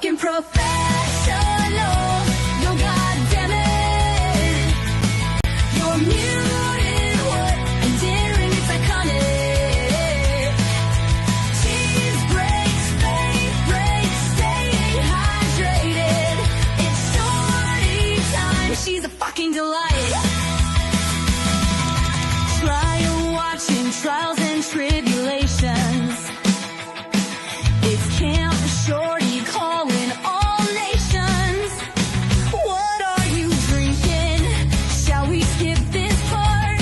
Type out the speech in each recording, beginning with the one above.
fucking professional. Yo, goddamn it, you're muted, what? Endearing, it's iconic. Cheese breaks, fade breaks, staying hydrated. It's Shorty time. She's a fucking delight. Trial watching, trials and tribulations. It's Camp Shorty calling all nations. What are you drinking? Shall we skip this part?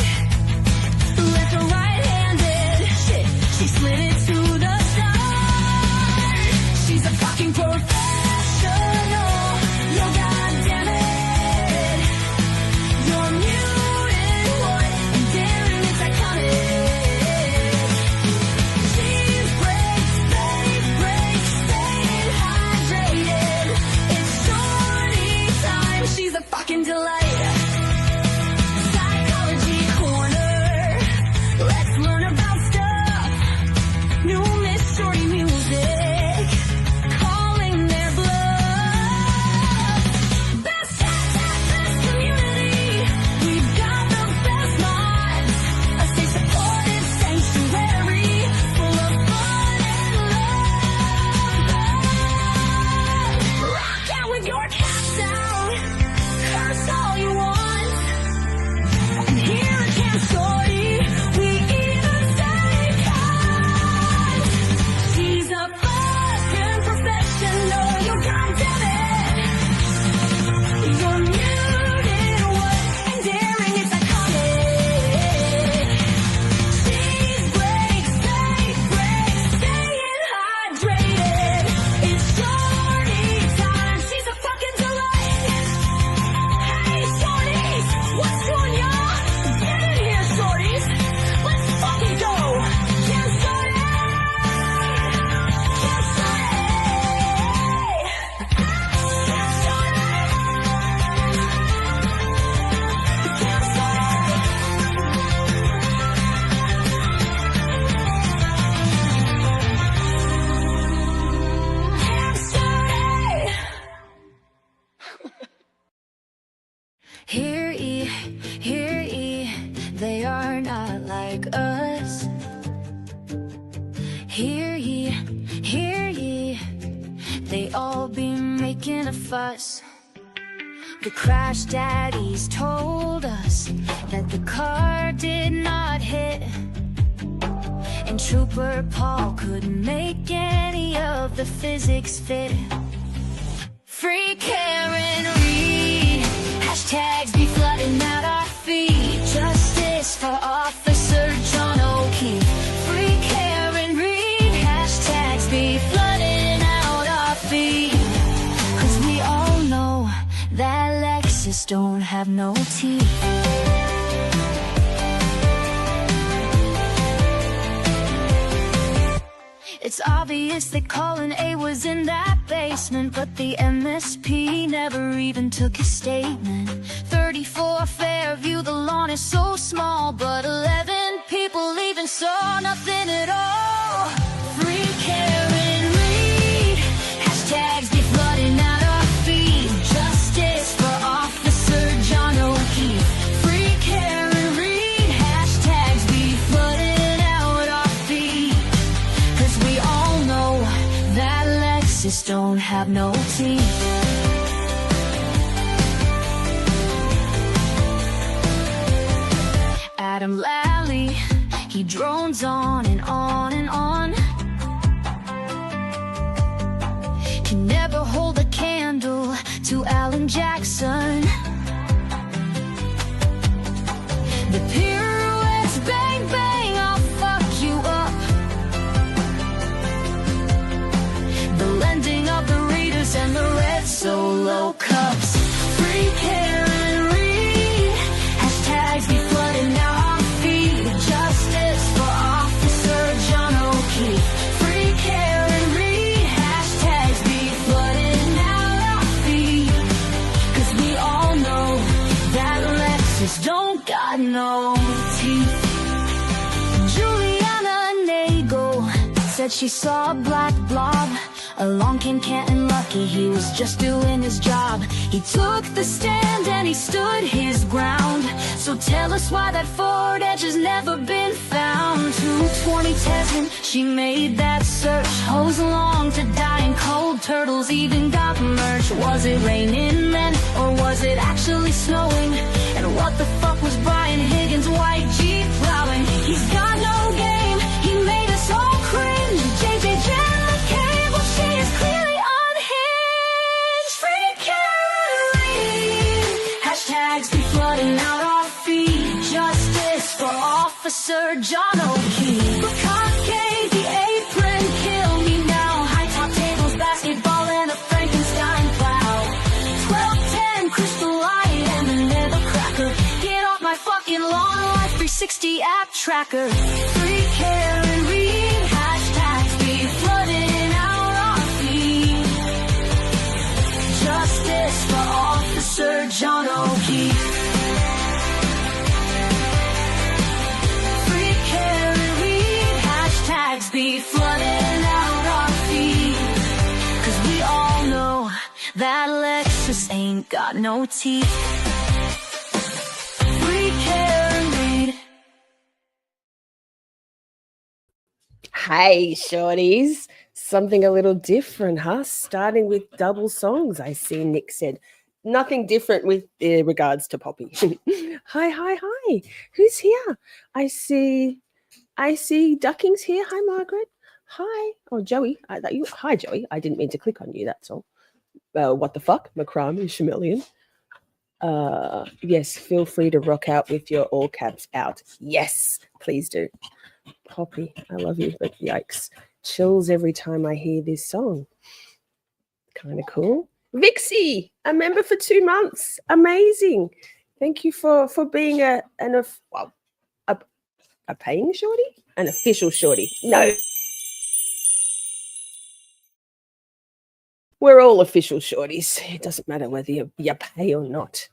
Left or right-handed? Shit, she slid it to the start. She's a fucking professional. Yo, goddamn it, you're muted, what? Endearing, it's iconic. Cheese breaks, fade breaks, staying hydrated. It's Shorty time. She's a fucking delight. Psychology corner. Let's learn about stuff. New Miss Shorty music, calling their bluff. Best chat, best community. We've got the best mods. A safe, supportive sanctuary full of fun and love. Rock out with your cats down. Curse all you want. And here at Camp Shorty, we even say cut. She's a fucking professional. Yo, goddamn it, you're muted, what? Endearing, it's iconic. Cheese breaks, fade breaks, staying hydrated. It's Shorty time. She's a fucking delight. Hey, Shorties, what's doing, y'all? Get in here, Shorties. Let's fucking go. Camp Shorty. Camp Shorty. Camp Shorty. Camp Shorty. Hear ye, they are not like us. Hear ye, they all be making a fuss. The crash daddies told us that the car did not hit, and Trooper Paul couldn't make any of the physics fit. Free Karen Reed, hashtags be flooding out our feed. Justice for Officer John O'Keefe. Free Karen Reed, hashtags be flooding out our feed. 'Cause we all know that Lexus don't have no teeth. It's obvious that Colin A was in that basement, but the MSP never even took a statement. 34 Fairview, the lawn is so small, but 11 people even saw nothing at all. Free Karen Reed, hashtags be flooding out our feed. Justice for Officer John O'Keefe. Free Karen Reed, hashtags be flooding out our feed. 'Cause we all know that Lexus don't have no teeth. Adam Lally, he drones on and on and on. Can never hold a candle to Alan Jackson. The pirouettes, bang bang, I'll fuck you up. The lending of the readers and the red solo cups. Free Karen Reed, hashtags be flooding out our feed. Justice for Officer John O'Keefe. Free Karen Reed, hashtags be flooding out our feed. 'Cause we all know that Lexus don't got no teeth. Juliana Nagel said she saw a black blob Along came Canton Lucky, he was just doing his job. He took the stand and he stood his ground. So tell us why that Ford Edge has never been found. 220 Tesman, she made that search. Hose along to die in cold, turtles even got merch. Was it raining then, or was it actually snowing? And what the fuck was Brian Higgins' white Jeep plowing? He's got no game, he made us all cringe. JJ Jen McCabe, well she is clearly unhinged. Free Karen, hashtags be flooding out our feed. Justice for Officer John O'Keefe. Bukkake, the apron, kill me now. High top tables, basketball, and a Frankenstein plow. 1210, crystal light, and the nether cracker. Get off my fucking lawn, Life 360 app tracker. Free Karen Reed, hashtags be flooding out our feed. Justice for Officer John O'Keefe. Free Karen Reed, hashtags be flooding out our feed. 'Cause we all know that Lexus ain't got no teeth. Free Karen Reed. Hey, shorties. Something a little different, huh? Starting with double songs, I see Nick said. Nothing different with regards to Poppy. Hi. Who's here? I see Ducking's here. Hi, Margaret. Hi. Oh, Joey. Hi, Joey. I didn't mean to click on you, that's all. What the fuck? Macram is Chameleon. Yes, feel free to rock out with your all caps out. Yes, please do. Poppy, I love you, but yikes. Chills every time I hear this song. Kind of cool. Vixie, a member for 2 months. Amazing. Thank you for being a paying shorty? An official shorty. No. We're all official shorties. It doesn't matter whether you pay or not.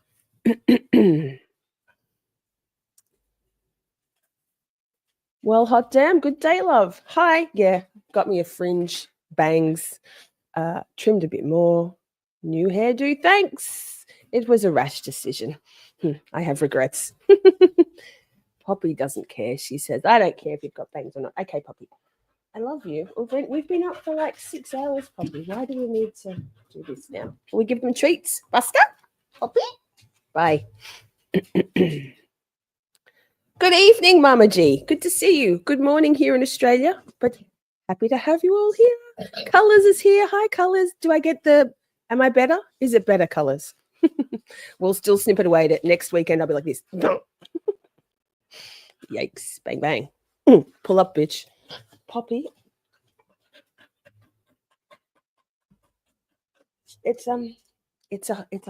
Well, hot damn, good day, love. Hi. Yeah, got me a fringe, bangs, trimmed a bit more, new hairdo, thanks. It was a rash decision. I have regrets. Poppy doesn't care. She says, I don't care if you've got bangs or not. Okay, Poppy, I love you. We've been up for like 6 hours, Poppy. Why do we need to do this now? Can we give them treats? Buster? Poppy? Bye. Good evening, Mama G. Good to see you. Good morning here in Australia, but happy to have you all here. Colours is here. Hi, Colours. Do I get am I better? Is it better, Colours? We'll still snip it away. Next weekend, I'll be like this. Yikes. Bang, bang. Pull up, bitch. Poppy. It's a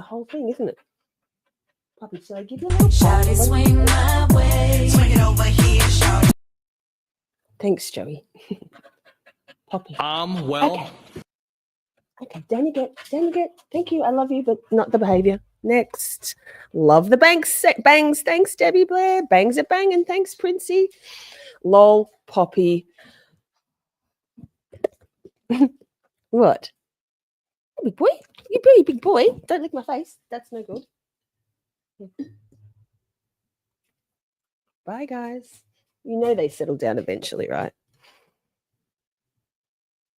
whole thing, isn't it? Poppy, shall I give you a little shout it, swing my way. Swing it over here, shout. Thanks, Joey. Poppy. Well. Okay, Danny get. Thank you. I love you, but not the behavior. Next. Love the bangs. Thanks, Debbie Blair. Bangs are banging. Thanks, Princey. Lol, Poppy. What? Big boy? You pretty big boy. Don't lick my face. That's no good. Bye, guys. You know they settle down eventually, right?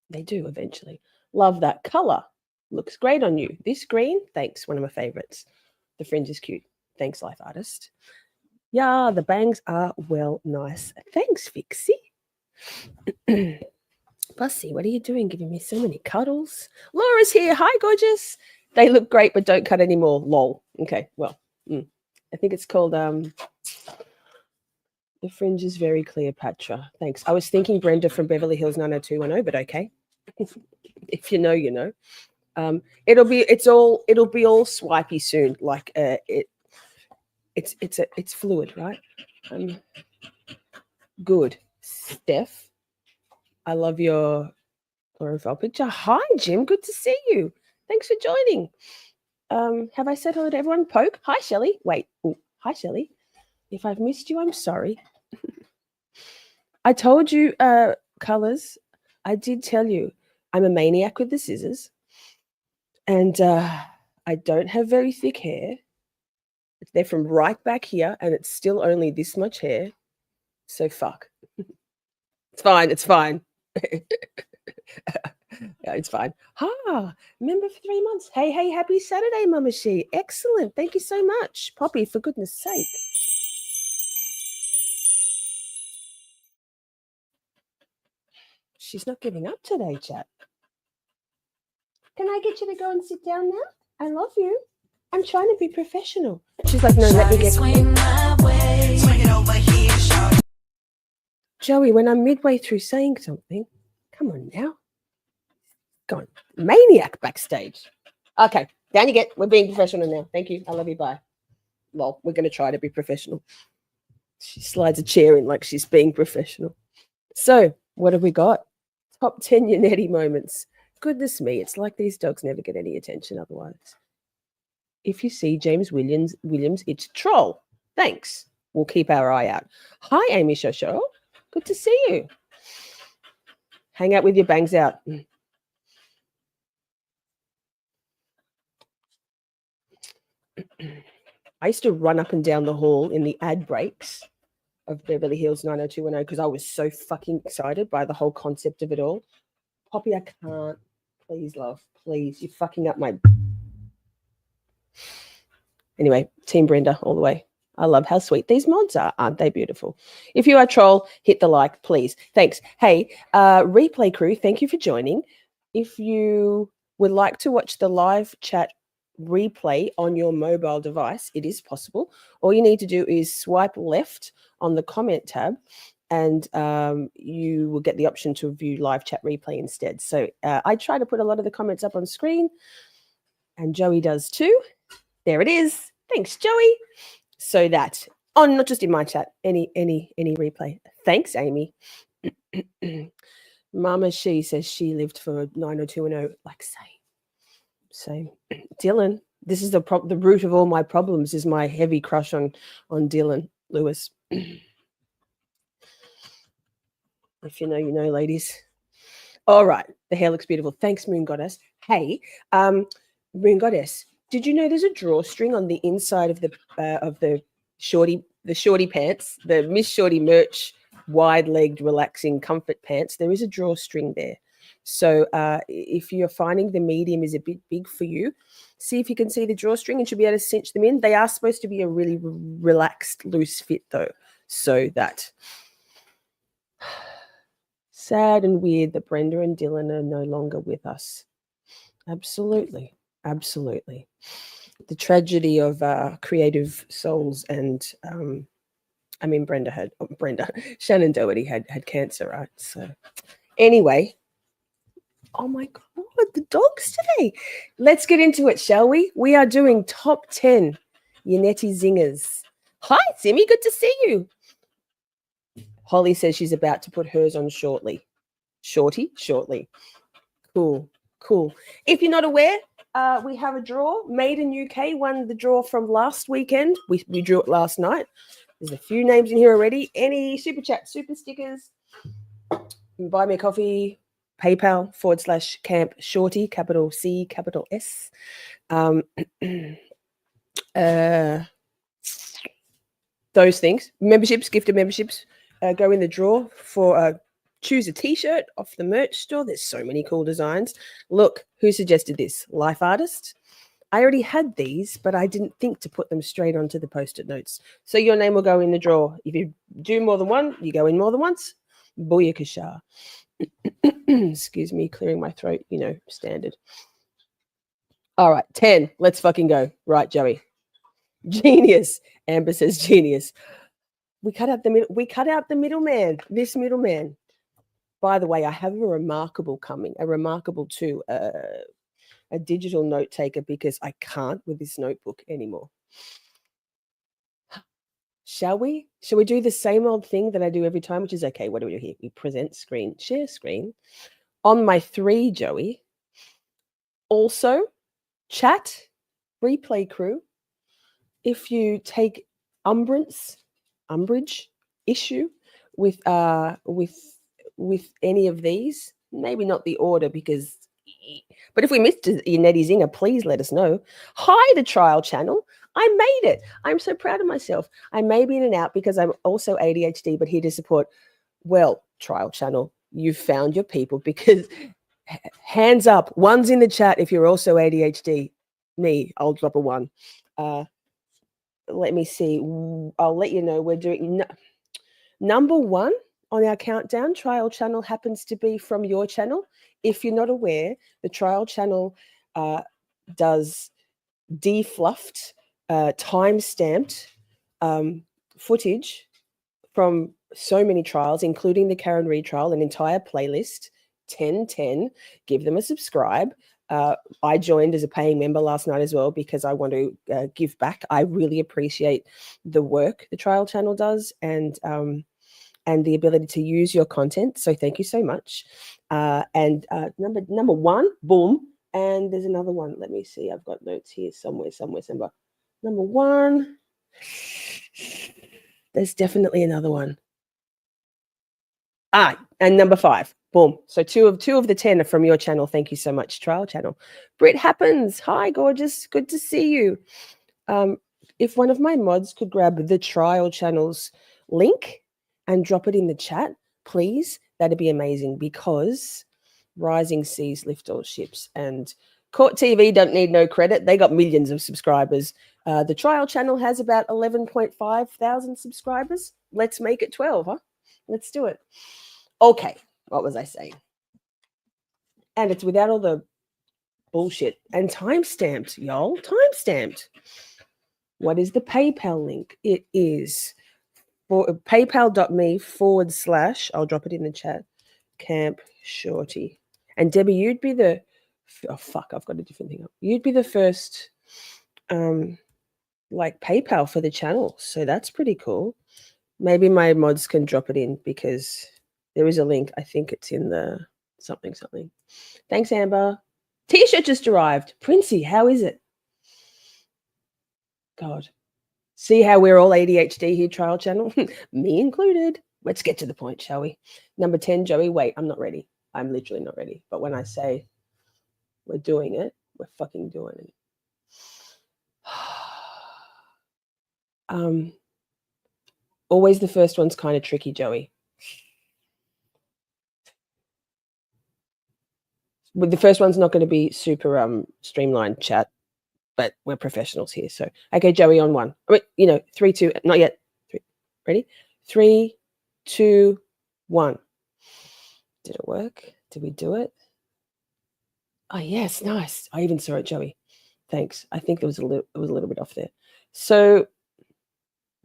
They do eventually. Love that color. Looks great on you. This green, thanks. One of my favorites. The fringe is cute. Thanks, Life Artist. Yeah, the bangs are well nice. Thanks, Vixie. Bussy, what are you doing? Giving me so many cuddles. Laura's here. Hi, gorgeous. They look great, but don't cut anymore. Lol. Okay, well. I think it's called the fringe is very Cleopatra. Thanks. I was thinking Brenda from Beverly Hills 90210, but okay. If you know, you know. It'll be all swipey soon. Like it's fluid, right? Good. Steph, I love your profile picture. Hi, Jim. Good to see you. Thanks for joining. Have I said hello to everyone? Poke. Hi, Shelley. Wait. Ooh, hi, Shelley. If I've missed you, I'm sorry. I told you, Colours. I did tell you. I'm a maniac with the scissors. And I don't have very thick hair. They're from right back here, and it's still only this much hair. So fuck. It's fine. It's fine. Yeah, it's fine. Member for 3 months. Hey, happy Saturday, Mama She. Excellent. Thank you so much. Poppy, for goodness sake. She's not giving up today, chat. Can I get you to go and sit down now? I love you. I'm trying to be professional. She's like, no, let me get... Swing it over here, Shorty. Joey, when I'm midway through saying something, come on now. Go on. Maniac backstage. Okay, down you get. We're being professional now. Thank you. I love you. Bye. Well, we're going to try to be professional. She slides a chair in like she's being professional. So, what have we got? Top 10 Yannetti moments. Goodness me, it's like these dogs never get any attention otherwise. If you see James Williams, it's a troll. Thanks. We'll keep our eye out. Hi, Amy Shosho. Good to see you. Hang out with your bangs out. I used to run up and down the hall in the ad breaks of Beverly Hills 90210 because I was so fucking excited by the whole concept of it all. Poppy, I can't. Please, love. Please. You're fucking up my... Anyway, Team Brenda all the way. I love how sweet these mods are. Aren't they beautiful? If you are a troll, hit the like, please. Thanks. Hey, replay crew, thank you for joining. If you would like to watch the live chat replay on your mobile device, it is possible. All you need to do is swipe left on the comment tab and you will get the option to view live chat replay instead. So I try to put a lot of the comments up on screen and Joey does too. There it is. Thanks, Joey. So that not just in my chat, any replay. Thanks, Amy. Mama She says she lived for 90210. Like same. Dylan, this is the root of all my problems is my heavy crush on Dylan Lewis. If you know, you know, ladies. All right, the hair looks beautiful. Thanks, Moon Goddess. Hey, Moon Goddess. Did you know there's a drawstring on the inside of the shorty pants, the Miss Shorty merch, wide-legged, relaxing comfort pants? There is a drawstring there. So if you're finding the medium is a bit big for you, see if you can see the drawstring and should be able to cinch them in. They are supposed to be a really relaxed, loose fit though. So that sad and weird that Brenda and Dylan are no longer with us. Absolutely. The tragedy of creative souls and Shannon Doherty had cancer, right? So anyway, oh my God, the dogs today. Let's get into it, shall we? We are doing top 10 Yannetti Zingers. Hi, Simmy, good to see you. Holly says she's about to put hers on shortly. Shortly. Cool. If you're not aware, we have a draw. Made in UK won the draw from last weekend. We drew it last night. There's a few names in here already. Any super chat, super stickers, buy me a coffee, PayPal / Camp Shorty, capital C, capital S. Those things. Memberships, gifted memberships, go in the draw for choose a t-shirt off the merch store. There's so many cool designs. Look, who suggested this? Life Artist. I already had these, but I didn't think to put them straight onto the post-it notes. So your name will go in the draw. If you do more than one, you go in more than once. Booyakasha. Excuse me, clearing my throat, you know, standard. All right, 10. Let's fucking go. Right, Joey. Genius. Amber says genius. We cut out the middleman. This middleman. By the way, I have a remarkable too, a digital note taker because I can't with this notebook anymore. Shall we do the same old thing that I do every time, which is okay. What do we do here? We present screen, share screen. On my 3, Joey. Also, chat, replay crew. If you take umbrage issue with any of these, maybe not the order because, but if we missed Yannetti Zinger, please let us know. Hi, the trial channel. I made it. I'm so proud of myself. I may be in and out because I'm also ADHD, but here to support. Well, trial channel, you've found your people because hands up. One's in the chat if you're also ADHD. Me, I'll drop a one. Let me see. I'll let you know we're doing number one on our countdown. Trial channel happens to be from your channel. If you're not aware, the trial channel does defluffed, time-stamped footage from so many trials, including the Karen Reid trial, an entire playlist, 10-10. Give them a subscribe. I joined as a paying member last night as well because I want to give back. I really appreciate the work the trial channel does and the ability to use your content. So thank you so much. Number one, boom. And there's another one. Let me see. I've got notes here somewhere. Number one. There's definitely another one. And number 5. Boom. So two of the 10 are from your channel. Thank you so much, trial channel. Brit Happens. Hi, gorgeous. Good to see you. If one of my mods could grab the trial channel's link and drop it in the chat, please, that'd be amazing because rising seas lift all ships and Court TV don't need no credit. They got millions of subscribers. The trial channel has about 11.5 thousand subscribers. Let's make it 12, huh? Let's do it. Okay, what was I saying? And it's without all the bullshit. And time-stamped, y'all. Time-stamped. What is the PayPal link? It is for paypal.me / I'll drop it in the chat. Camp Shorty. And Debbie, you'd be the I've got a different thing up. You'd be the first like PayPal for the channel. So that's pretty cool. Maybe my mods can drop it in because there is a link. I think it's in the something. Thanks, Amber. T-shirt just arrived. Princey, how is it? God. See how we're all ADHD here, trial channel? Me included. Let's get to the point, shall we? Number 10, Joey. Wait, I'm not ready. I'm literally not ready. But when I say we're doing it, we're fucking doing it. Always the first one's kind of tricky, Joey. Well, the first one's not going to be super streamlined chat, but we're professionals here. So, okay, Joey, on 1. Wait, 3, 2, not yet. 3, ready? 3, 2, 1. Did it work? Did we do it? Oh, yes, nice. I even saw it, Joey. Thanks. I think it was a little bit off there. So,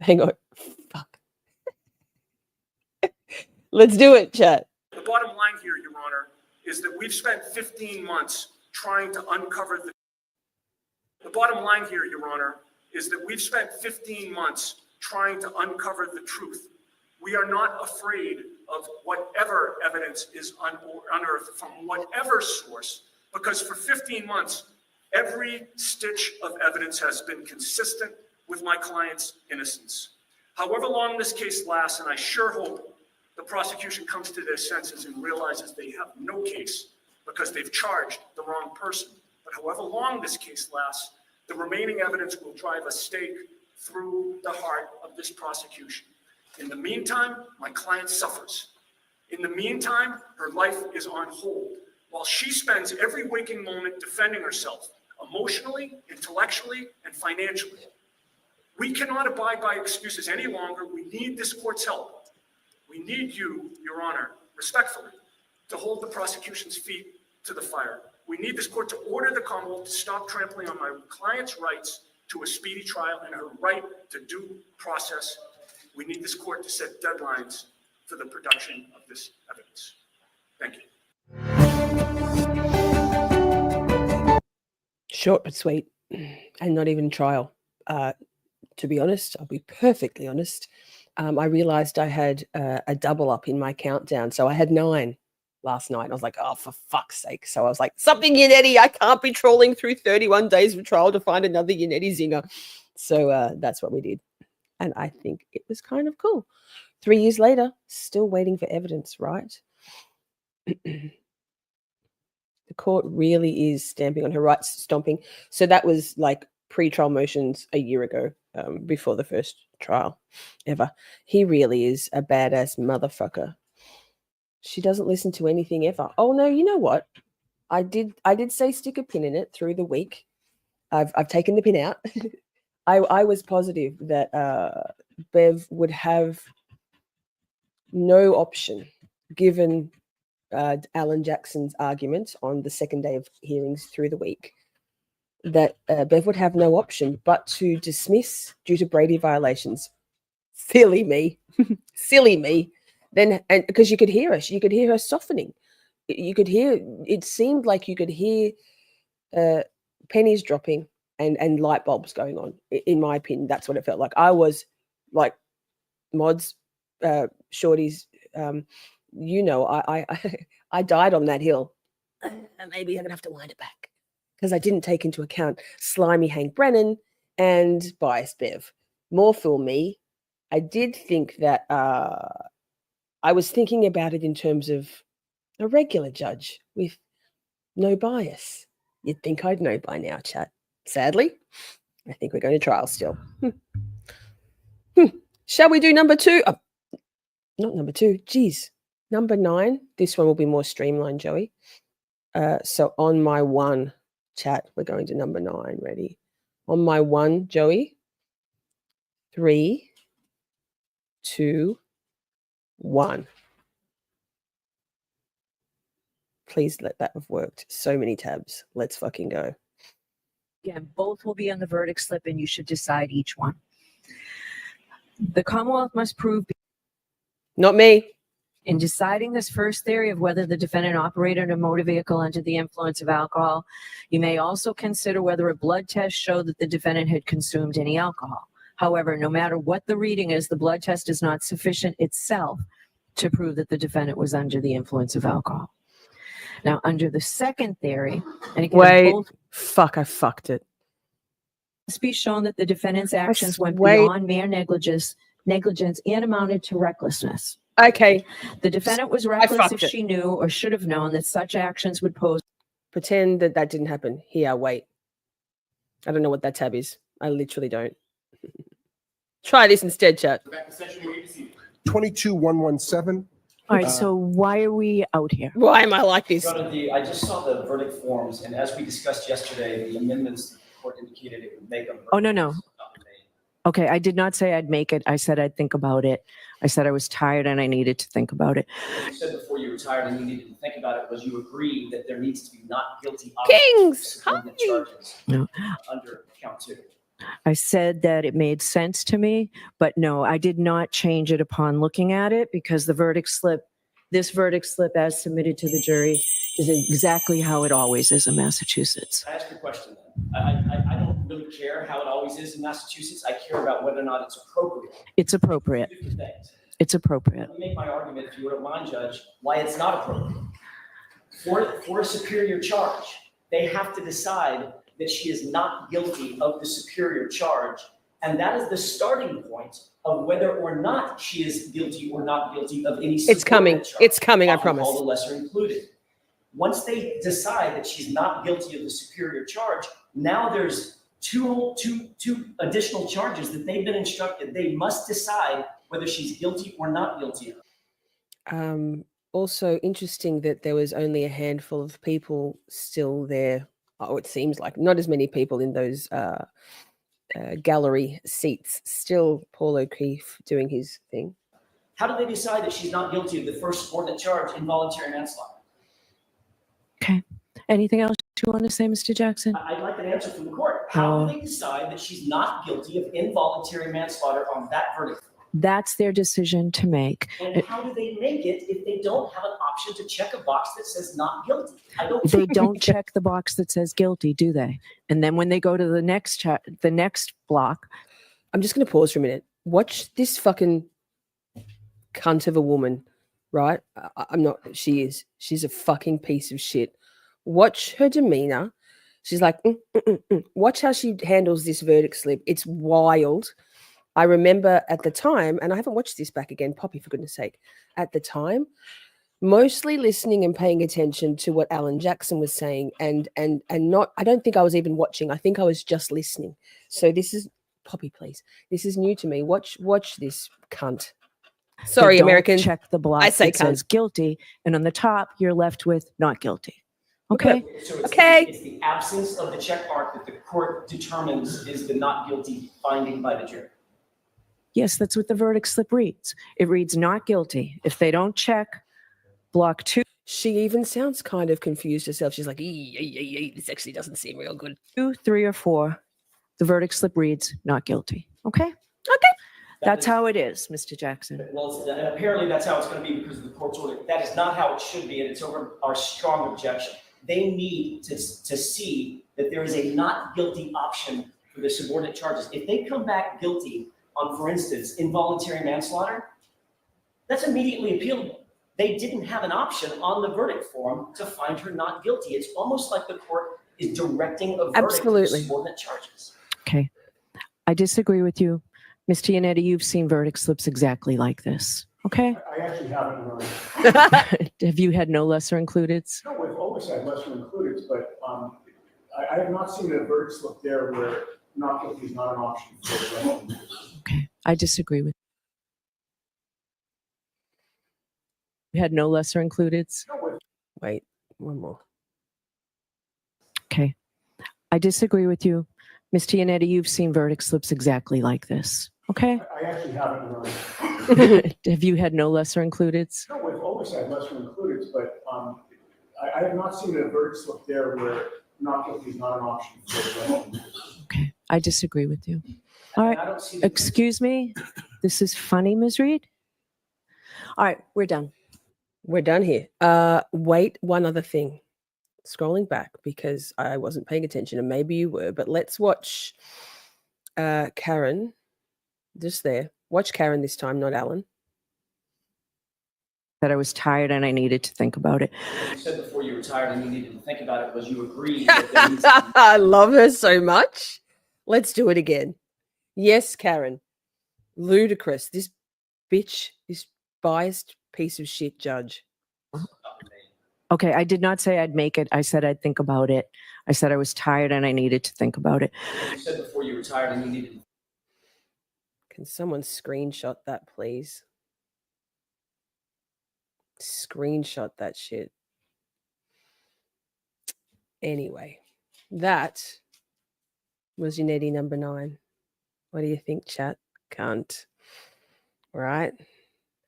hang on. Fuck. Let's do it, chat. The bottom line here, Your Honor, is that we've spent 15 months trying to uncover the bottom line here, Your Honor, is that we've spent 15 months trying to uncover the truth. We are not afraid of whatever evidence is unearthed from whatever source, because for 15 months, every stitch of evidence has been consistent with my client's innocence. However long this case lasts, and I sure hope the prosecution comes to their senses and realizes they have no case because they've charged the wrong person. But however long this case lasts, the remaining evidence will drive a stake through the heart of this prosecution. In the meantime, my client suffers. In the meantime, her life is on hold while she spends every waking moment defending herself emotionally, intellectually, and financially. We cannot abide by excuses any longer. We need this court's help. We need you, Your Honor, respectfully, to hold the prosecution's feet to the fire. We need this court to order the Commonwealth to stop trampling on my client's rights to a speedy trial and her right to due process. We need this court to set deadlines for the production of this evidence. Thank you. Short but sweet, and not even trial. To be honest, I'll be perfectly honest. I realized I had a double up in my countdown. So I had 9 last night. I was like, oh, for fuck's sake. So I was like, something Yannetti. I can't be trawling through 31 days of trial to find another Yannetti Zinger. So that's what we did. And I think it was kind of cool. 3 years later, still waiting for evidence, right? The court really is stamping on her rights, stomping. So that was like pre-trial motions a year ago, before the first trial ever. He really is a badass motherfucker. She doesn't listen to anything ever. Oh no, you know what? I did say stick a pin in it through the week. I've taken the pin out. I was positive that Bev would have no option, given Alan Jackson's argument on the second day of hearings through the week, that Bev would have no option but to dismiss due to Brady violations. Silly me. Silly me. Then, and because you could hear her softening. You could hear, it seemed like you could hear pennies dropping and light bulbs going on. In my opinion, that's what it felt like. I was like, mods, shorties, I died on that hill. Maybe I'm gonna have to wind it back because I didn't take into account slimy Hank Brennan and biased Bev. More fool me. I did think that I was thinking about it in terms of a regular judge with no bias. You'd think I'd know by now, chat. Sadly, I think we're going to trial still. Shall we do number 2? Oh, not number 2. Geez. Number 9. This one will be more streamlined, Joey. So on my 1, chat, we're going to number 9. Ready? On my 1, Joey. 3, 2, 1. Please let that have worked. So many tabs. Let's fucking go. Again, both will be on the verdict slip and you should decide each one. The Commonwealth must prove Not me. in deciding this first theory of whether the defendant operated a motor vehicle under the influence of alcohol, you may also consider whether a blood test showed that the defendant had consumed any alcohol. However, no matter what the reading is, the blood test is not sufficient itself to prove that the defendant was under the influence of alcohol. Now, under the second theory, and again, Wait, both I fucked it. must be shown that the defendant's actions went beyond mere negligence and amounted to recklessness. Okay. The defendant was reckless if she knew or should have known that such actions would pose. Pretend that that didn't happen. Here, wait. I don't know what that tab is. I literally don't. Try this instead, chat. 22117. All right, so why are we out here? Why am I like this? I just saw the verdict forms, and as we discussed yesterday, the amendments the court indicated it would make them. Oh, no. Okay, I did not say I'd make it. I said I'd think about it. I said I was tired and I needed to think about it. What you said before you were tired and you needed to think about it was you agreed that there needs to be not guilty Kings! charges No. under count 2. I said that it made sense to me, but no, I did not change it upon looking at it because the verdict slip, this verdict slip as submitted to the jury is exactly how it always is in Massachusetts. I ask you a question then. I don't really care how it always is in Massachusetts. I care about whether or not it's appropriate. It's appropriate. Different things. It's appropriate. Let me make my argument, if you wouldn't mind, Judge, why it's not appropriate. For a superior charge, they have to decide that she is not guilty of the superior charge. And that is the starting point of whether or not she is guilty or not guilty of any. It's coming. Charge, It's coming, I promise. Called the lesser included. Once they decide that she's not guilty of the superior charge, now there's two additional charges that they've been instructed. They must decide whether she's guilty or not guilty of. Also interesting that there was only a handful of people still there. Oh, it seems like not as many people in those gallery seats. Still Paul O'Keefe doing his thing. How do they decide that she's not guilty of the first subordinate charge, involuntary manslaughter? Okay. Anything else you want to say, Mr. Jackson? I'd like an answer from the court. How do they decide that she's not guilty of involuntary manslaughter on that verdict? That's their decision to make. And how do they make it if they don't have an option to check a box that says not guilty? They don't check the box that says guilty, do they? And then when they go to the next block. I'm just going to pause for a minute. Watch this fucking cunt of a woman, right? I'm not, she is. She's a fucking piece of shit. Watch her demeanor. She's like, Watch how she handles this verdict slip. It's wild. I remember at the time, and I haven't watched this back again, Poppy, for goodness sake, at the time, mostly listening and paying attention to what Alan Jackson was saying, and not, I don't think I was even watching. I think I was just listening. So this is Poppy, please. This is new to me. Watch this cunt. Sorry, Don't American. check the block I say that says guilty, and on the top you're left with not guilty. Okay. So it's, Okay. it's the absence of the check mark that the court determines is the not guilty finding by the jury. Yes, that's what the verdict slip reads. It reads not guilty. If they don't check block 2, She even sounds kind of confused herself. She's like, this actually doesn't seem real good. 2, 3, or 4, the verdict slip reads not guilty. Okay. Okay. That's how it is, Mr. Jackson. Well, and apparently that's how it's going to be because of the court's order. That is not how it should be, and it's over our strong objection. They need to see that there is a not guilty option for the subordinate charges. If they come back guilty on, for instance, involuntary manslaughter, that's immediately appealable. They didn't have an option on the verdict form to find her not guilty. It's almost like the court is directing a verdict Absolutely. for subordinate charges. Okay. I disagree with you. Mr. Yannetti, you've seen verdict slips exactly like this. Okay. I actually haven't really. Have you had no lesser included? No, we've always had lesser included, but I have not seen a verdict slip there where not guilty is not an option for the judge. Okay. I disagree with you. Had no lesser included? Wait, one more. Okay. I disagree with you. Mr. Yannetti, you've seen verdict slips exactly like this. Okay. I actually haven't really. Have you had no lesser included? No, we've always had lesser included, but I have not seen a verdict slip there where not guilty is not an option for the judge. Okay. I disagree with you. All And I right. don't see the Excuse me. This is funny, Ms. Reed. All right. We're done. We're done here. Wait, one other thing. Scrolling back because I wasn't paying attention and maybe you were, but let's watch Karen. Just there. Watch Karen this time, not Alan. That I was tired and I needed to think about it. you said before you retired and you needed to think about it was you agreed that there needs to be I love her so much. Let's do it again. Yes, Karen. Ludicrous. This bitch, this biased piece of shit judge. Okay, I did not say I'd make it. I said I'd think about it. I said I was tired and I needed to think about it. You said before you retired and you needed. Can someone screenshot that, please? Screenshot that shit. Anyway, that was Yannetti number 9. What do you think, chat? Cunt. Right?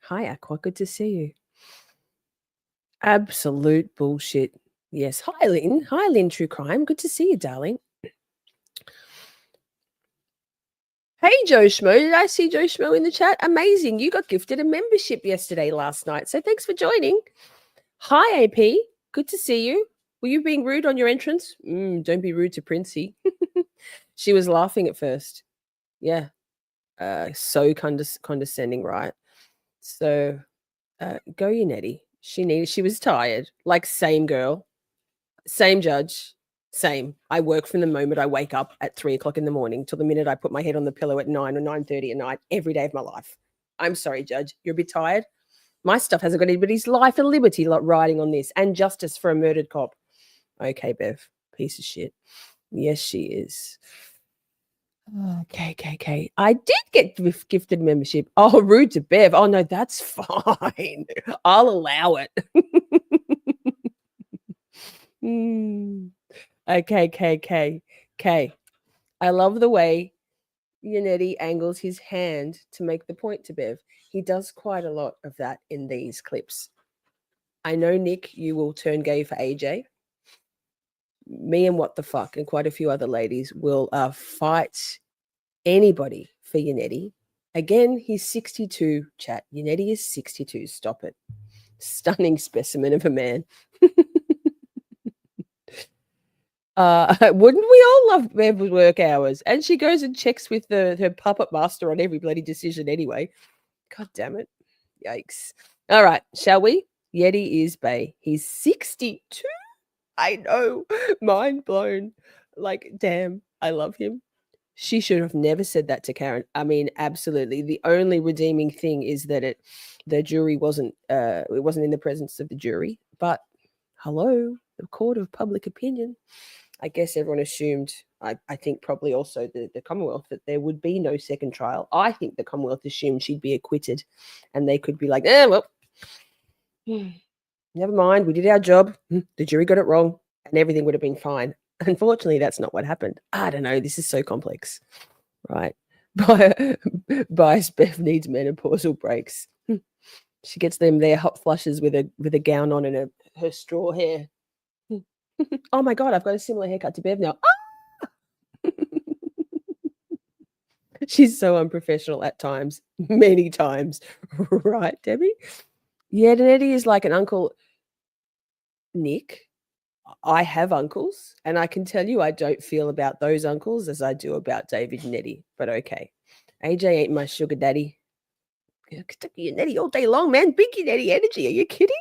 Hi, Aqua. Good to see you. Absolute bullshit. Yes. Hi, Lynn. Hi, Lynn True Crime. Good to see you, darling. Hey, Joe Schmo. Did I see Joe Schmo in the chat? Amazing. You got gifted a membership last night. So thanks for joining. Hi, AP. Good to see you. Were you being rude on your entrance? Don't be rude to Princey. She was laughing at first. Yeah. So condescending, right? So go Yannetti. She was tired. Like, same girl, same judge, same. I work from the moment I wake up at 3 o'clock in the morning till the minute I put my head on the pillow at 9 or 9:30 at night, every day of my life. I'm sorry, Judge. You're a bit tired. My stuff hasn't got anybody's life and liberty riding on this, and justice for a murdered cop. Okay, Bev, piece of shit. Yes, she is. Okay. I did get gifted membership. Oh, rude to Bev. Oh, no, that's fine. I'll allow it. Okay. I love the way Yannetti angles his hand to make the point to Bev. He does quite a lot of that in these clips. I know, Nick, you will turn gay for AJ. Me and What the Fuck and quite a few other ladies will fight anybody for Yannetti. Again, he's 62, chat. Yannetti is 62. Stop it. Stunning specimen of a man. Wouldn't we all love Bev's work hours? And she goes and checks with her puppet master on every bloody decision anyway. God damn it. Yikes. All right, shall we? Yeti is bae. He's 62. I know. Mind blown. Like, damn, I love him. She should have never said that to Karen. I mean, absolutely. The only redeeming thing is that the jury wasn't in the presence of the jury. But hello, the court of public opinion. I guess everyone assumed, I think probably also the Commonwealth, that there would be no second trial. I think the Commonwealth assumed she'd be acquitted, and they could be like, well, never mind, we did our job. The jury got it wrong, and everything would have been fine. Unfortunately, that's not what happened. I don't know. This is so complex, right? Bias Bev needs menopausal breaks. She gets them their hot flushes with a gown on and her straw hair. Oh my God, I've got a similar haircut to Bev now. Ah! She's so unprofessional at times, many times. Right, Debbie? Yeah, Eddie is like an Uncle Nick. I have uncles, and I can tell you I don't feel about those uncles as I do about David and Eddie, but okay. AJ ain't my sugar daddy. Nettie all day long, man. Big Yannetti energy. Are you kidding?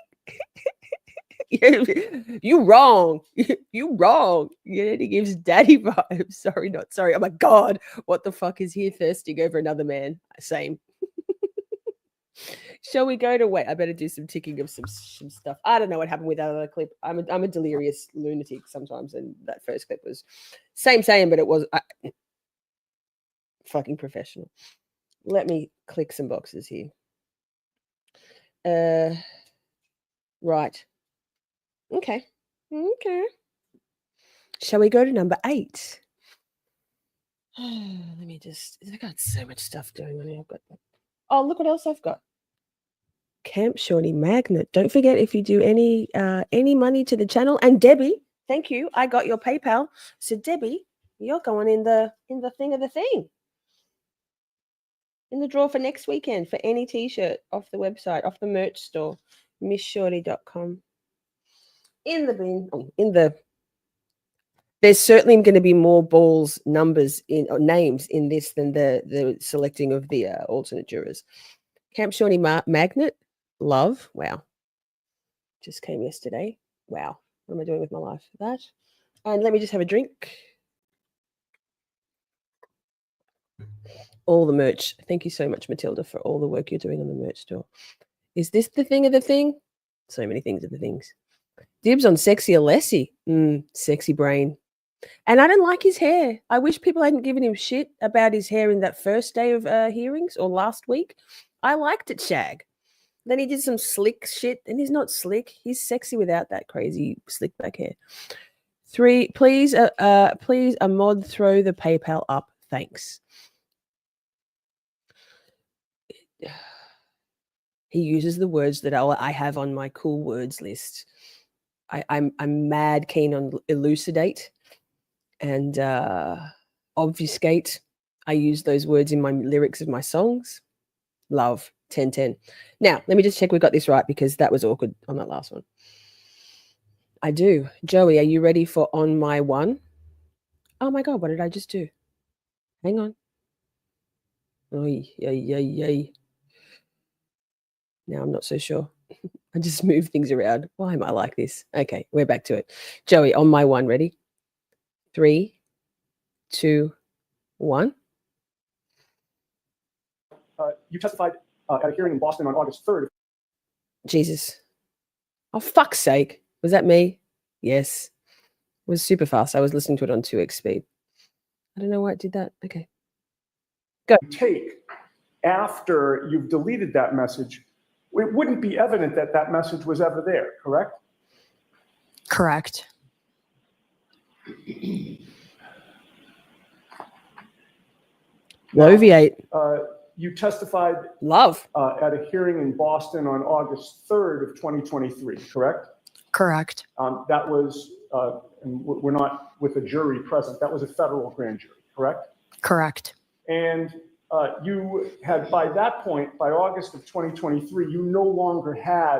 You wrong. You wrong. Yannetti gives daddy vibes. Sorry, not sorry. Oh my God. What the fuck is here thirsting over another man? Same. Shall we go to wait? I better do some ticking of some stuff. I don't know what happened with that other clip. I'm a delirious lunatic sometimes, and that first clip was same, but it was fucking professional. Let me click some boxes here. Right. Okay. Shall we go to number 8? Let me just. I've got so much stuff going on here. Oh, look what else I've got. Camp Shorty magnet. Don't forget, if you do any money to the channel, and Debbie, thank you. I got your PayPal. So Debbie, you're going in the thing of the thing. In the draw for next weekend for any t-shirt off the website, off the merch store, missshorty.com. In the bin, there's certainly going to be more balls, numbers in or names in this than the selecting of the alternate jurors. Camp Shorty magnet, love. Wow. Just came yesterday. Wow. What am I doing with my life? That. And let me just have a drink. All the merch. Thank you so much, Matilda, for all the work you're doing on the merch store. Is this the thing of the thing? So many things of the things. Dibs on Sexy Alessi. Sexy brain. And I don't like his hair. I wish people hadn't given him shit about his hair in that first day of hearings or last week. I liked it, Shag. Then he did some slick shit, and he's not slick. He's sexy without that crazy slick back hair. 3, please, please, a mod throw the PayPal up. Thanks. He uses the words that I have on my cool words list. I'm mad keen on elucidate and obfuscate. I use those words in my lyrics of my songs. Love 10-10. Now, let me just check we got this right, because that was awkward on that last one. I do. Joey, are you ready for on my one? Oh my God, what did I just do? Hang on. Oy. Now I'm not so sure. I just move things around. Why am I like this? Okay, we're back to it. Joey, on my one, ready? 3, 2, 1. You testified at a hearing in Boston on August 3rd. Jesus. Oh, fuck's sake. Was that me? Yes. It was super fast. I was listening to it on 2x speed. I don't know why it did that. Okay. Go. Take after you've deleted that message, it wouldn't be evident that that message was ever there, correct? Correct. Loviate. You testified Love. at a hearing in Boston on August 3rd of 2023, correct? Correct. That was, and we're not with a jury present, that was a federal grand jury, correct? Correct. And you had, by that point, by August of 2023, you no longer had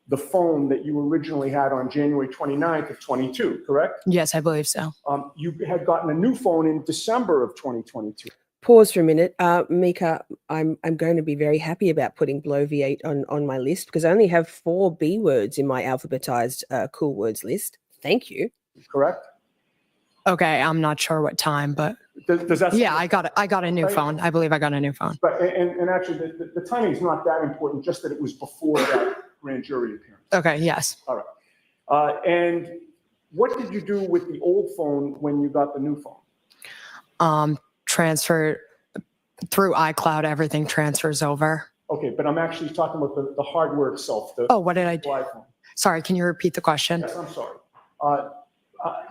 the phone that you originally had on January 29th of 22, correct? Yes, I believe so. You had gotten a new phone in December of 2022. Pause for a minute. Mika, I'm going to be very happy about putting bloviate on my list, because I only have 4 B words in my alphabetized cool words list. Thank you. Correct? Okay, I'm not sure what time, but Does that? yeah, I got a new Right. phone. I believe I got a new phone. But, and actually, the timing is not that important, just that it was before that grand jury appearance. Okay, yes. All right. And what did you do with the old phone when you got the new phone? Transfer through iCloud, everything transfers over. Okay, but I'm actually talking about the hardware itself. Oh, what did I do? iPhone. Sorry, can you repeat the question? Yes, I'm sorry.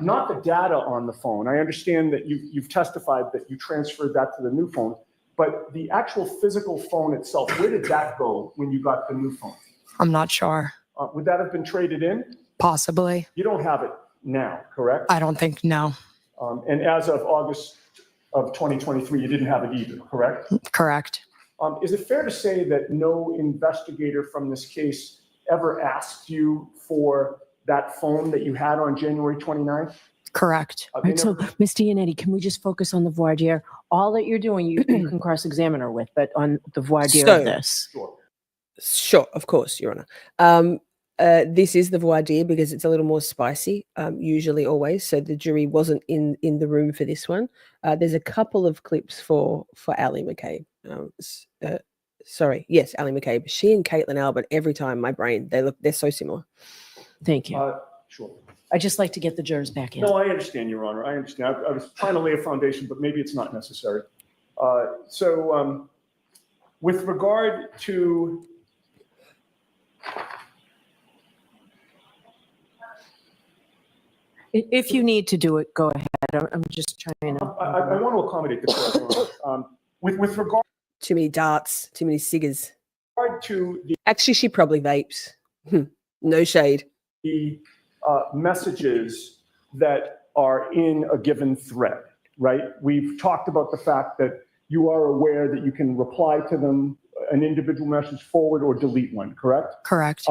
Not the data on the phone. I understand that you've testified that you transferred that to the new phone, but the actual physical phone itself, where did that go when you got the new phone? I'm not sure. Would that have been traded in? Possibly. You don't have it now, correct? I don't think, no. And as of August of 2023, you didn't have it either, correct? Correct. Is it fair to say that no investigator from this case ever asked you for that phone that you had on January 29th? Correct. They Right, so, never- Ms. Giannetti, can we just focus on the voir dire? All that you're doing, you can cross-examine her with, but on the voir dire So- of this. Sure. Sure, of course, Your Honor. This is the voir dire because it's a little more spicy, usually always. So the jury wasn't in the room for this one. There's a couple of clips for Ali McCabe. Sorry, yes, Ali McCabe. She and Caitlin Albert. Every time my brain, they're so similar. Thank you. Sure. I'd just like to get the jurors back in. No, I understand, Your Honor. I understand. I was trying to lay a foundation, but maybe it's not necessary. So with regard to If you need to do it, go ahead. I'm just trying to. I want to accommodate the court, Your Honor. With regard Too many darts, too many cigars. to Actually, she probably vapes. No shade. the messages that are in a given thread, right? We've talked about the fact that you are aware that you can reply to them, an individual message, forward or delete one, correct? Correct.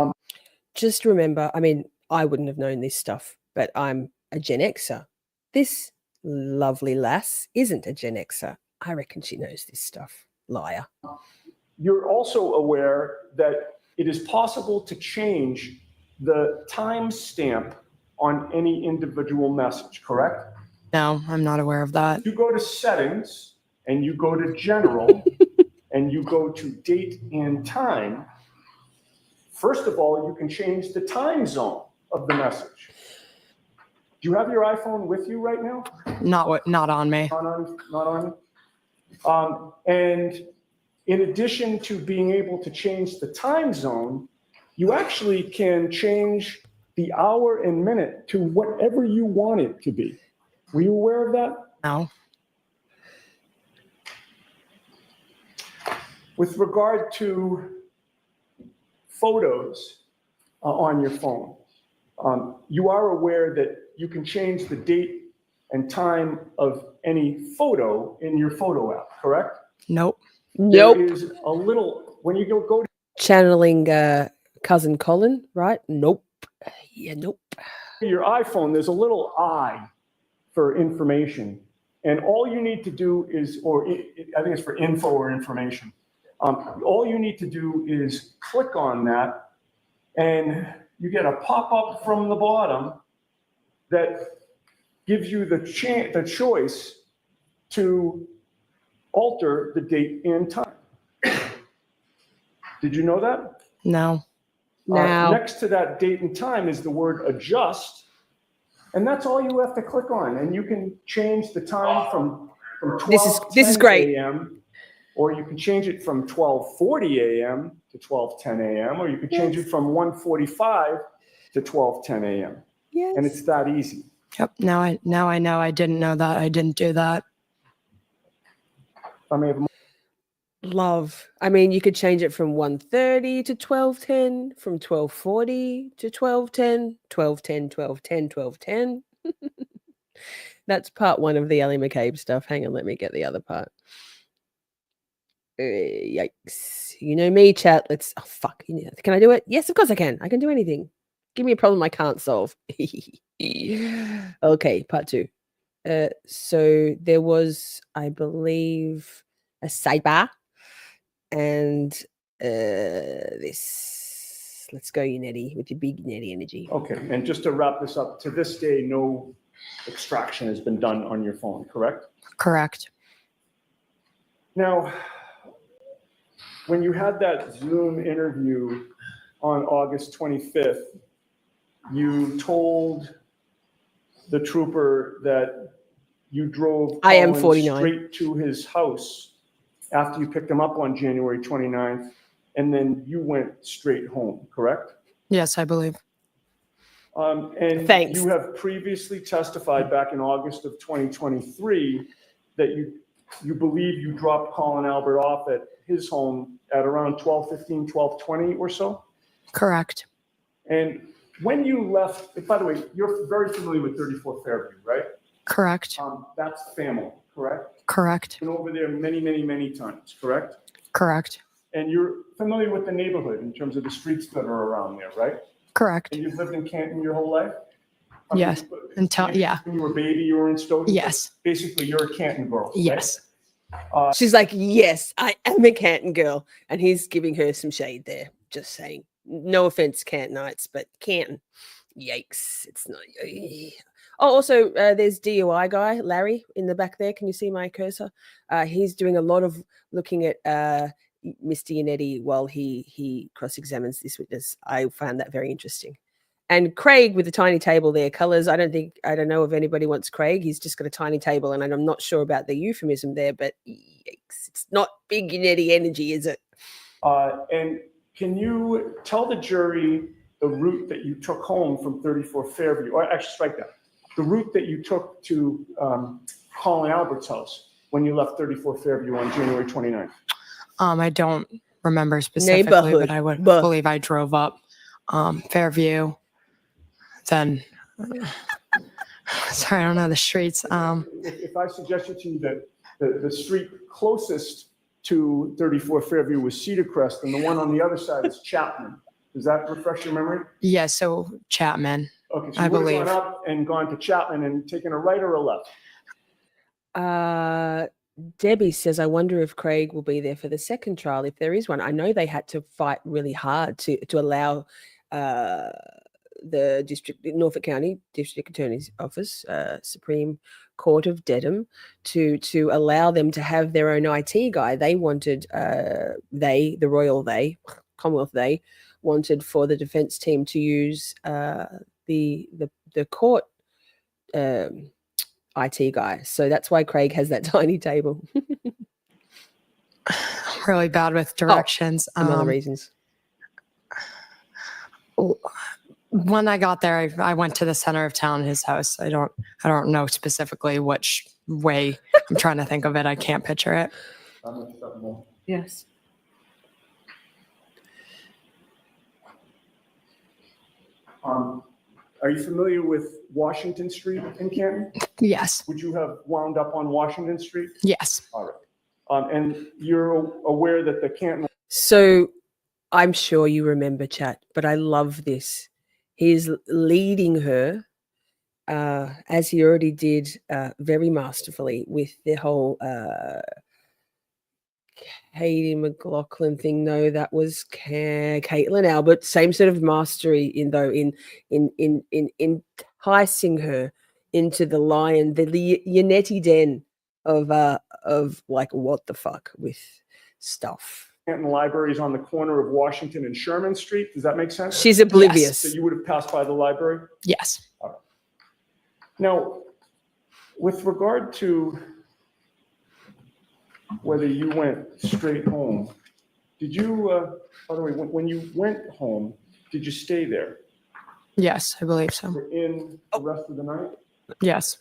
Just remember, I mean, I wouldn't have known this stuff, but I'm a Gen Xer. This lovely lass isn't a Gen Xer. I reckon she knows this stuff. Liar. You're also aware that it is possible to change the timestamp on any individual message, correct? No, I'm not aware of that. You go to settings and you go to general and you go to date and time. First of all, you can change the time zone of the message. Do you have your iPhone with you right now? Not on me. Not on. And in addition to being able to change the time zone, you actually can change the hour and minute to whatever you want it to be. Were you aware of that? No. With regard to photos on your phone, you are aware that you can change the date and time of any photo in your photo app, correct? Nope. Nope. There is a little, when you go to Channeling cousin Colin, right? Nope. Yeah, nope. your iPhone, there's a little I for information. And all you need to do is, I think it's for info or information. All you need to do is click on that and you get a pop-up from the bottom that gives you the choice to alter the date and time. Did you know that? No. Now, Next to that date and time is the word adjust. And that's all you have to click on. And you can change the time from 12:10 This is great. a.m. or you can change it from 12:40 a.m. to 12:10 a.m. or you can change it from 1:45 to 12:10 a.m. yes. And it's that easy. Yep. Now I know. I didn't know that. I didn't do that. I may have Love. I mean, you could change it from 1:30 to 12:10, from 12:40 to 12:10, 12:10, 12:10, 12:10. That's part one of the Ellie McCabe stuff. Hang on, let me get the other part. Yikes. You know me, chat. Let's, oh, fuck. Can I do it? Yes, of course I can. I can do anything. Give me a problem I can't solve. Okay, part two. So there was, I believe, a sidebar. And this, let's go, Yannetti, with your big Yannetti energy. Okay, and just to wrap this up, to this day, no extraction has been done on your phone, correct? Correct. Now, when you had that Zoom interview on August 25th, you told the trooper that you drove I am Colin 49. straight to his house after you picked him up on January 29th, and then you went straight home, correct? Yes, I believe. And Thanks. you have previously testified back in August of 2023 that you believe you dropped Colin Albert off at his home at around 12:15, 12:20 or so? Correct. And when you left, by the way, you're very familiar with 34 Fairview, right? Correct. That's family, correct? Correct. Been over there many, many, many times, correct? Correct. And you're familiar with the neighborhood in terms of the streets that are around there, right? Correct. And you've lived in Canton your whole life? I mean, Yes. Until, maybe yeah. When you were a baby, you were in Stoughton? Yes. Basically, you're a Canton girl, right? Yes. She's like, yes, I am a Canton girl. And he's giving her some shade there. Just saying. No offense, Cantonites, but Canton. Yikes. It's not. Oh, also, there's DUI guy, Larry, in the back there. Can you see my cursor? He's doing a lot of looking at Mr. Yannetti while he cross-examines this witness. I found that very interesting. And Craig with the tiny table there, colors. I don't know if anybody wants Craig. He's just got a tiny table, and I'm not sure about the euphemism there, but yikes, it's not big Yannetti energy, is it? And can you tell the jury the route that you took home from 34 Fairview, or actually strike that, the route that you took to Colin Albert's house when you left 34 Fairview on January 29th? I don't remember specifically, but I would believe I drove up Fairview. Then, sorry, I don't know the streets. If I suggested to you that the street closest to 34 Fairview was Cedar Crest, and the one on the other side is Chapman. Does that refresh your memory? Yeah, so Chapman. Okay, so I you would believe. have gone up and gone to Chapman and taken a right or a left? Debbie says, I wonder if Craig will be there for the second trial, if there is one. I know they had to fight really hard to allow the Norfolk County District Attorney's Office, Supreme Court of Dedham, to allow them to have their own IT guy. They wanted, the royal they, Commonwealth they, wanted for the defense team to use the court IT guy. So that's why Craig has that tiny table. Really bad with directions. Some other reasons. When I got there, I went to the center of town, his house. I don't know specifically which way. I'm trying to think of it. I can't picture it. Yes. Are you familiar with Washington Street in Canton? Yes. Would you have wound up on Washington Street? Yes. All right. And you're aware that the Canton... So I'm sure you remember, chat, but I love this. He's leading her, as he already did very masterfully with the whole Katie McLaughlin thing. No, that was Caitlin Albert. Same sort of mastery in enticing her into the lion, the Yannetti den of like what the fuck with stuff. Canton Library is on the corner of Washington and Sherman Street. Does that make sense? She's oblivious. So you would have passed by the library? Yes. All right. Now, with regard to whether you went straight home, did you, by the way, when you went home, did you stay there? Yes, I believe so. For in the rest of the night? Yes.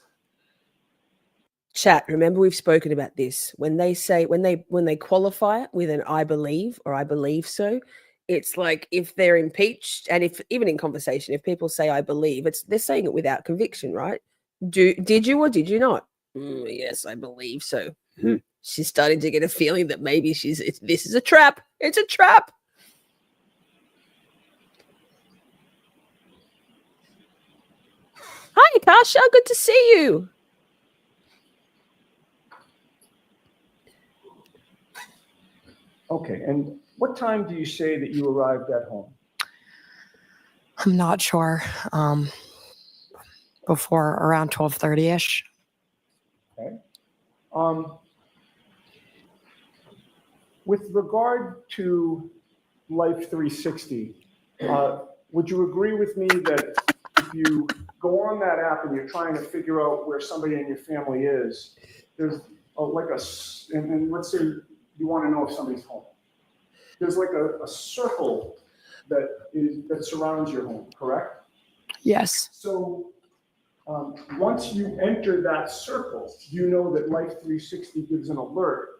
Chat, remember we've spoken about this. When they say, when they qualify it with an I believe or I believe so, it's like if they're impeached, and if even in conversation, if people say I believe, they're saying it without conviction, right? Did you or did you not? Yes, I believe so. She's starting to get a feeling that maybe this is a trap. It's a trap. Hi, Kasha. Good to see you. Okay, and what time do you say that you arrived at home? I'm not sure. before around 12:30ish. Okay. With regard to Life 360, would you agree with me that if you go on that app and you're trying to figure out where somebody in your family is, there's and let's say you want to know if somebody's home. There's like a circle that surrounds your home, correct? Yes. So once you enter that circle, you know that Life 360 gives an alert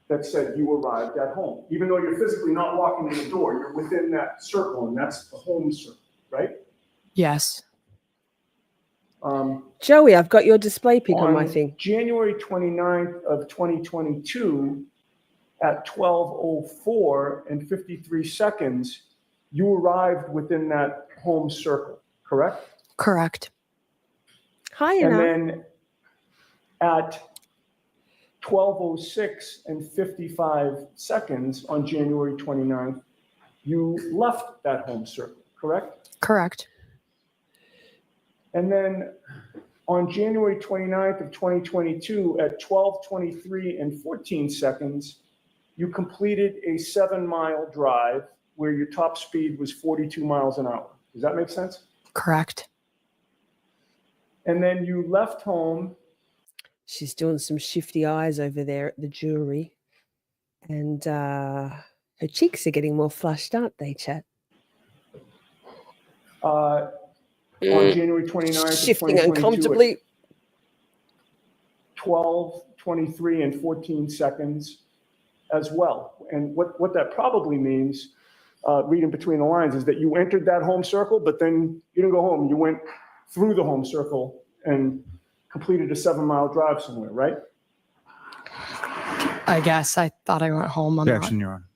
that said you arrived at home. Even though you're physically not walking in the door, you're within that circle, and that's the home circle, right? Yes. Joey, I've got your display pic on my thing. January 29th of 2022, at 12:04 and 53 seconds, you arrived within that home circle, correct? Correct. Hi, And Anna. then at 12:06 and 55 seconds on January 29th, you left that home circle, correct? Correct. And then on January 29th of 2022 at 12:23 and 14 seconds, you completed a 7-mile drive where your top speed was 42 miles an hour. Does that make sense? Correct. And then you left home. She's doing some shifty eyes over there at the jewelry. And her cheeks are getting more flushed, aren't they, Chat? On January 29th Shifting of 2022 uncomfortably. at 12:23 and 14 seconds as well. And what that probably means, reading between the lines, is that you entered that home circle, but then you didn't go home. You went through the home circle and completed a 7-mile drive somewhere, right? I guess I thought I went home. I'm Objection, Your Honor.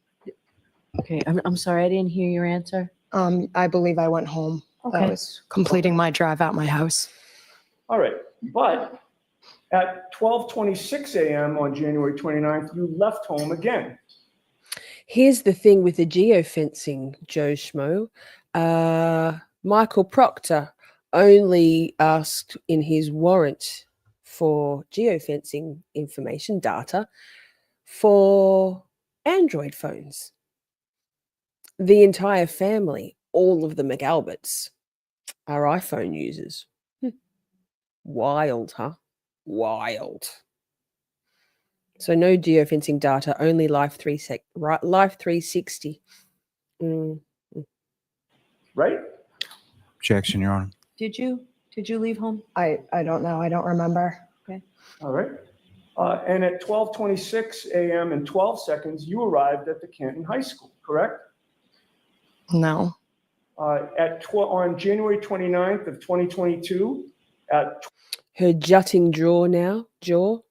Okay, I'm sorry, I didn't hear your answer. not. I believe I went home. I Okay. was completing my drive at my house. All right, but at 12:26 a.m. on January 29th, you left home again. Here's the thing with the geofencing, Joe Schmo. Michael Proctor only asked in his warrant for geofencing information data for Android phones. The entire family, all of the McAlberts, are iPhone users. Wild, huh? Wild. So no geofencing data, only Life 360. Right? Objection, Your Honor. Did you leave home? I don't know. I don't remember. All right. And at 12:26 a.m. and 12 seconds, you arrived at the Canton High School, correct? No. On January 29th of 2022, at Her jutting jaw now,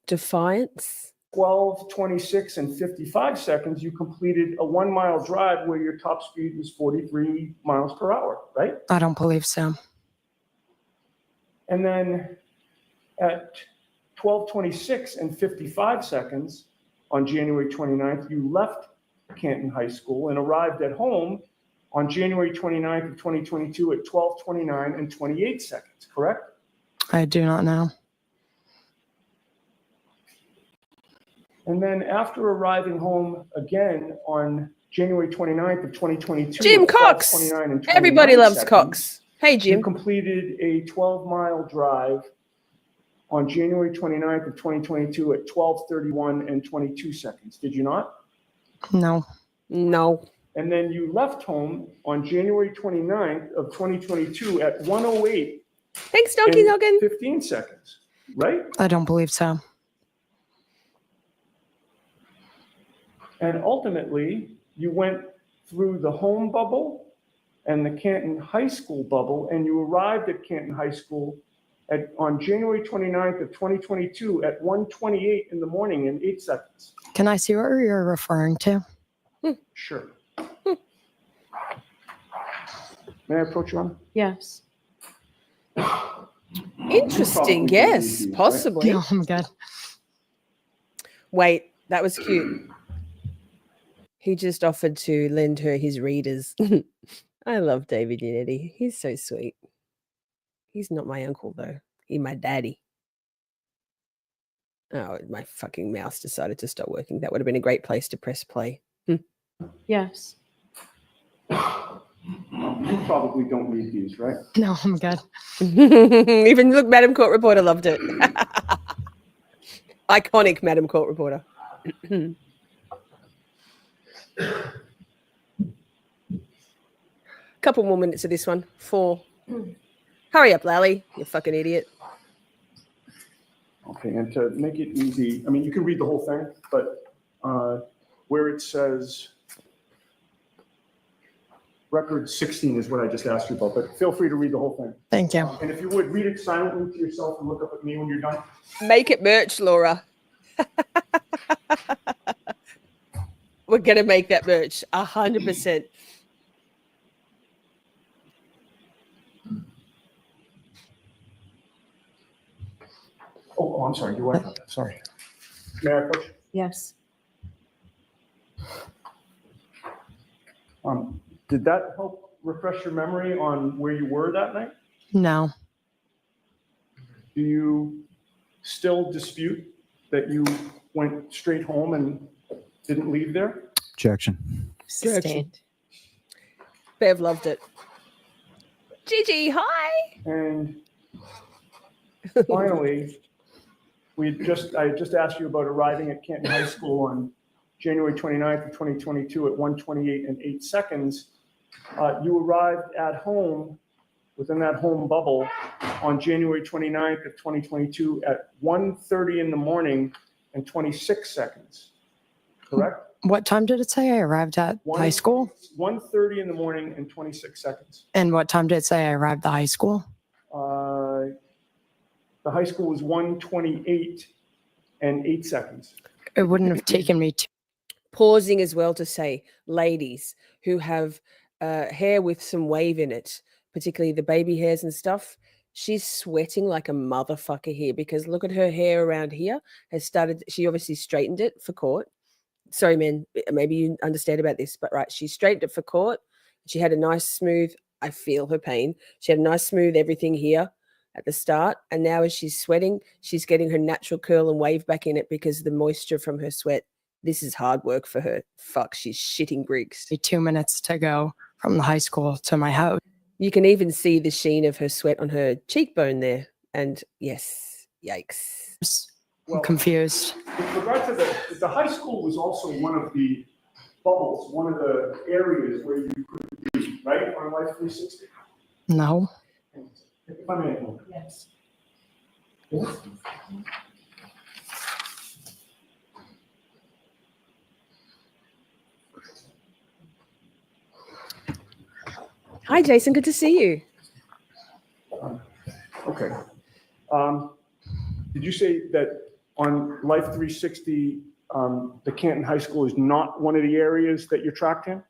defiance. 12:26 and 55 seconds, you completed a 1-mile drive where your top speed was 43 miles per hour, right? I don't believe so. And then at 12:26 and 55 seconds on January 29th, you left Canton High School and arrived at home on January 29th of 2022 at 12:29 and 28 seconds, correct? I do not know. And then after arriving home again on January 29th of 2022. Jim at Cox. 12:29 and 29 Everybody loves seconds, Cox. Hey, You Jim. completed a 12-mile drive on January 29th of 2022 at 12:31 and 22 seconds. Did you not? No. No. And then you left home on January 29th of 2022 at 1:08 Thanks, Donkey and Noggin. 15 seconds, right? I don't believe so. And ultimately, you went through the home bubble and the Canton High School bubble, and you arrived at Canton High School on January 29th of 2022 at 1:28 in the morning and 8 seconds. Can I see what you're referring to? Sure. May I approach you on? Yes. Interesting. Probably Yes, believe you, right? possibly. No, I'm good. Wait, that was cute. He just offered to lend her his readers. I love David Yannetti. He's so sweet. He's not my uncle, though. He my daddy. Oh, my fucking mouse decided to stop working. That would have been a great place to press play. Yes. You probably don't need these, right? No, I'm good. Even look, Madam Court Reporter loved it. Iconic Madam Court Reporter. Couple more minutes of this one. 4. Hurry up, Lally. You fucking idiot. Okay, and to make it easy, I mean, you can read the whole thing, but where it says record 16 is what I just asked you about, but feel free to read the whole thing. Thank you. And if you would, read it silently to yourself and look up at me when you're done. Make it merch, Laura. We're going to make that merch 100%. Oh, I'm sorry. You're right. Sorry. May I, Coach? Yes. Did that help refresh your memory on where you were that night? No. Do you still dispute that you went straight home and didn't leave there? Objection. Sustained. Bev loved it. Gigi, hi. And finally, I just asked you about arriving at Canton High School on January 29th of 2022 at 1:28 and 8 seconds. You arrived at home, within that home bubble, on January 29th of 2022 at 1:30 in the morning and 26 seconds, correct? What time did it say I arrived at high school? 1:30 in the morning and 26 seconds. And what time did it say I arrived at high school? The high school was 1:28 and 8 seconds. It wouldn't have taken me Pausing as well to say, ladies who have hair with some wave in it, particularly the baby hairs and stuff, she's sweating like a motherfucker here because look at her hair around here has started. She obviously straightened it for court. Sorry, man, maybe you understand about this, but right, she straightened it for court. She had a nice smooth, I feel her pain. She had a nice smooth everything here at the start. And now as she's sweating, she's getting her natural curl and wave back in it because of the moisture from her sweat. This is hard work for her. Fuck, she's shitting bricks. 2 minutes to go from the high school to my house. You can even see the sheen of her sweat on her cheekbone there. And yes, yikes. I'm confused. With regard to the high school was also one of the bubbles, one of the areas where you could be, right, on Life 360? No. If I may. Yes. Yes. Hi, Jason. Good to see you. Okay. Did you say that on Life 360, the Canton High School is not one of the areas that you're tracked in?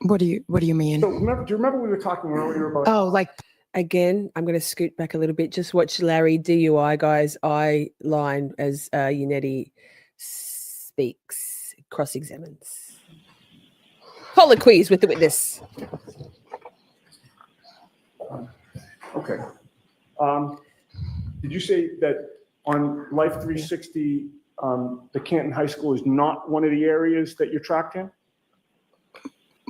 What do you mean? So do you remember we were talking earlier about? Oh, like Again, I'm going to scoot back a little bit. Just watch Larry DUI guy's eye line as Yannetti speaks, cross-examines. Colloquies with the witness. Okay. Did you say that on Life 360, the Canton High School is not one of the areas that you're tracked in?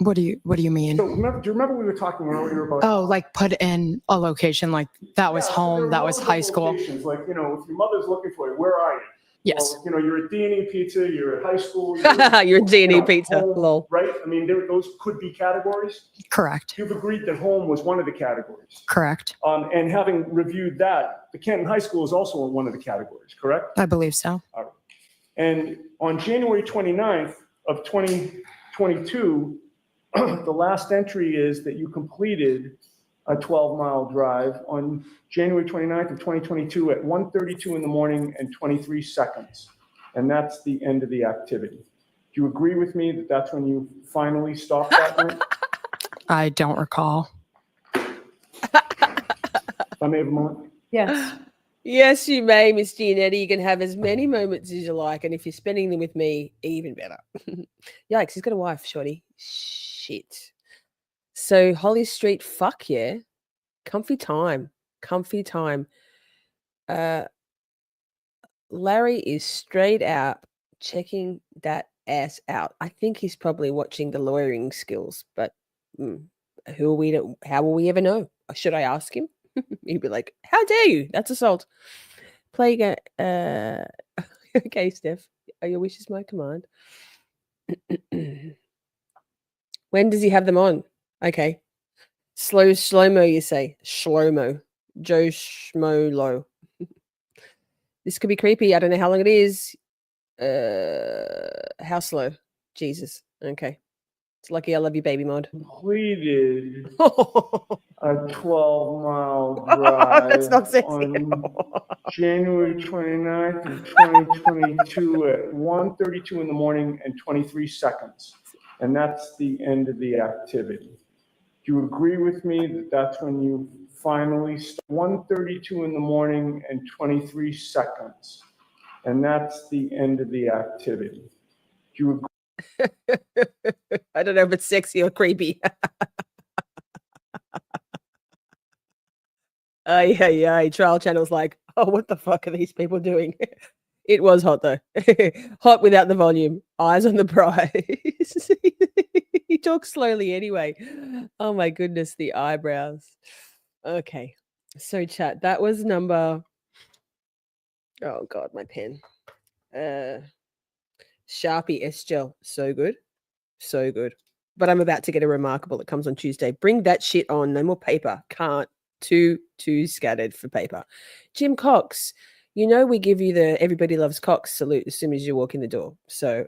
what do you mean? So do you remember we were talking earlier about? Oh, like put in a location like that was Yeah, so there home, were that was multiple high school. locations, like, if your mother's looking for you, where are you? Yes. Well, you're at D&E Pizza, you're at high school. You're D&E Pizza, home, lol. right? I mean, those could be categories. Correct. You've agreed that home was one of the categories. Correct. And having reviewed that, the Canton High School is also one of the categories, correct? I believe so. And on January 29th of 2022, the last entry is that you completed a 12-mile drive on January 29th of 2022 at 1:32 in the morning and 23 seconds. And that's the end of the activity. Do you agree with me that that's when you finally stopped that night? I don't recall. If I may have a moment. Yes. Yes, you may, Miss Giannetti. You can have as many moments as you like. And if you're spending them with me, even better. Yikes, he's got a wife, Shorty. Shit. So Holly Street, fuck yeah. Comfy time. Comfy time. Larry is straight out checking that ass out. I think he's probably watching the lawyering skills, but how will we ever know? Should I ask him? He'd be like, how dare you? That's assault. Play again. Okay, Steph. Are your wishes my command? When does he have them on? Okay. Slow-mo, you say. Shlomo. Joe Schmolo. This could be creepy. I don't know how long it is. How slow? Jesus. Okay. It's lucky I love you, baby mod. Completed a 12-mile drive That's not sexy. on January 29th of 2022 at 1:32 in the morning and 23 seconds. And that's the end of the activity. Do you agree with me that that's when you finally start? 1:32 in the morning and 23 seconds. And that's the end of the activity. Do you agree? I don't know if it's sexy or creepy. Yeah. Trial Channel's like, oh, what the fuck are these people doing? It was hot though. Hot without the volume. Eyes on the prize. He talks slowly anyway. Oh my goodness, the eyebrows. Okay. So chat, that was number. Oh God, my pen. Sharpie S Gel. So good. So good. But I'm about to get a remarkable that comes on Tuesday. Bring that shit on. No more paper. Can't. Too scattered for paper. Jim Cox, you know we give you the everybody loves Cox salute as soon as you walk in the door. So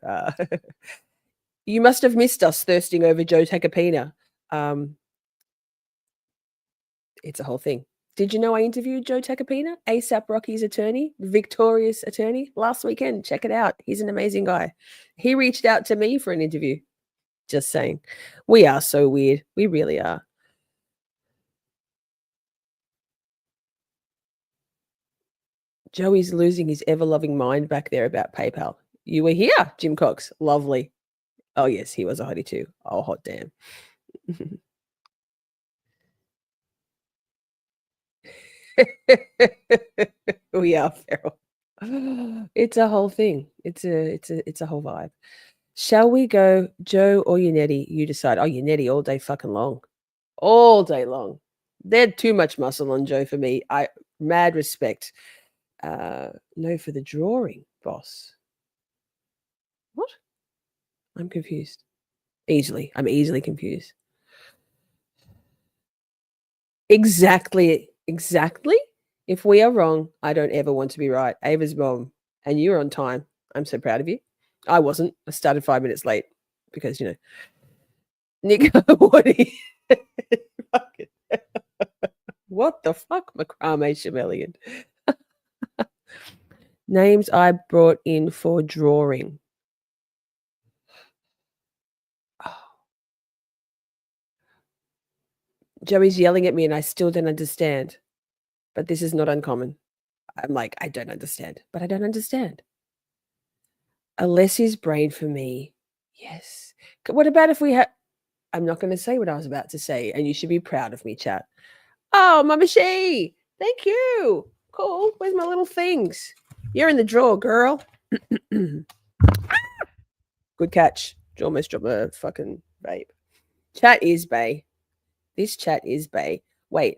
you must have missed us thirsting over Joe Tacopina. It's a whole thing. Did you know I interviewed Joe Tacopina, ASAP Rocky's attorney, victorious attorney, last weekend? Check it out. He's an amazing guy. He reached out to me for an interview. Just saying. We are so weird. We really are. Joey's losing his ever-loving mind back there about PayPal. You were here, Jim Cox. Lovely. Oh, yes, he was a hottie too. Oh, hot damn. We are feral. It's a whole thing. It's a whole vibe. Shall we go Joe or Yannetti? You decide. Oh, Yannetti all day fucking long. All day long. They're too much muscle on Joe for me. Mad respect. No for the drawing, boss. What? I'm confused. I'm easily confused. Exactly. If we are wrong, I don't ever want to be right. Ava's mom, and you're on time. I'm so proud of you. I wasn't. I started 5 minutes late because, you know, Nick, what the fuck, Macrame Chameleon? Names I brought in for drawing. Oh. Joey's yelling at me and I still don't understand. But this is not uncommon. I'm like, I don't understand, but I don't understand. Alessi's brain for me. Yes. What about if we had... I'm not going to say what I was about to say, and you should be proud of me, chat. Oh, Mama She, thank you. Cool. Where's my little things? You're in the drawer, girl. Good catch. You almost dropped a fucking vape. Chat is bae. This chat is bae. Wait.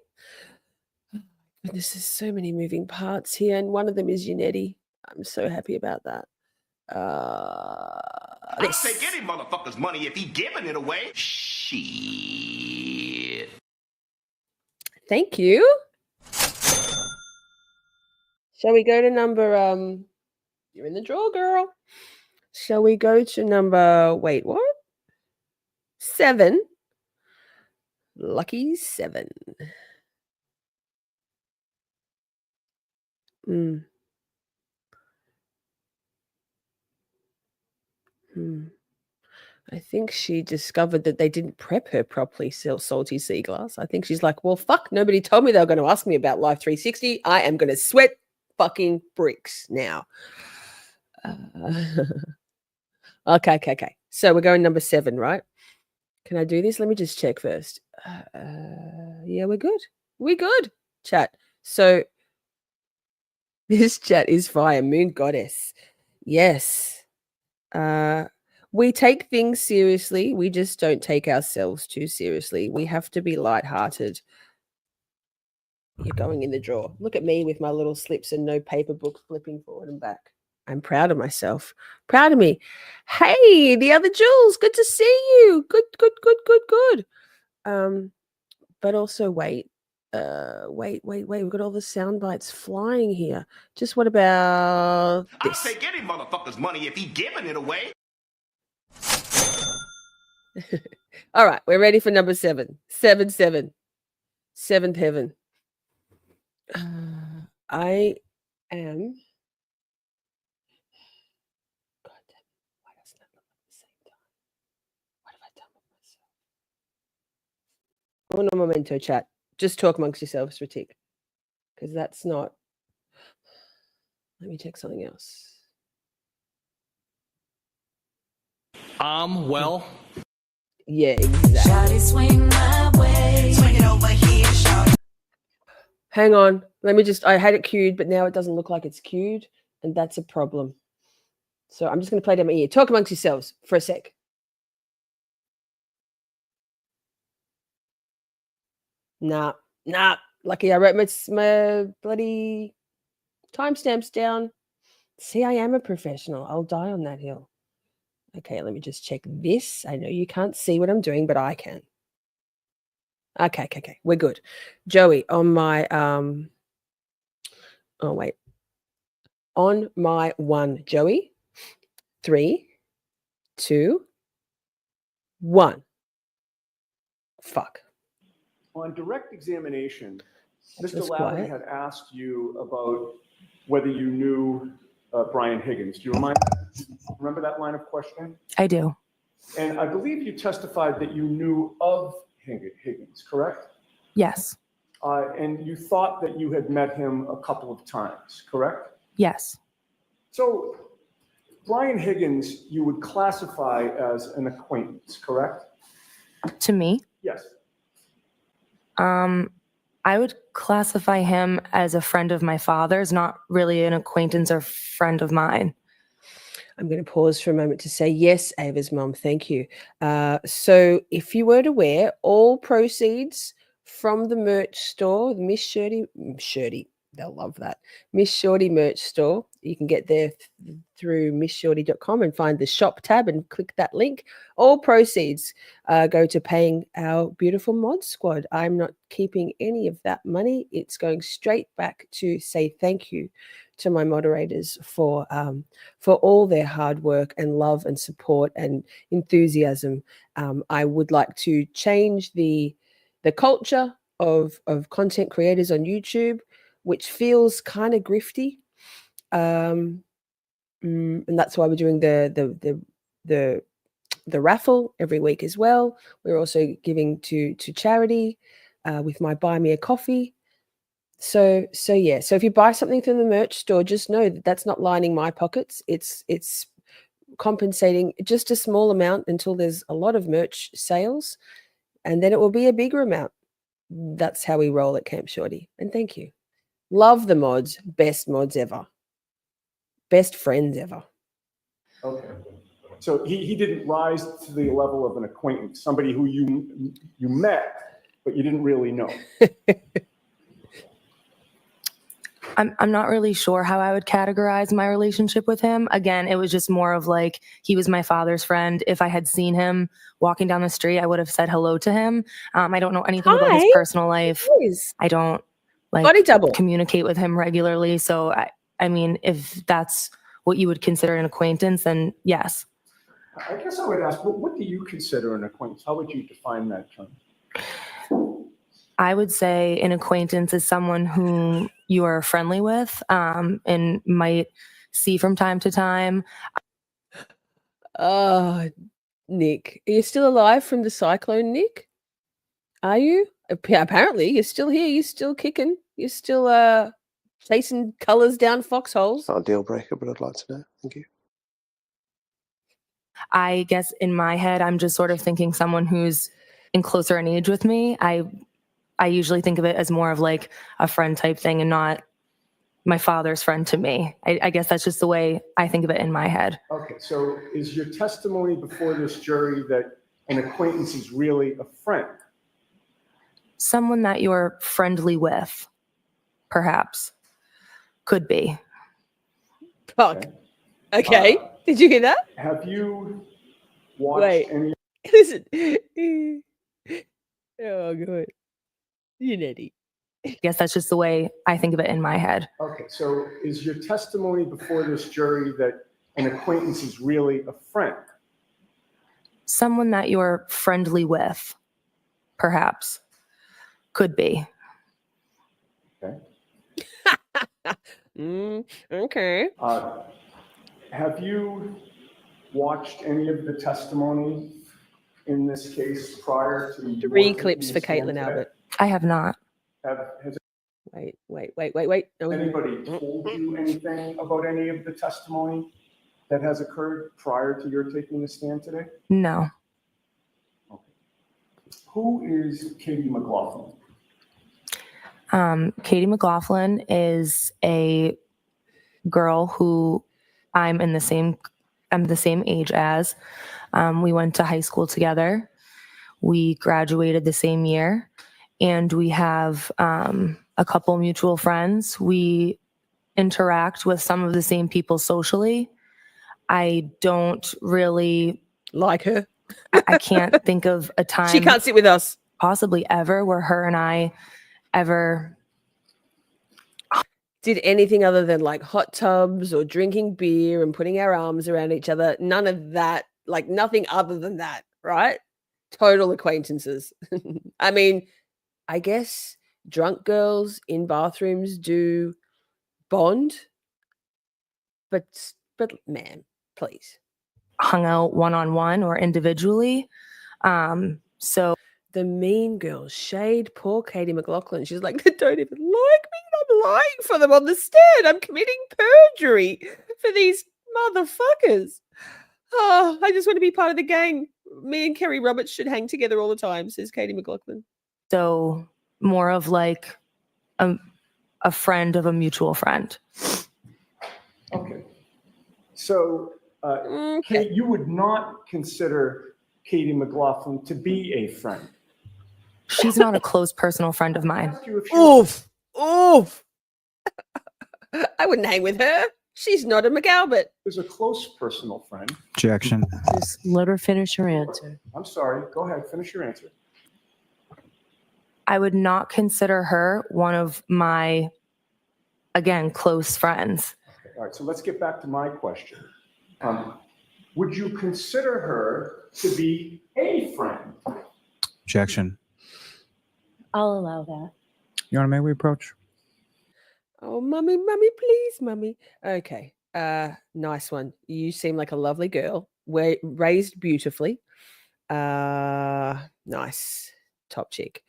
This is so many moving parts here, and one of them is Yannetti. I'm so happy about that. I'll take any motherfucker's money if he giving it away. Shit. Thank you. Shall we go to number you're in the drawer, girl. Shall we go to number wait, what? 7. Lucky 7. I think she discovered that they didn't prep her properly, Salty Sea Glass. I think she's like, well, fuck, nobody told me they were going to ask me about Life 360. I am going to sweat fucking bricks now. Okay. So we're going number 7, right? Can I do this? Let me just check first. Yeah, we're good. We're good. Chat. So this chat is fire. Moon Goddess. Yes. We take things seriously. We just don't take ourselves too seriously. We have to be lighthearted. You're going in the drawer. Look at me with my little slips and no paper book flipping forward and back. I'm proud of myself. Proud of me. Hey, the other Jules. Good to see you. Good. But also wait. Wait. We've got all the sound bites flying here. Just what about I'll this? take any motherfucker's money if he giving it away. All right, we're ready for number 7. 7. Seventh heaven. I am. God damn it. Why doesn't that look at the same time? What have I done with myself? Uno momento, chat. Just talk amongst yourselves, Ratik. Because that's not. Let me check something else. Well. Yeah, exactly. Shawty, swing my way. Swing it over here, shawty. Hang on. Let me just. I had it queued, but now it doesn't look like it's queued, and that's a problem. So I'm just going to play down my ear. Talk amongst yourselves for a sec. Nah. Lucky I wrote my bloody timestamps down. See, I am a professional. I'll die on that hill. Okay, let me just check this. I know you can't see what I'm doing, but I can. Okay. We're good. Joey, on my on my 1, Joey. 3, 2, 1. Fuck. On direct examination, That Mr. was Lowry quiet. had asked you about whether you knew Brian Higgins. Do you remember that line of questioning? I do. And I believe you testified that you knew of Higgins, correct? Yes. And you thought that you had met him a couple of times, correct? Yes. So Brian Higgins, you would classify as an acquaintance, correct? To me, Yes. I would classify him as a friend of my father's, not really an acquaintance or friend of mine. I'm going to pause for a moment to say yes, Ava's mom. Thank you. So, if you weren't aware, all proceeds from the merch store, the Miss Shorty, they'll love that. Miss Shorty merch store. You can get there through missshorty.com and find the shop tab and click that link. All proceeds go to paying our beautiful mod squad. I'm not keeping any of that money. It's going straight back to say thank you to my moderators for all their hard work and love and support and enthusiasm. I would like to change the culture of content creators on YouTube, which feels kind of grifty, and that's why we're doing the raffle every week as well. We're also giving to charity with my Buy Me a Coffee. So yeah. So if you buy something from the merch store, just know that that's not lining my pockets. It's compensating just a small amount until there's a lot of merch sales, and then it will be a bigger amount. That's how we roll at Camp Shorty. And thank you. Love the mods. Best mods ever. Best friends ever. Okay. So he didn't rise to the level of an acquaintance, somebody who you met, but you didn't really know. I'm not really sure how I would categorize my relationship with him. Again, it was just more of like, he was my father's friend. If I had seen him walking down the street, I would have said hello to him. I don't know anything about his Hi. personal life. Yes. I don't Body double. communicate with him regularly. So I mean, if that's what you would consider an acquaintance, then yes. I guess I would ask, what do you consider an acquaintance? How would you define that term? I would say an acquaintance is someone whom you are friendly with and might see from time to time. Oh, Nick, are you still alive from the cyclone, Nick? Are you? Apparently, you're still here. You're still kicking. You're still chasing colors down foxholes. Not a deal breaker, but I'd like to know. Thank you. I guess in my head, I'm just sort of thinking someone who's in closer in age with me. I I usually think of it as more of like a friend type thing and not my father's friend to me. I guess that's just the way I think of it in my head. Okay, so is your testimony before this jury that an acquaintance is really a friend? Someone that you're friendly with, perhaps, could be. Fuck. Okay. Did you hear that? Have you watched Wait. any? Listen. Oh, good. Yannetti. I guess that's just the way I think of it in my head. Okay, so is your testimony before this jury that an acquaintance is really a friend? Someone that you're friendly with, perhaps, could be. Okay. Okay. Have you watched any of the testimony in this case prior to 3 your clips for taking the stand Caitlin today? Albert. I have not. Has Wait. No, anybody told you anything about any of the testimony that has occurred prior to your taking the stand today? No. Okay. Who is Katie McLaughlin? Katie McLaughlin is a girl who I'm the same age as. We went to high school together. We graduated the same year, and we have a couple mutual friends. We interact with some of the same people socially. I don't really like her. I can't think of a time She can't sit with us. possibly ever where her and I ever did anything other than like hot tubs or drinking beer and putting our arms around each other. None of that, like nothing other than that, right? Total acquaintances. I mean, I guess drunk girls in bathrooms do bond, but man, please. hung out one-on-one or individually. So the mean girls shade poor Katie McLaughlin. She's like, they don't even like me. I'm lying for them on the stand. I'm committing perjury for these motherfuckers. Oh, I just want to be part of the gang. Me and Kerry Roberts should hang together all the time, says Katie McLaughlin. So more of like a friend of a mutual friend. Okay. So you would not consider Katie McLaughlin to be a friend? She's not a close personal friend of mine. Oof. I wouldn't hang with her. She's not a McAlbert. Is a close personal friend. Objection. Just let her finish her answer. I'm sorry. Go ahead. Finish your answer. I would not consider her one of my, again, close friends. Okay. All right. So let's get back to my question. Would you consider her to be a friend? Objection. I'll allow that. Your Honor, may we approach? Oh, mummy, please, mummy. Okay. Nice one. You seem like a lovely girl. We're raised beautifully. Nice. Top chick.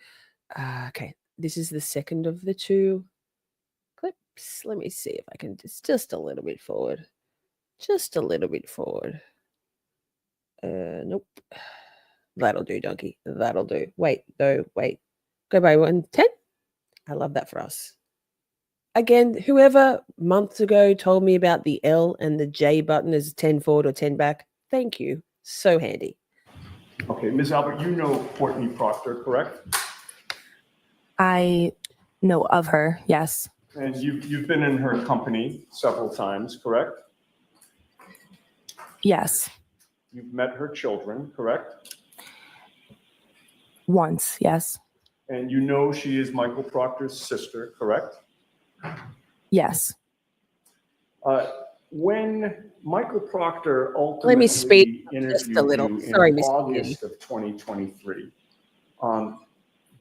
Okay. This is the second of the 2 clips. Let me see if I can just a little bit forward. Just a little bit forward. Nope. That'll do, donkey. That'll do. Wait. Go by 110. I love that for us. Again, whoever months ago told me about the L and the J button as 10 forward or 10 back, thank you. So handy. Okay, Ms. Albert, you know Courtney Proctor, correct? I know of her, yes. And you've been in her company several times, correct? Yes. You've met her children, correct? Once, yes. And you know she is Michael Proctor's sister, correct? Yes. When Michael Proctor ultimately Let me speak just a interviewed little. you Sorry, in Mr. August of 2023,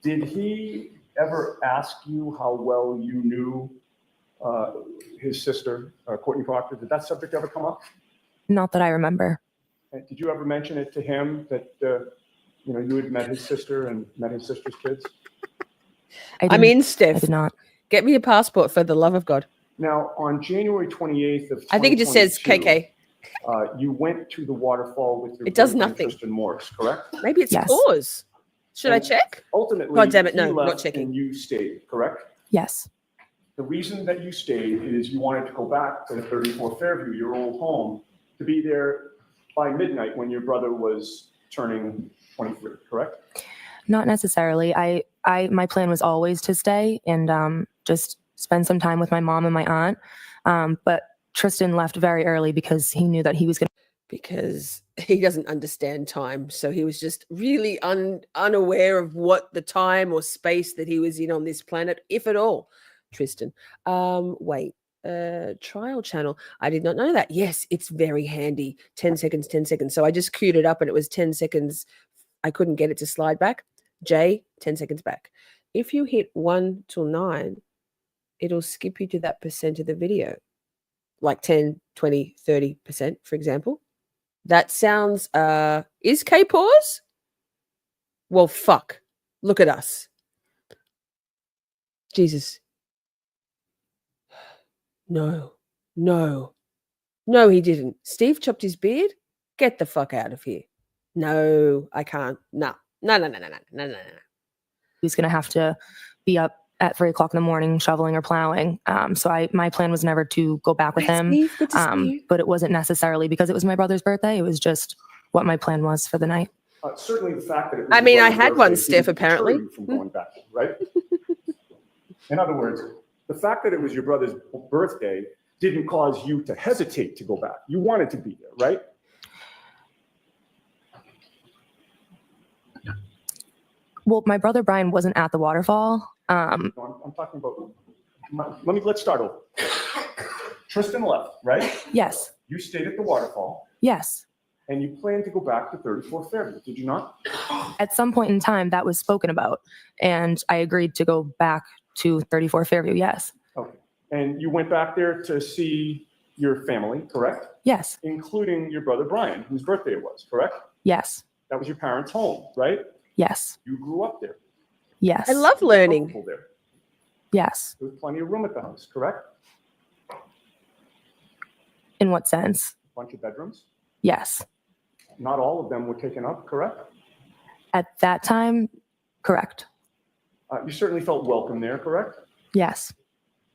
did he ever ask you how well you knew his sister, Courtney Proctor? Did that subject ever come up? Not that I remember. And did you ever mention it to him that you had met his sister and met his sister's kids? I mean, Steph, I did not. Get me a passport for the love of God. Now, on January 28th of 2022, I think it just says KK. You went to the waterfall with your It does boyfriend, nothing. Tristan Morris, correct? Maybe it's Yes. pause. Should I check? Ultimately, God damn it, he no, not left checking. and you stayed, correct? Yes. The reason that you stayed is you wanted to go back to the 34 Fairview, your old home, to be there by midnight when your brother was turning 23, correct? Not necessarily. My plan was always to stay and just spend some time with my mom and my aunt. But Tristan left very early because he knew that he was going to. Because he doesn't understand time. So he was just really unaware of what the time or space that he was in on this planet, if at all. Tristan. Wait. Trial channel. I did not know that. Yes, it's very handy. 10 seconds, 10 seconds. So I just queued it up and it was 10 seconds. I couldn't get it to slide back. J, 10 seconds back. If you hit 1 till 9, it'll skip you to that percent of the video, like 10, 20, 30%, for example. That sounds, is K pause? Well, fuck. Look at us. Jesus. No, he didn't. Steve chopped his beard? Get the fuck out of here. No, I can't. No. He's going to have to be up at 3 o'clock in the morning shoveling or plowing. So my plan was never to go back with him. Steve, good to see you. But it wasn't necessarily because it was my brother's birthday. It was just what my plan was for the night. Certainly the fact that it was I mean, your I brother's had one, birthday Steph, didn't deter apparently. you from going back, right? In other words, the fact that it was your brother's birthday didn't cause you to hesitate to go back. You wanted to be there, right? Well, my brother Brian wasn't at the waterfall. I'm talking about, let's start over. Tristan left, right? Yes. You stayed at the waterfall Yes. and you planned to go back to 34 Fairview, did you not? At some point in time, that was spoken about, and I agreed to go back to 34 Fairview. Yes. Okay. And you went back there to see your family, correct? Yes. Including your brother Brian, whose birthday it was, correct? Yes. That was your parents' home, right? Yes. You grew up there. Yes. I love You were learning. comfortable there. Yes. There was plenty of room at the house, correct? In what sense? A bunch of bedrooms. Yes. Not all of them were taken up, correct? At that time, correct. You certainly felt welcome there, correct? Yes.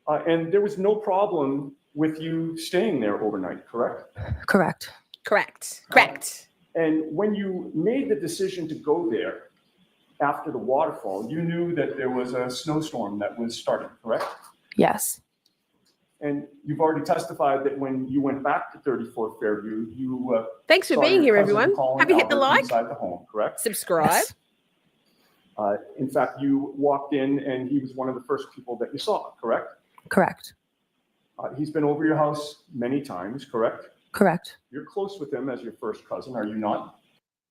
And there was no problem with you staying there overnight, correct? Correct. Correct. And when you made the decision to go there after the waterfall, you knew that there was a snowstorm that was starting, correct? Yes. And you've already testified that when you went back to 34 Fairview, you Thanks for saw being your here, cousin everyone. Colin Have you hit the Albert like? inside the home, correct? Subscribe. Yes. In fact, you walked in and he was one of the first people that you saw, correct? Correct. He's been over your house many times, correct? Correct. You're close with him as your first cousin, are you not?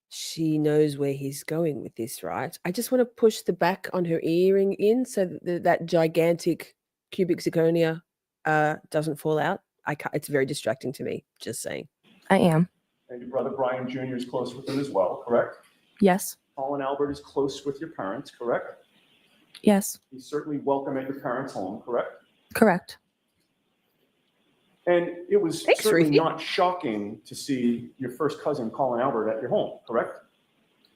She knows where he's going with this, right? I just want to push the back on her earring in so that that gigantic cubic zirconia doesn't fall out. I can't, it's very distracting to me, just saying. I am. And your brother Brian Jr. is close with him as well, correct? Yes. Colin Albert is close with your parents, correct? Yes. He's certainly welcome at your parents' home, correct? Correct. And it was Thanks, certainly Ruthie. not shocking to see your first cousin, Colin Albert, at your home, correct?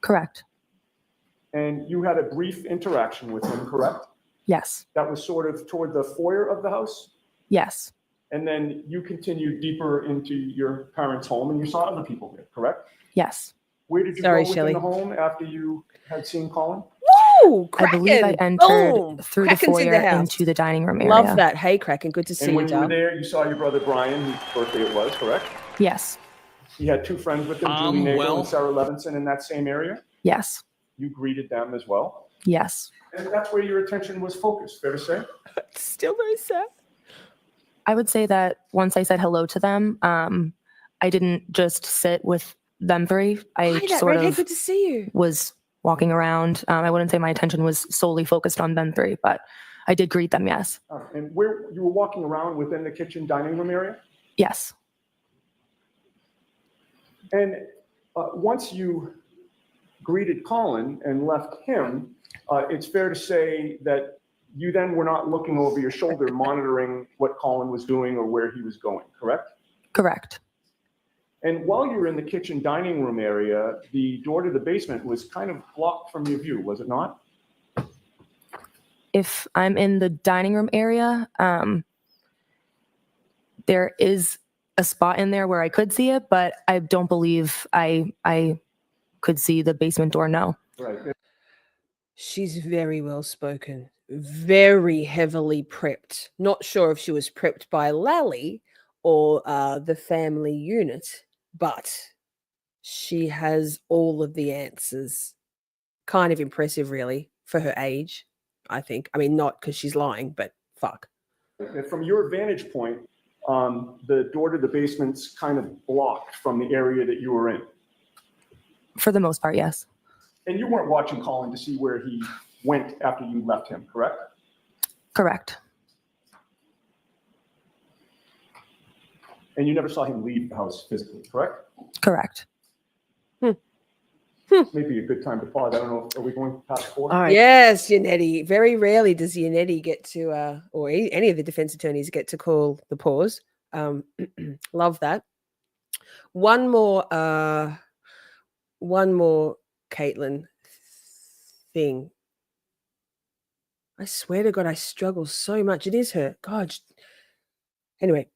Correct. And you had a brief interaction with him, correct? Yes. That was sort of toward the foyer of the house? Yes. And then you continued deeper into your parents' home and you saw other people there, correct? Yes. Where did you Sorry, go within Shelley. the home after you had seen Colin? Woo! I believe I Kraken! entered Boom! through Kraken's the in foyer house. into the dining room area. Love that. Hey, Kraken, good to see And you, when you were Doug. there, you saw your brother Brian, whose birthday it was, correct? Yes. He had two friends with him, Julie Nagel well. and Sarah Levinson, in that same area. Yes. You greeted them as well. Yes. And that's where your attention was focused, fair to say? Still very sad. I would say that once I said hello to them, I didn't just sit with them three. I Hi, that sort redhead. of Good to see you. was walking around. I wouldn't say my attention was solely focused on them three, but I did greet them. Yes. And where you were walking around within the kitchen dining room area? Yes. And once you greeted Colin and left him, it's fair to say that you then were not looking over your shoulder, monitoring what Colin was doing or where he was going, correct? Correct. And while you were in the kitchen dining room area, the door to the basement was kind of blocked from your view, was it not? If I'm in the dining room area, there is a spot in there where I could see it, but I don't believe I could see the basement door. No. Right. She's very well spoken, very heavily prepped. Not sure if she was prepped by Lally or the family unit, but she has all of the answers. Kind of impressive, really, for her age, I think. I mean, not because she's lying, but fuck. And from your vantage point, the door to the basement's kind of blocked from the area that you were in. For the most part, yes. And you weren't watching Colin to see where he went after you left him, correct? Correct. And you never saw him leave the house physically, correct? Correct. Maybe a good time to pause. I don't know. Are we going past 4? All right. Yes, Yannetti. Very rarely does Yannetti get to, or any of the defense attorneys get to call the pause. Love that. One more, Caitlin thing. I swear to God, I struggle so much. It is her. God. Anyway,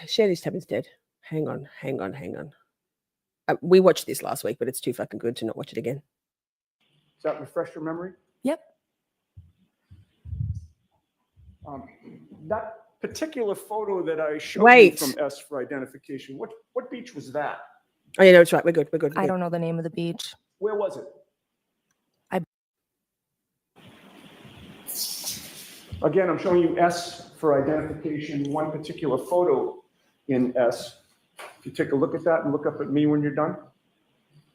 share this tab instead. Hang on. We watched this last week, but it's too fucking good to not watch it again. Does that refresh your memory? Yep. That particular photo that I showed Wait. you from S for identification, what beach was that? Oh, yeah, no, it's right. We're good. I don't know the name of the beach. Where was it? Again, I'm showing you S for identification, one particular photo in S. If you take a look at that and look up at me when you're done.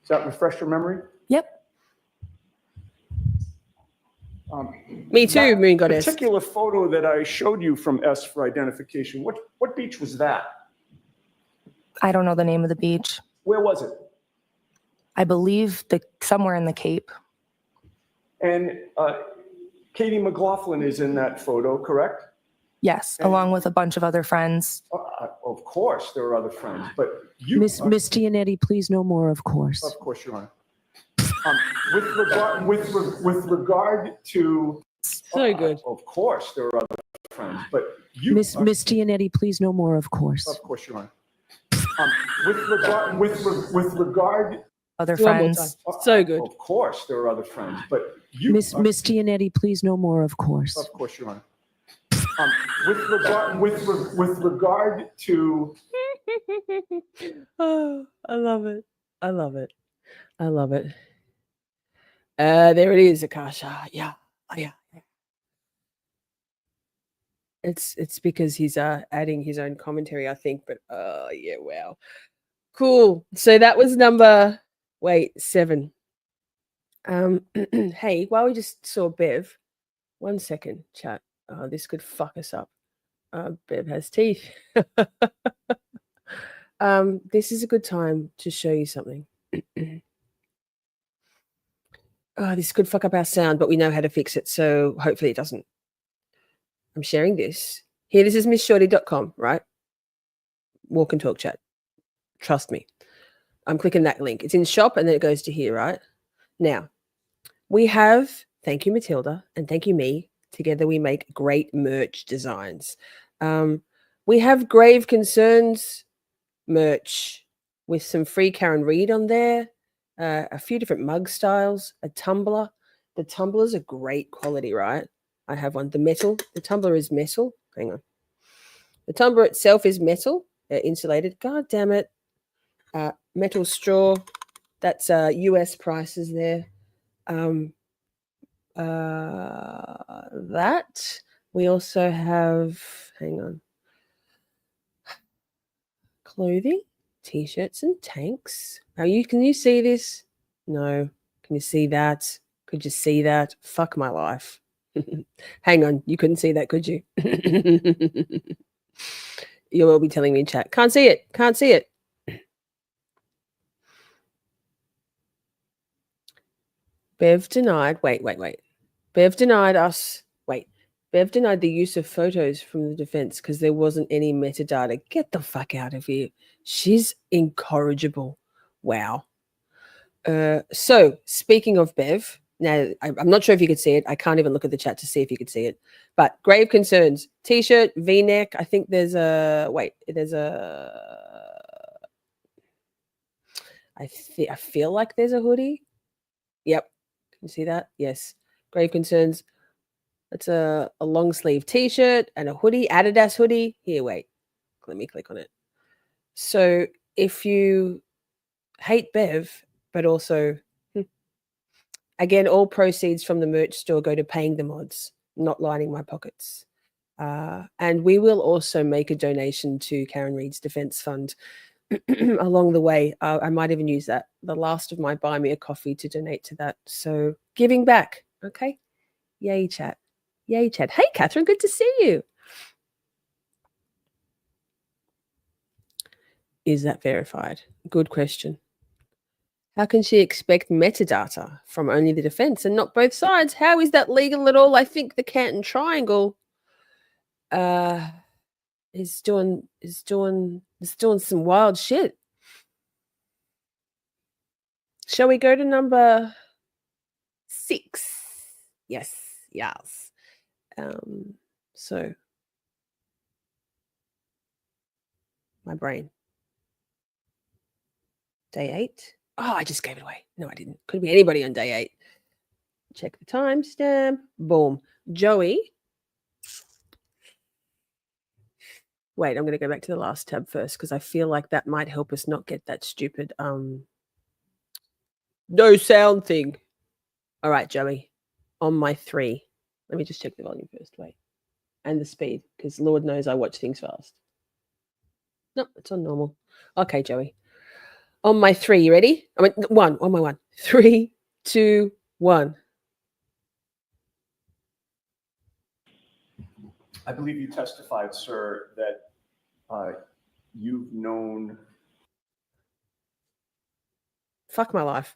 Does that refresh your memory? Yep. Me too, That Moon Goddess. particular photo that I showed you from S for identification, what beach was that? I don't know the name of the beach. Where was it? I believe somewhere in the Cape. And Katie McLaughlin is in that photo, correct? Yes, along with a bunch of other friends. Of course, there are other friends, but you. Miss Giannetti, please no more, of course. Of course, Your Honor. With regard to. So good. Of course, there are other friends, but you. Miss Giannetti, please no more, of course. Of course, Your Honor. With regard. Other One more friends. time. So good. Of course, there are other friends, but you. Miss Giannetti, please no more, of course. Of course, Your Honor. With regard to. Oh, I love it. There it is, Akasha. Yeah. Oh, yeah. It's because he's adding his own commentary, I think. But yeah, wow, cool. So that was number 7. Hey, while we just saw Bev, 1 second, chat. Oh, this could fuck us up. Bev has teeth. This is a good time to show you something. Oh, this could fuck up our sound, but we know how to fix it, so hopefully it doesn't. I'm sharing this. Here, this is MissShorty.com, right? Walk and talk chat. Trust me. I'm clicking that link. It's in shop, and then it goes to here, right? Now, we have, thank you, Matilda, and thank you, me. Together we make great merch designs. We have Grave Concerns merch with some free Karen Reed on there, a few different mug styles, a tumbler. The tumblers are great quality, right? I have one. The tumbler is metal. Hang on. The tumbler itself is metal, insulated. God damn it. Metal straw. That's US prices there. That. We also have, hang on. Clothing, t-shirts and tanks. Can you see this? No. Can you see that? Could you see that? Fuck my life. Hang on, you couldn't see that, could you? You'll all be telling me in chat. Can't see it. Bev denied. Wait. Bev denied us. Bev denied the use of photos from the defense because there wasn't any metadata. Get the fuck out of here. She's incorrigible. Wow. So speaking of Bev, now I'm not sure if you could see it. I can't even look at the chat to see if you could see it. But grave concerns. T-shirt, V-neck. I think there's a I feel like there's a hoodie. Yep. Can you see that? Yes. Grave concerns. It's a long sleeve T-shirt and a hoodie, Adidas hoodie. Here, wait. Let me click on it. So if you hate Bev, but also, again, all proceeds from the merch store go to paying the mods, not lining my pockets. And we will also make a donation to Karen Reid's Defense Fund along the way. I might even use the last of my buy me a coffee to donate to that. So giving back. Okay. Yay, chat. Yay, chat. Hey, Catherine, good to see you. Is that verified? Good question. How can she expect metadata from only the defense and not both sides? How is that legal at all? I think the Canton Triangle is doing some wild shit. Shall we go to number 6? Yes. So my brain. Day 8. Oh, I just gave it away. No, I didn't. Could be anybody on day 8. Check the timestamp. Boom. Joey. Wait, I'm going to go back to the last tab first because I feel like that might help us not get that stupid no sound thing. All right, Joey. On my 3. Let me just check the volume first. Wait. And the speed, because Lord knows I watch things fast. Nope, it's on normal. Okay, Joey. On my 3, you ready? I mean, 1. On my 1. 3, 2, 1. I believe you testified, sir, that you've known. Fuck my life.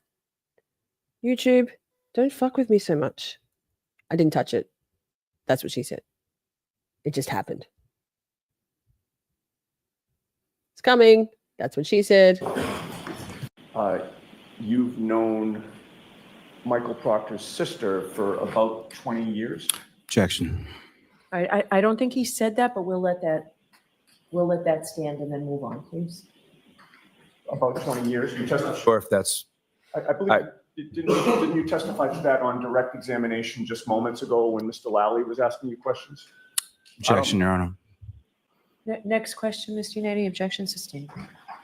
YouTube, don't fuck with me so much. I didn't touch it. That's what she said. It just happened. It's coming. That's what she said. You've known Michael Proctor's sister for about 20 years. Objection. I don't think he said that, but we'll let that stand and then move on, please. About 20 years. You testified. Sure, if that's. I believe. Didn't you testify to that on direct examination just moments ago when Mr. Lally was asking you questions? Objection, Your Honor. Next question, Mr. Yannetti. Objection sustained.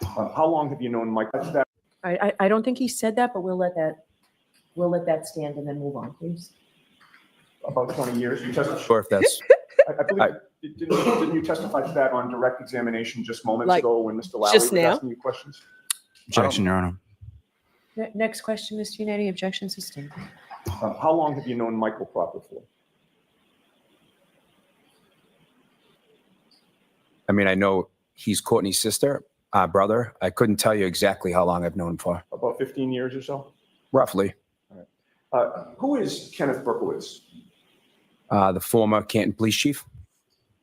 How long have you known Michael? I don't think he said that, but we'll let that stand and then move on, please. About 20 years. You testified. Sure, if that's. I believe. Didn't you testify to that on direct examination just moments ago when Mr. Lally was asking you questions? Objection, Your Honor. Next question, Mr. Yannetti. Objection sustained. How long have you known Michael Proctor for? I mean, I know he's Courtney's brother. I couldn't tell you exactly how long I've known him for. About 15 years or so? Roughly. All right. Who is Kenneth Berkowitz? The former Canton police chief.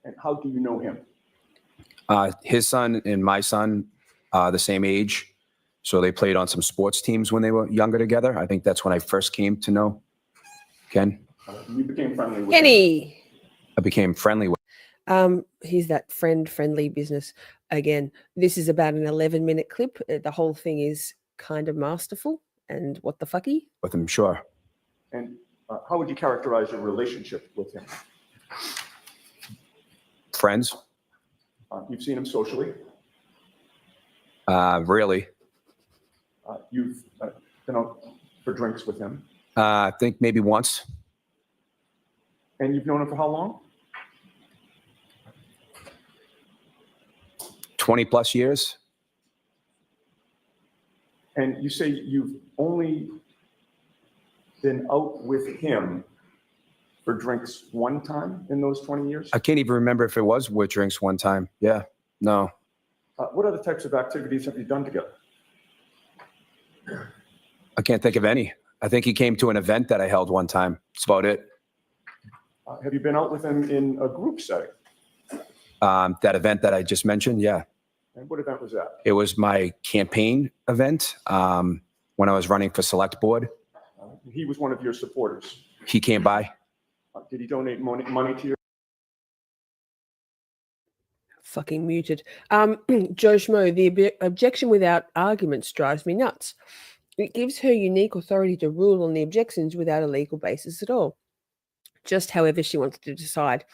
And how do you know him? His son and my son are the same age. So they played on some sports teams when they were younger together. I think that's when I first came to know Ken. You became friendly with Kenny. I became friendly with. He's that friendly business. Again, this is about an 11-minute clip. The whole thing is kind of masterful. And what the fucky? With him, sure. And how would you characterize your relationship with him? Friends. You've seen him socially? Really. You've been out for drinks with him? I think maybe once. And you've known him for how long? 20 plus years. And you say you've only been out with him for drinks one time in those 20 years? I can't even remember if it was with drinks one time. Yeah, no. What other types of activities have you done together? I can't think of any. I think he came to an event that I held one time. That's about it. Have you been out with him in a group setting? That event that I just mentioned, yeah. And what event was that? It was my campaign event when I was running for select board. He was one of your supporters. He came by. Did he donate money to you? Fucking muted. Joe Schmo, the objection without arguments drives me nuts. It gives her unique authority to rule on the objections without a legal basis at all. Just however she wants to decide.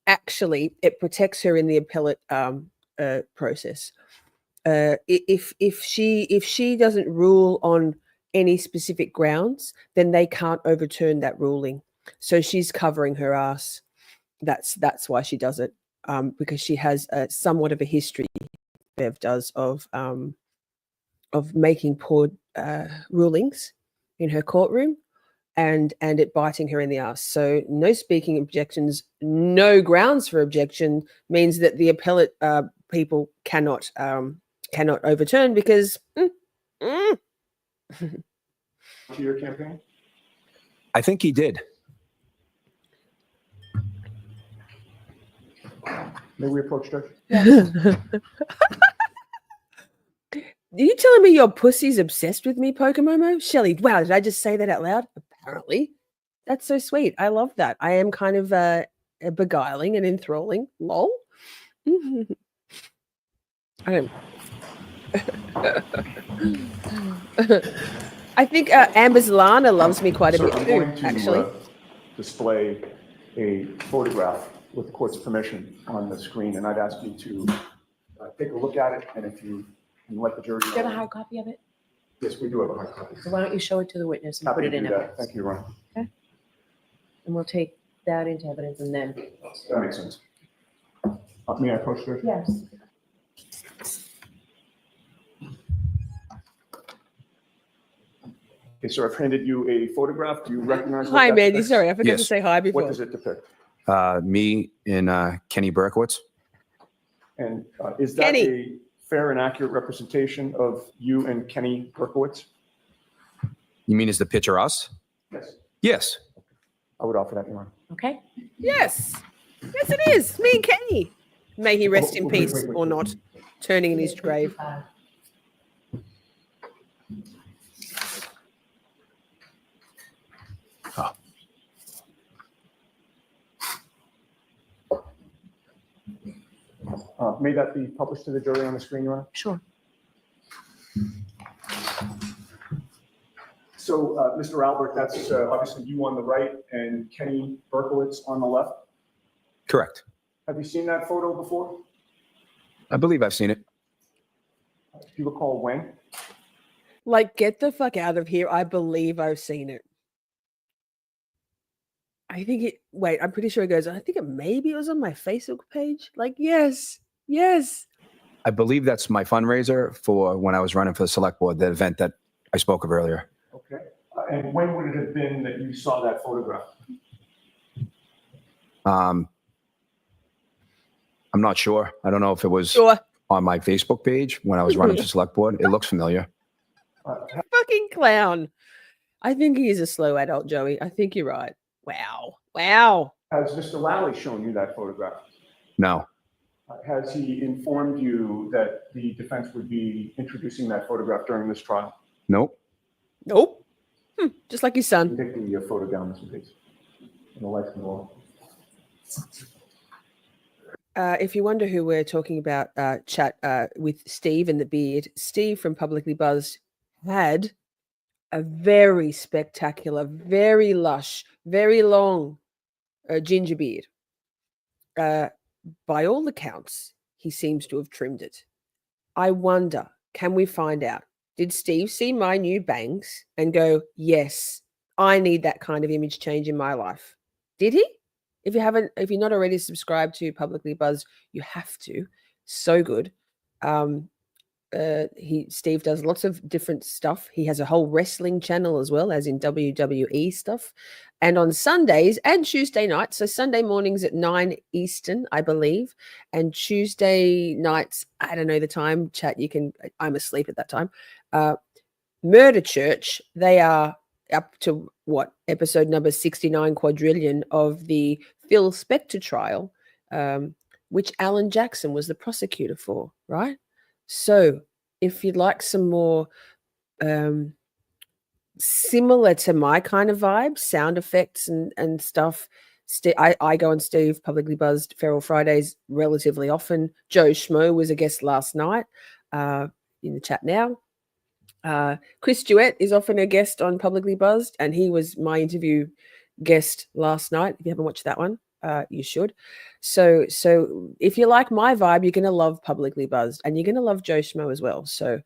Actually, it protects her in the appellate process. If she doesn't rule on any specific grounds, then they can't overturn that ruling. So she's covering her ass. That's why she does it, because she has somewhat of a history, Bev does, of making poor rulings in her courtroom, and it biting her in the ass. So no speaking objections, no grounds for objection means that the appellate people cannot overturn because. To your campaign? I think he did. May we approach Judge? Are you telling me your pussy's obsessed with me, Pokemomo? Shelly, wow, did I just say that out loud? Apparently. That's so sweet. I love that. I am kind of beguiling and enthralling. Lol. I think Amber's Lana loves me quite a Sir, bit I'm too, going to actually. display a photograph with the court's permission on the screen, and I'd ask you to take a look at it, and if you can let the jury know. Do you have a hard copy of it? Yes, we do have a hard copy. So why don't you show it to the witness and Happy put to it in do that. evidence? Thank you, Ron. And we'll take that into evidence and then. That makes sense. May I approach, Judge? Yes. Okay, sir, I've handed you a photograph. Do you recognize what Hi, that Mandy. depicts? Sorry, I forgot to Yes. say hi before. What does it depict? Me and Kenny Berkowitz. And is that Kenny. a fair and accurate representation of you and Kenny Berkowitz? You mean is the picture us? Yes. Yes. I would offer that, Your Honor. Okay. Yes. Yes, it is. Me and Kenny. May he rest in Wait, peace wait, wait. or not. Turning in his grave. May that be published to the jury on the screen, Your Honor? Sure. So, Mr. Albert, that's obviously you on the right and Kenny Berkowitz on the left. Correct. Have you seen that photo before? I believe I've seen it. Do you recall when? Like, get the fuck out of here. I believe I've seen it. I think it, wait, I'm pretty sure it goes, I think maybe it was on my Facebook page. Like, yes, yes. I believe that's my fundraiser for when I was running for the select board, the event that I spoke of earlier. Okay. And when would it have been that you saw that photograph? I'm not sure. I don't know if it was Sure. on my Facebook page when I was running for select board. It looks familiar. Fucking clown. I think he is a slow adult, Joey. I think you're right. Wow. Wow. Has Mr. Lally shown you that photograph? No. Has he informed you that the defense would be introducing that photograph during this trial? Nope. Nope. Just like his son. Take the photo down, Mr. Bates. And the lights can go on. If you wonder who we're talking about, chat with Steve and the beard, Steve from Publicly Buzzed had a very spectacular, very lush, very long ginger beard. By all accounts, he seems to have trimmed it. I wonder, can we find out? Did Steve see my new bangs and go, yes, I need that kind of image change in my life? Did he? If you're not already subscribed to Publicly Buzzed, you have to. So good. Steve does lots of different stuff. He has a whole wrestling channel as well, as in WWE stuff. And on Sundays and Tuesday nights, so Sunday mornings at 9 Eastern, I believe, and Tuesday nights, I don't know the time, chat, I'm asleep at that time. Murder Church, they are up to what, episode number 69 quadrillion of the Phil Spector trial, which Alan Jackson was the prosecutor for, right? So if you'd like some more similar to my kind of vibe, sound effects and stuff, I go on Steve Publicly Buzzed Feral Fridays relatively often. Joe Schmo was a guest last night in the chat now. Chris Duet is often a guest on Publicly Buzzed, and he was my interview guest last night. If you haven't watched that one, you should. So if you like my vibe, you're going to love Publicly Buzzed, and you're going to love Joe Schmo as well. So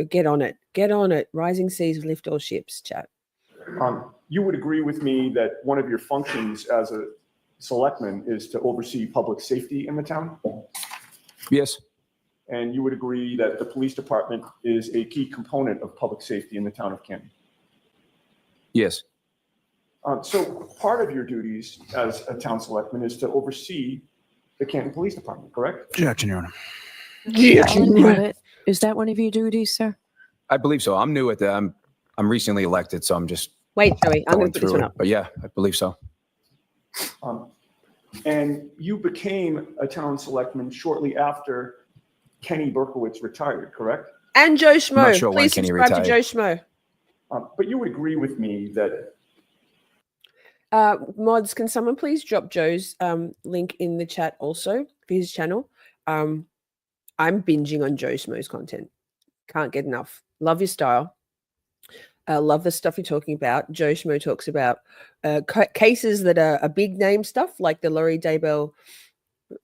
get on it. Rising seas lift all ships, chat. You would agree with me that one of your functions as a selectman is to oversee public safety in the town? Yes. And you would agree that the police department is a key component of public safety in the town of Canton? Yes. So part of your duties as a town selectman is to oversee the Canton Police Department, correct? Objection, Your Honor. Is that one of your duties, sir? I believe so. I'm new at that. I'm recently elected, so I'm just Wait, Joey, I'm going going to put this through one it. up. But yeah, I believe so. And you became a town selectman shortly after Kenny Berkowitz retired, correct? And Joe Schmo. not sure when Please Kenny subscribe to Joe retired. Schmo. But you would agree with me that Mods, can someone please drop Joe's link in the chat also for his channel? I'm binging on Joe Schmo's content. Can't get enough. Love your style. Love the stuff you're talking about. Joe Schmo talks about cases that are big name stuff, like the Laurie Daybell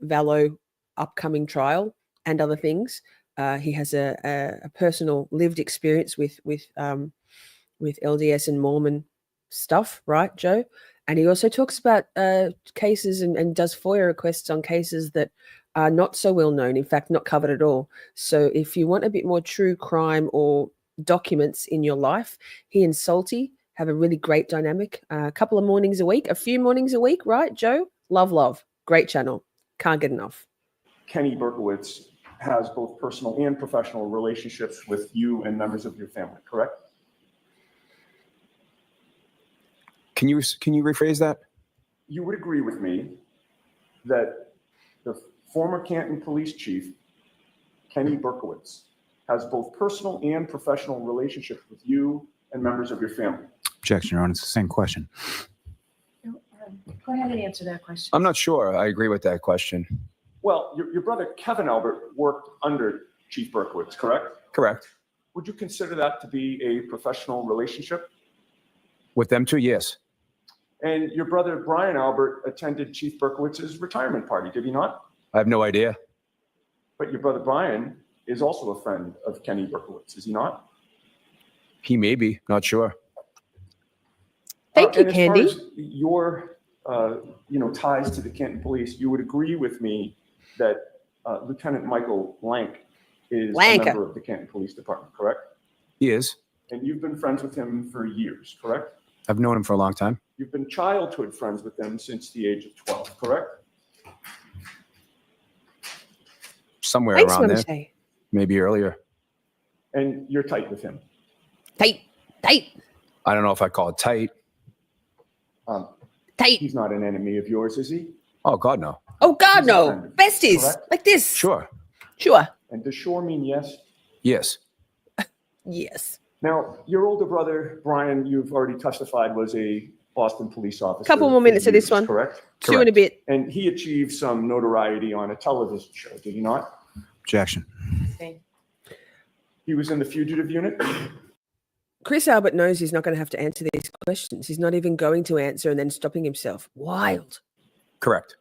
Vallow upcoming trial and other things. He has a personal lived experience with LDS and Mormon stuff, right, Joe? And he also talks about cases and does FOIA requests on cases that are not so well known, in fact, not covered at all. So if you want a bit more true crime or documents in your life, he and Salty have a really great dynamic. A couple of mornings a week, a few mornings a week, right, Joe? Love. Great channel. Can't get enough. Kenny Berkowitz has both personal and professional relationships with you and members of your family, correct? Can you rephrase that? You would agree with me that the former Canton Police Chief, Kenny Berkowitz, has both personal and professional relationships with you and members of your family. Objection, Your Honor. It's the same question. Go ahead and answer that question. I'm not sure. I agree with that question. Well, your brother Kevin Albert worked under Chief Berkowitz, correct? Correct. Would you consider that to be a professional relationship? With them too, yes. And your brother Brian Albert attended Chief Berkowitz's retirement party, did he not? I have no idea. But your brother Brian is also a friend of Kenny Berkowitz, is he not? He may be, not sure. Thank you, and Candy. As far as your ties to the Canton Police, you would agree with me that Lieutenant Michael Lank is a member of the Canton Police Department, correct? He is. And you've been friends with him for years, correct? I've known him for a long time. You've been childhood friends with him since the age of 12, correct? Somewhere Thanks, around there. Monte. Maybe earlier. And you're tight with him. Tight. I don't know if I call it tight. Tight. He's not an enemy of yours, is he? Oh, God, no. Oh, God, He's no. offended, Besties. correct? Like this. Sure. Sure. And does sure mean yes? Yes. Yes. Now, your older brother, Brian, you've already testified, was a Boston police officer. Couple more for minutes of this years, one. Correct? Two and a bit. And he achieved some notoriety on a television show, did he not? Objection. He was in the fugitive unit? Chris Albert knows he's not going to have to answer these questions. He's not even going to answer and then stopping himself. Wild. Correct.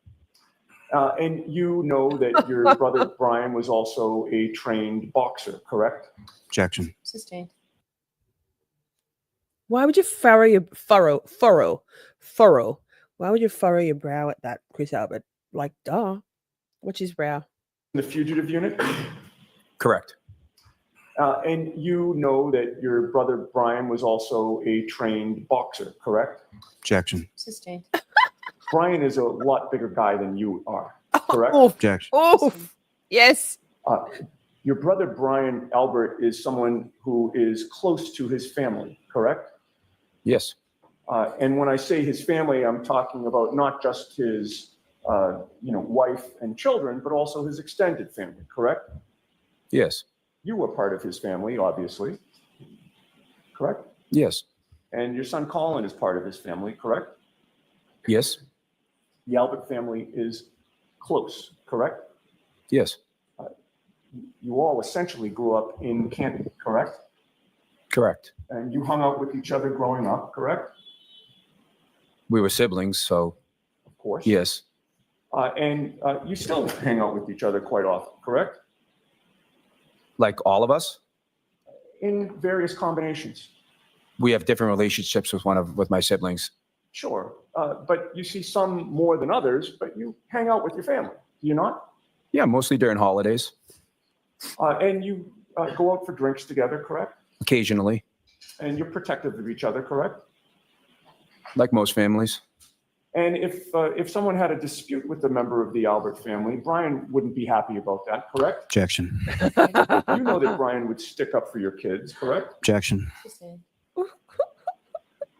And you know that your brother Brian was also a trained boxer, correct? Objection. Sustained. Why would you furrow? Why would you furrow your brow at that, Chris Albert? Like, duh. What's his brow? In the fugitive unit? Correct. And you know that your brother Brian was also a trained boxer, correct? Objection. Sustained. Brian is a lot bigger guy than you are, correct? Objection. Oof. Yes. Your brother Brian Albert is someone who is close to his family, correct? Yes. And when I say his family, I'm talking about not just his, wife and children, but also his extended family, correct? Yes. You were part of his family, obviously, correct? Yes. And your son Colin is part of his family, correct? Yes. The Albert family is close, correct? Yes. You all essentially grew up in Canton, correct? Correct. And you hung out with each other growing up, correct? We were siblings, so Of course. yes. And you still hang out with each other quite often, correct? Like all of us, In various combinations. we have different relationships with my siblings. Sure. But you see some more than others, but you hang out with your family, do you not? Yeah, mostly during holidays, And you go out for drinks together, correct? occasionally, And you're protective of each other, correct? like most families. And if someone had a dispute with a member of the Albert family, Brian wouldn't be happy about that, correct? Objection. You know that Brian would stick up for your kids, correct? Objection. Your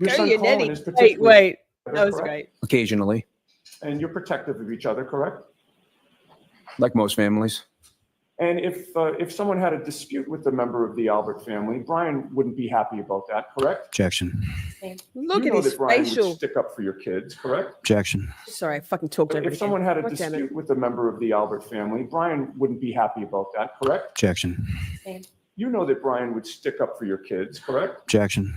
Go son Yannetti. Colin is Wait, particularly wait. That was correct? great. Occasionally, And you're protective of each other, correct? like most families. And if someone had a dispute with a member of the Albert family, Brian wouldn't be happy about that, correct? Objection. Look You at know his that Brian facial. would stick up for your kids, correct? Objection. Sorry, I fucking talked over If it someone again. had a God damn it. dispute with a member of the Albert family, Brian wouldn't be happy about that, correct? Objection. You know that Brian would stick up for your kids, correct? Objection.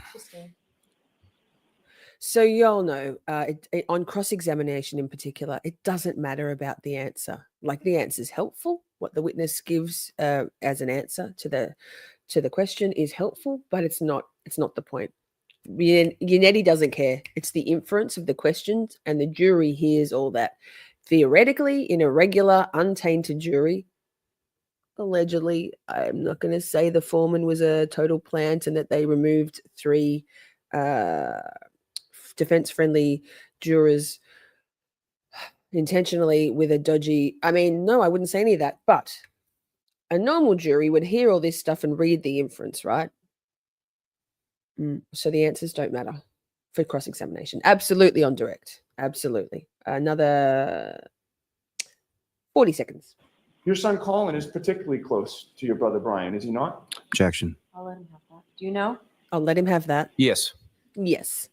So y'all know, on cross-examination in particular, it doesn't matter about the answer. Like the answer is helpful. What the witness gives as an answer to the question is helpful, but it's not the point. Yannetti doesn't care. It's the inference of the questions, and the jury hears all that. Theoretically, in a regular, untainted jury, allegedly, I'm not going to say the foreman was a total plant and that they removed 3 defense-friendly jurors intentionally with a dodgy. I mean, no, I wouldn't say any of that. But a normal jury would hear all this stuff and read the inference, right? So the answers don't matter for cross-examination. Absolutely on direct. Absolutely. Another 40 seconds. Your son Colin is particularly close to your brother Brian, is he not? Objection. I'll let him have that. Do you know? I'll let him have that. Yes. Yes.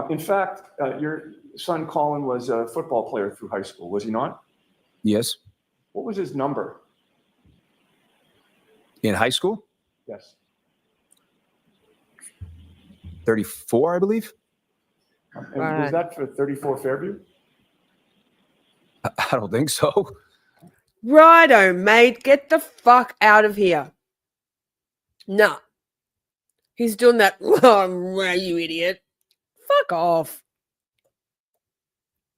In fact, your son Colin was a football player through high school, was he not? Yes. What was his number? In high school, Yes. 34, I believe. And Right. was that for 34 Fairview? I don't think so. Righto, mate. Get the fuck out of here. Nah. He's doing that. Oh, you idiot. Fuck off.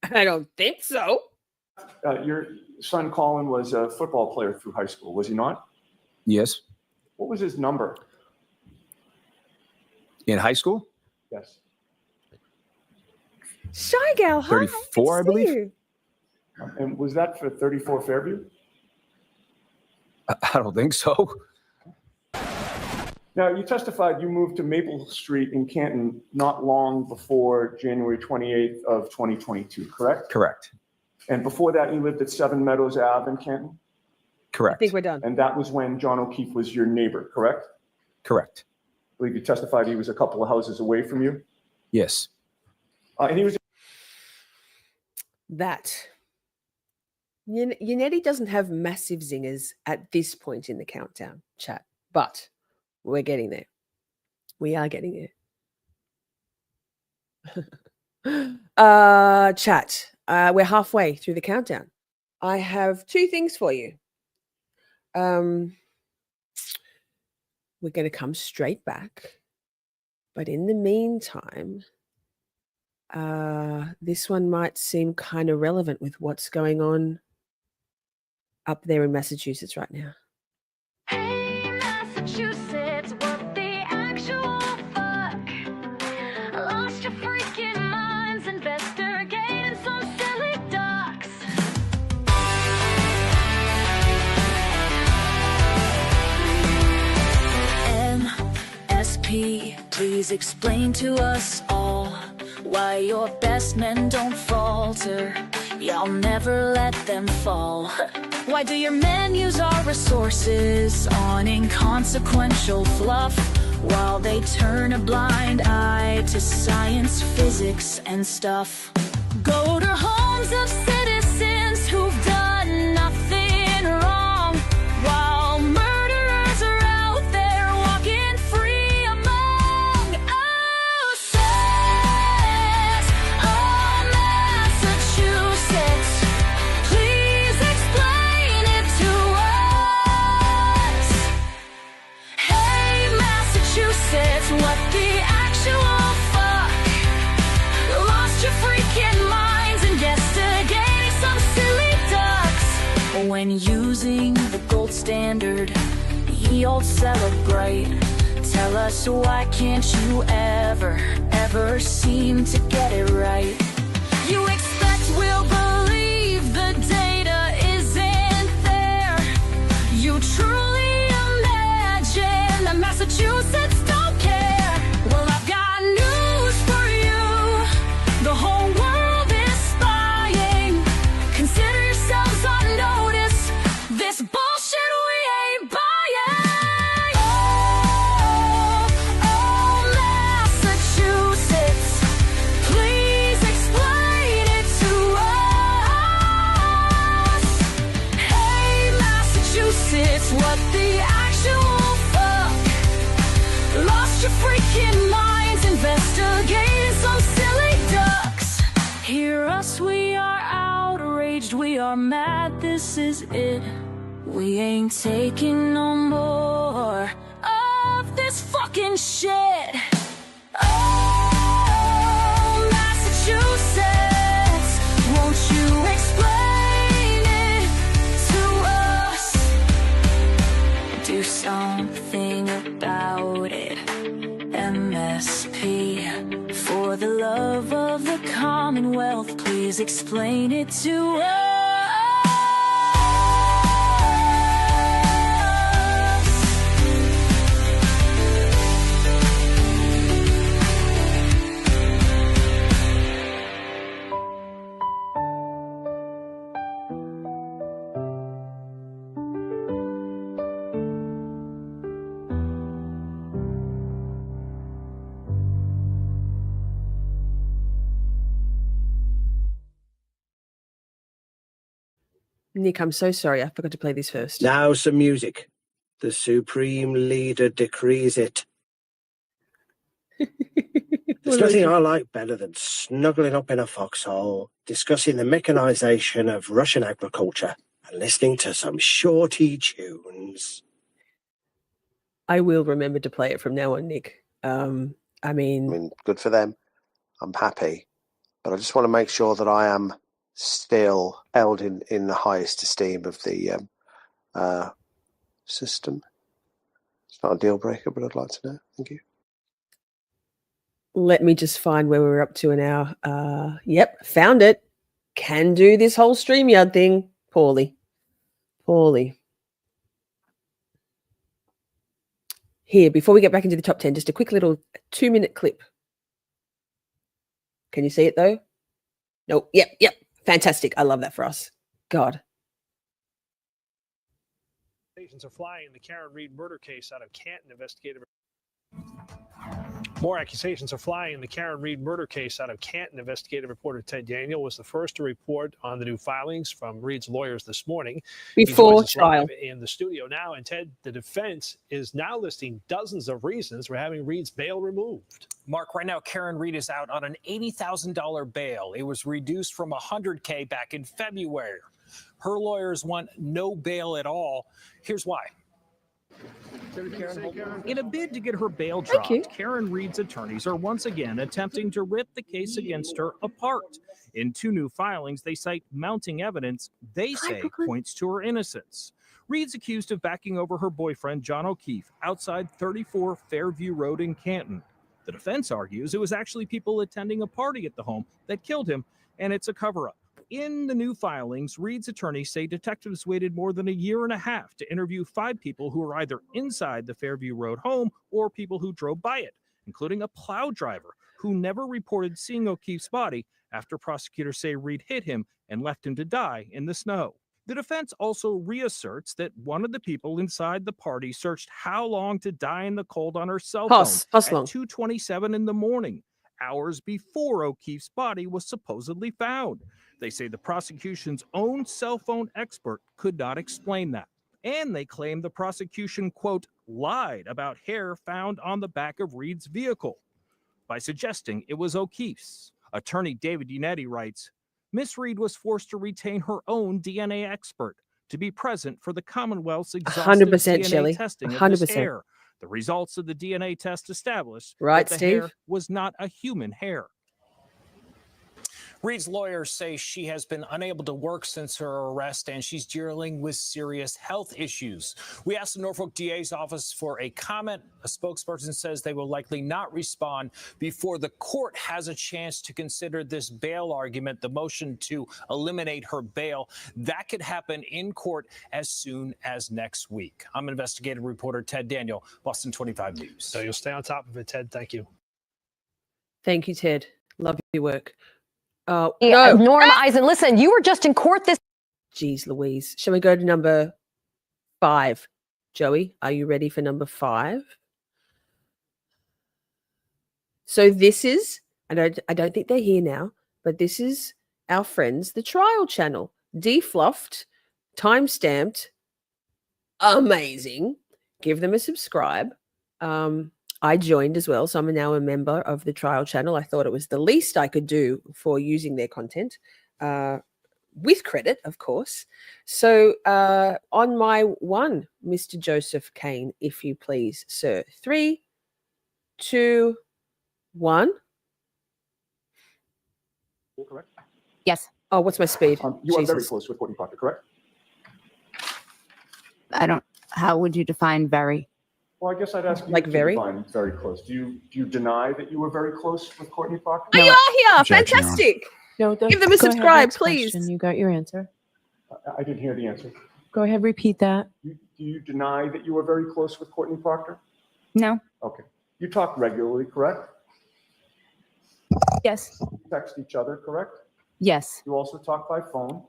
I don't think so. Your son Colin was a football player through high school, was he not? Yes. What was his number? In high school, Yes. Shy gal, hi. 34, I Good to see believe. you. And was that for 34 Fairview? I don't think so. Now, you testified you moved to Maple Street in Canton not long before January 28th of 2022, correct? Correct. And before that, you lived at 7 Meadows Ave in Canton? I Correct. think we're done. And that was when John O'Keefe was your neighbor, correct? Correct. I believe you testified he was a couple of houses away from you. Yes. And he was That. Yannetti doesn't have massive zingers at this point in the countdown chat, but we're getting there. We are getting there. Chat. We're halfway through the countdown. I have 2 things for you. We're going to come straight back. But in the meantime, this one might seem kind of relevant with what's going on up there in Massachusetts right now. Hey, Massachusetts, what the actual fuck? Lost your freaking minds investigating some silly ducks. MSP Please explain to us all why your best men don't falter. Y'all never let them fall. Why do your men use our resources on inconsequential fluff, while they turn a blind eye to science, physics, and stuff? Go to homes of citizens who've done nothing wrong, while murderers are out there walking free among us. Oh, Massachusetts, please explain it to us. Hey, Massachusetts, what the actual fuck? Lost your freaking minds investigating some silly ducks. When using the gold standard, ye all celebrate. Tell us, why can't you ever seem to get it right? You expect we'll believe the data isn't there. You truly imagine that Massachusetts don't care? Well, I've got news for you. The whole world is spying. Consider yourselves on notice. This bullshit we ain't buying. Oh, Massachusetts, please explain it to us. Hey, Massachusetts, what the actual fuck? Lost your freaking minds investigating some silly ducks. Hear us, we are outraged, we are mad, this is it. We ain't taking no more of this fucking shit. Oh, Massachusetts, won't you explain it to us? Do something about it, MSP. For the love of the Commonwealth, please explain it to us. Nick, I'm so sorry. I forgot to play this first. Now some music. The Supreme Leader decrees it. There's nothing I like better than snuggling up in a foxhole, discussing the mechanization of Russian agriculture, and listening to some Shorty tunes. I will remember to play it from now on, Nick. I mean, good for them. I'm happy. But I just want to make sure that I am still held in the highest esteem of the system. It's not a deal breaker, but I'd like to know. Thank you. let me just find where we're up to an hour. Yep, found it. Can do this whole StreamYard thing. Poorly. Here, before we get back into the top 10, just a quick little 2-minute clip. Can you see it though? Nope. Yep. Fantastic. I love that for us. God. Accusations are flying in the Karen Reed murder case out of Canton. Investigative. More accusations are flying in the Karen Reed murder case out of Canton. Investigative reporter Ted Daniel was the first to report on the new filings from Reed's lawyers this morning. Before trial. In the studio now. And Ted, the defense is now listing dozens of reasons for having Reed's bail removed. Mark, right now, Karen Reed is out on an $80,000 bail. It was reduced from $100K back in February. Her lawyers want no bail at all. Here's why. In a bid to get her bail dropped, Karen Reed's attorneys are once again attempting to rip the case against her apart. In 2 new filings, they cite mounting evidence they say points to her innocence. Reed's accused of backing over her boyfriend, John O'Keefe, outside 34 Fairview Road in Canton. The defense argues it was actually people attending a party at the home that killed him, and it's a cover-up. In the new filings, Reed's attorneys say detectives waited more than a year and a half to interview 5 people who were either inside the Fairview Road home or people who drove by it. including a plow driver who never reported seeing O'Keefe's body after prosecutors say Reed hit him and left him to die in the snow. The defense also reasserts that one of the people inside the party searched how long to die in the cold on her cell phone How at long? 2:27 in the morning, hours before O'Keefe's body was supposedly found. They say the prosecution's own cell phone expert could not explain that. And they claim the prosecution, quote, lied about hair found on the back of Reed's vehicle by suggesting it was O'Keefe's. Attorney David Yannetti writes, Miss Reed was forced to retain her own DNA expert to be present for the Commonwealth's exhaustive 100%, DNA Shelley. testing of this 100%. hair. The results of the DNA test established Right, that the Steve? hair was not a human hair. Reed's lawyers say she has been unable to work since her arrest and she's dealing with serious health issues. We asked the Norfolk DA's office for a comment. A spokesperson says they will likely not respond before the court has a chance to consider this bail argument, the motion to eliminate her bail. That could happen in court as soon as next week. I'm investigative reporter Ted Daniel, Boston 25 News. So you'll stay on top of it, Ted. Thank you. Thank you, Ted. Love your work. Norm No. Eisen, listen, you were just in court this. Jeez Louise. Shall we go to number 5? Joey, are you ready for number 5? So this is, I don't think they're here now, but this is our friends, the Trial Channel. Defluffed, time-stamped, amazing. Give them a subscribe. I joined as well, so I'm now a member of the Trial Channel. I thought it was the least I could do for using their content, with credit, of course. So on my 1, Mr. Joseph Kane, if you please, sir. 3, 2, 1. Correct? Yes. Oh, what's my speed? You are very Jesus. close with Courtney Proctor, correct? How would you define very? Well, I guess I'd ask you Like to very? define very close. Do you deny that you were very close with Courtney Proctor? Oh, you are here. Objection, Your Honor. Fantastic. No, Give them a subscribe, please. You got your answer. I didn't hear the answer. Go ahead, repeat that. Do you deny that you were very close with Courtney Proctor? No. Okay. You talk regularly, correct? Yes. You text each other, correct? Yes. You also talk by phone.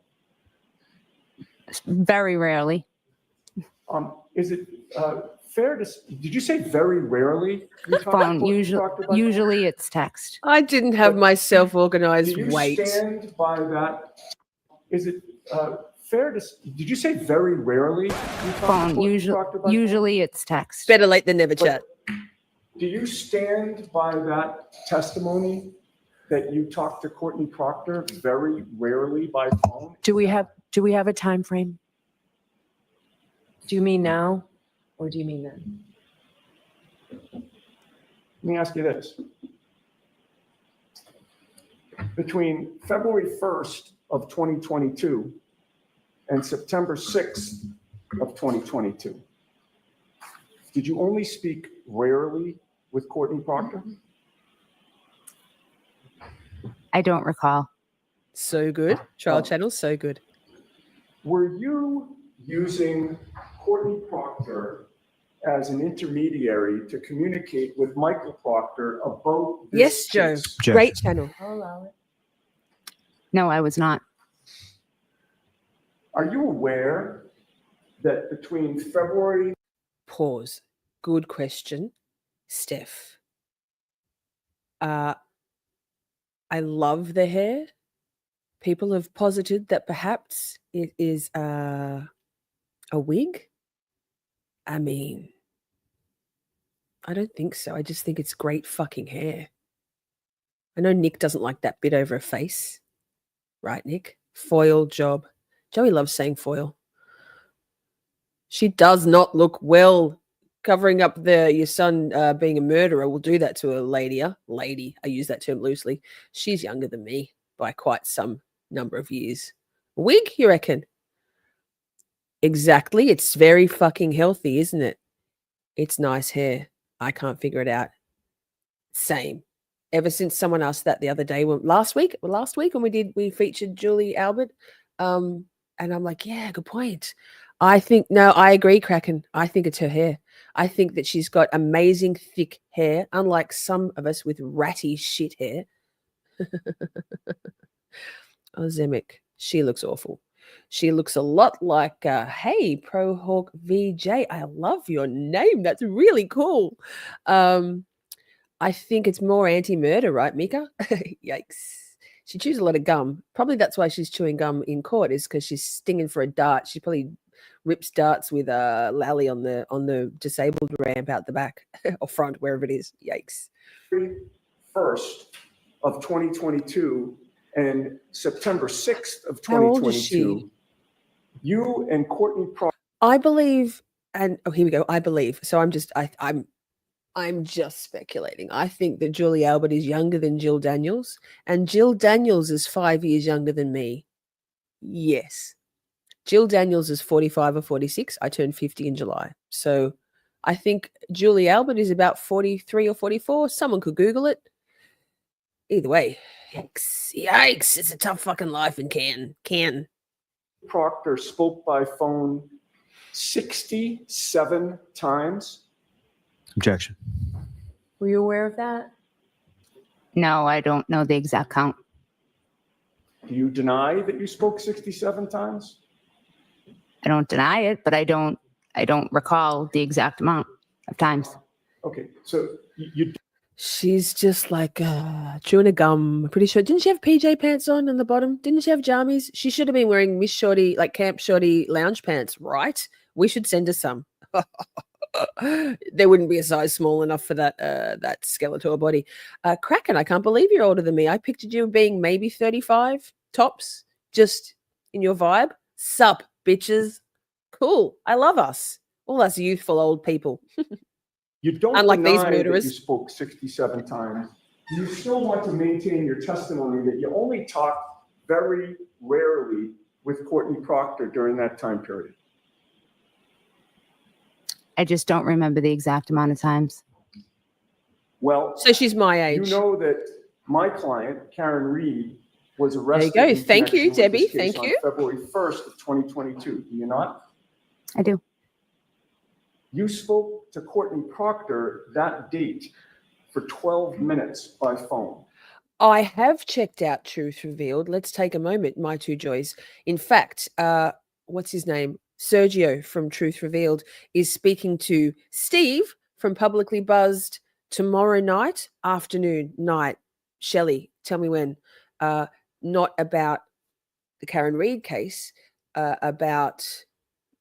Very rarely. Is it fair to? Did you say very rarely? You talk Phone. Courtney Usually, Proctor by phone? usually it's text. I didn't have myself organized. Do you Wait. stand by that? Is it fair to? Did you say very rarely? You talk to Phone. Courtney Usually, Proctor by phone? usually it's text. Better late than never, chat. Do you stand by that testimony that you talk to Courtney Proctor very rarely by phone? Do we have a time frame? Do you mean now or do you mean then? Let me ask you this. Between February 1st of 2022 and September 6th of 2022, did you only speak rarely with Courtney Proctor? I don't recall. So good. Trial Channel, so good. Were you using Courtney Proctor as an intermediary to communicate with Michael Proctor about this Yes, Joe. case? Great channel. I'll allow it. No, I was not. Are you aware that between February? Pause. Good question, Steph. I love the hair. People have posited that perhaps it is a wig. I mean, I don't think so. I just think it's great fucking hair. I know Nick doesn't like that bit over her face. Right, Nick? Foil job. Joey loves saying foil. She does not look well. Covering up your son being a murderer will do that to a lady. I use that term loosely. She's younger than me by quite some number of years. Wig, you reckon? Exactly. It's very fucking healthy, isn't it? It's nice hair. I can't figure it out. Same. Ever since someone asked that the other day, last week when we featured Julie Albert, and I'm like, yeah, good point. I think, no, I agree, Kraken. I think it's her hair. I think that she's got amazing thick hair, unlike some of us with ratty shit hair. Oh, Zemek, she looks awful. She looks a lot like, hey, Pro Hawk VJ. I love your name. That's really cool. I think it's more anti-murder, right, Mika? Yikes. She chews a lot of gum. Probably that's why she's chewing gum in court, is because she's stinging for a dart. She probably rips darts with Lally on the disabled ramp out the back or front, wherever it is. Yikes. 1st of 2022 and September 6th of How old is she? 2022, you and Courtney Proctor. I believe, and oh, here we go. I believe. So I'm just speculating. I think that Julie Albert is younger than Jill Daniels, and Jill Daniels is 5 years younger than me. Yes. Jill Daniels is 45 or 46. I turned 50 in July. So I think Julie Albert is about 43 or 44. Someone could Google it. Either way, yikes. It's a tough fucking life in Canton. Proctor spoke by phone 67 times. Objection. Were you aware of that? No, I don't know the exact count. Do you deny that you spoke 67 times? I don't deny it, but I don't recall the exact amount of times. Okay, so you. She's just like chewing a gum. I'm pretty sure. Didn't she have PJ pants on the bottom? Didn't she have jammies? She should have been wearing Miss Shorty, like Camp Shorty lounge pants, right? We should send her some. There wouldn't be a size small enough for that Skeletor body. Kraken, I can't believe you're older than me. I pictured you being maybe 35 tops, just in your vibe. Sup, bitches. Cool. I love us. All us youthful old people. You don't Unlike deny these that murderers. you spoke 67 times. You still want to maintain your testimony that you only talked very rarely with Courtney Proctor during that time period. I just don't remember the exact amount of times. Well, so she's my age. You know that my client, Karen Reed, was arrested. There you go. in Thank you, connection with this Debbie. case Thank you. On February 1st of 2022. Do you not? I do. You spoke to Courtney Proctor that date for 12 minutes by phone. I have checked out Truth Revealed. Let's take a moment, my two joys. In fact, what's his name? Sergio from Truth Revealed is speaking to Steve from Publicly Buzzed tomorrow night, night. Shelley, tell me when. Not about the Karen Reed case, about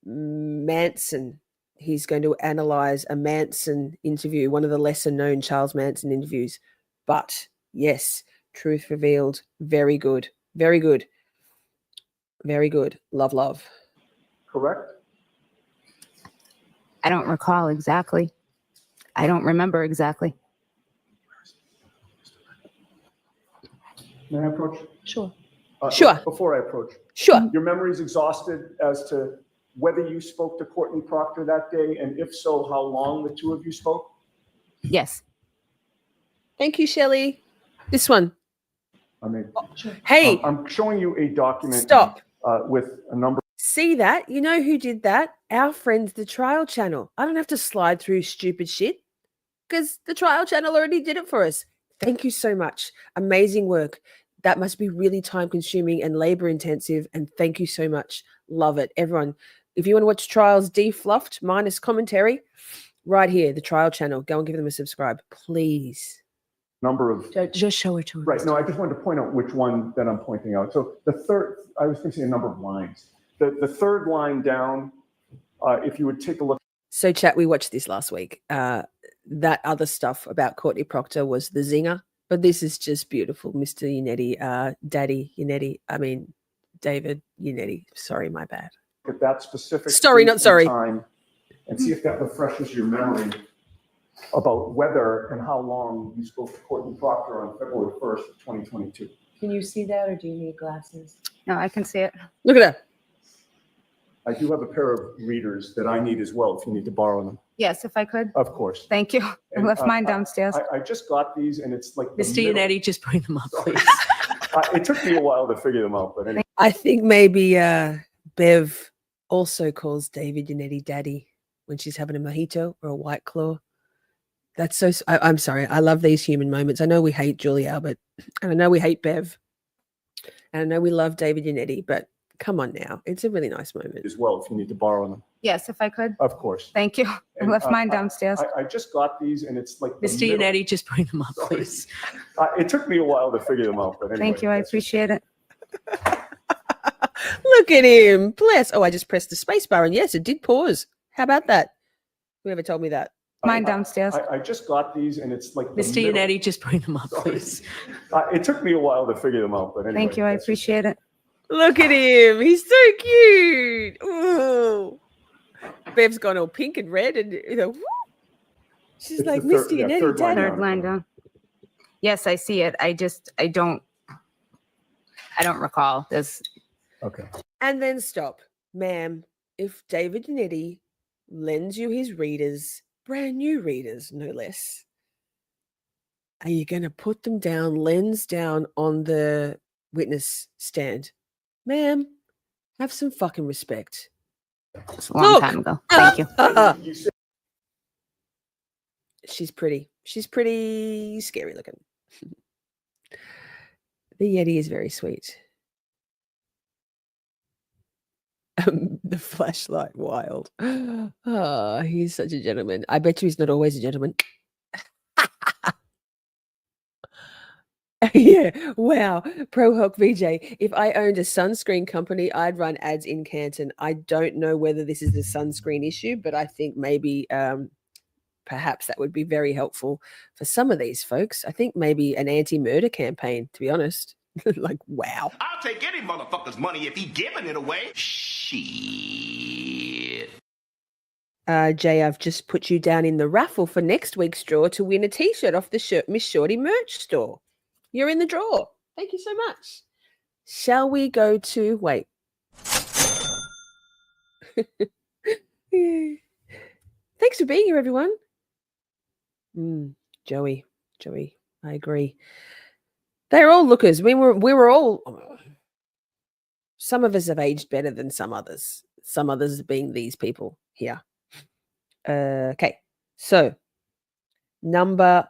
Manson. He's going to analyze a Manson interview, one of the lesser known Charles Manson interviews. But yes, Truth Revealed, very good. Very good. Very good. Love. Correct? I don't recall exactly. I don't remember exactly. May I approach? Sure. Sure. Before I approach. Sure. Your memory is exhausted as to whether you spoke to Courtney Proctor that day, and if so, how long the two of you spoke? Yes. Thank you, Shelley. This one. I mean, hey. I'm showing you a document. Stop. With a number. See that? You know who did that? Our friends, the Trial Channel. I don't have to slide through stupid shit because the Trial Channel already did it for us. Thank you so much. Amazing work. That must be really time consuming and labor intensive. And thank you so much. Love it. Everyone, if you want to watch trials defluffed minus commentary, right here, the Trial Channel. Go and give them a subscribe, please. Number of. Just show it to her. Right. No, I just wanted to point out which one that I'm pointing out. So the third, I was going to say a number of lines. The third line down, if you would take a look. So chat, we watched this last week. That other stuff about Courtney Proctor was the zinger, but this is just beautiful. Mr. Yannetti, Daddy Yannetti, David Yannetti. Sorry, my bad. At that specific time and see if that refreshes your memory about whether and how long you spoke to Courtney Proctor on February 1st of 2022. Can you see that, or do you need glasses? No, I can see it. Look at that. I do have a pair of readers that I need as well if you need to borrow them. Yes, if I could. Of course. Thank you. I left mine downstairs. I just got these and it's like Mr. Yannetti, just bring them up, please. It took me a while to figure them out, but anyway. I think maybe Bev also calls David Yannetti daddy when she's having a mojito or a White Claw. That's so, I'm sorry. I love these human moments. I know we hate Julie Albert, and I know we hate Bev, and I know we love David Yannetti, but come on now. It's a really nice moment. As well, if you need to borrow them. Yes, if I could. Of course. Thank you. I And, left mine downstairs. I just got these, and it's like the Mr. middle. Yannetti, just bring them up, please. It took me a while to figure them out, but anyway. Thank you. I appreciate it. Look at him. Bless. Oh, I just pressed the space bar, and yes, it did pause. How about that? Whoever told me that? Mine downstairs. I just got these, and it's like the Mr. middle. Yannetti, just bring them up, please. It took me a while to figure them out, but anyway. Thank you. I appreciate it. Look at him. He's so cute. Ooh. Bev's gone all pink and red, and woo. She's It's like, the third- Mr. yeah, Yannetti, third line daddy. Third line down. Yes, I see it. I don't recall this. Okay. And then stop. Ma'am, if David Yannetti lends you his readers, brand new readers, no less, are you going to put them down, lens down on the witness stand? Ma'am, have some fucking respect. It's a long time ago. Thank you. She's pretty. She's pretty scary looking. The Yeti is very sweet. The flashlight wild. Oh, he's such a gentleman. I bet you he's not always a gentleman. Yeah. Wow. Pro Hawk VJ. If I owned a sunscreen company, I'd run ads in Canton. I don't know whether this is a sunscreen issue, but I think maybe perhaps that would be very helpful for some of these folks. I think maybe an anti-murder campaign, to be honest. Like, wow. I'll take any motherfucker's money if he giving it away. Shit. Jay, I've just put you down in the raffle for next week's draw to win a t-shirt off the Miss Shorty merch store. You're in the draw. Thank you so much. Shall we go to, wait. Thanks for being here, everyone. Joey, I agree. They're all lookers. We were all, some of us have aged better than some others. Some others being these people here. Okay, so number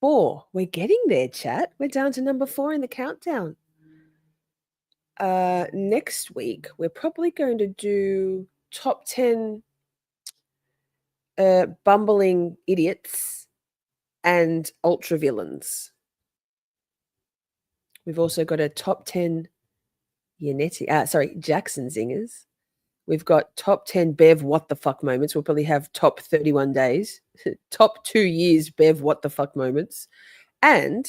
4. We're getting there, chat. We're down to number 4 in the countdown. Next week, we're probably going to do top 10 bumbling idiots and ultra villains. We've also got a top 10 Jackson zingers. We've got top 10 Bev what the fuck moments. We'll probably have top 31 days, top 2 years Bev what the fuck moments. And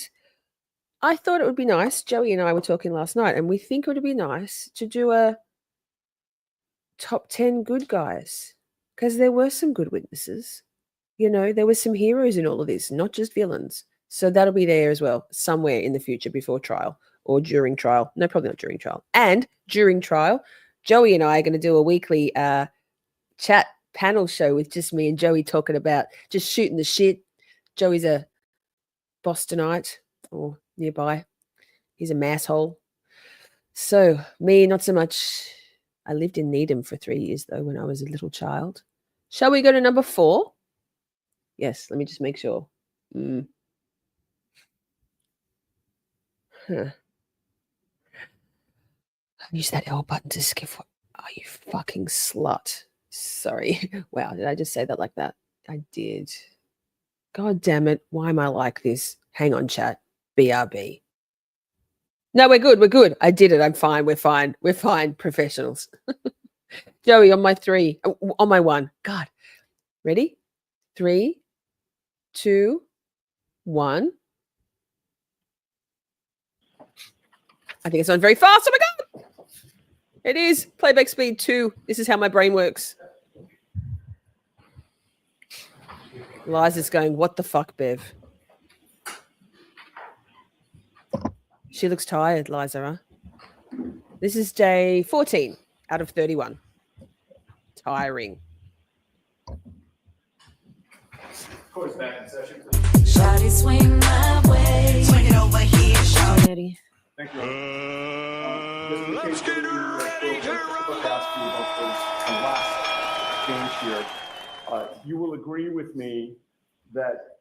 I thought it would be nice, Joey and I were talking last night, and we think it would be nice to do a top 10 good guys, because there were some good witnesses. You know, there were some heroes in all of this, not just villains. So that'll be there as well, somewhere in the future before trial or during trial. No, probably not during trial. And during trial, Joey and I are going to do a weekly chat panel show with just me and Joey talking about just shooting the shit. Joey's a Bostonite or nearby. He's a masshole. So me, not so much. I lived in Needham for 3 years, though, when I was a little child. Shall we go to number 4? Yes, let me just make sure. Use that L button to skip. Are you fucking slut? Sorry. Wow, did I just say that like that? I did. God damn it. Why am I like this? Hang on, chat. BRB. No, we're good. We're good. I did it. I'm fine. We're fine. We're fine. Professionals. Joey, on my 3. On my 1. God. Ready? 3, 2, 1. I think it's on very fast. Oh my God. It is. Playback speed 2. This is how my brain works. Liza's going, what the fuck, Bev? She looks tired, Liza, huh? This is day 14 out of 31. Tiring. Court's back in session. Shawty swing my way. Swing it over here, shawty. Thank you. Let's get ready to rock. the last exchange here. You will agree with me that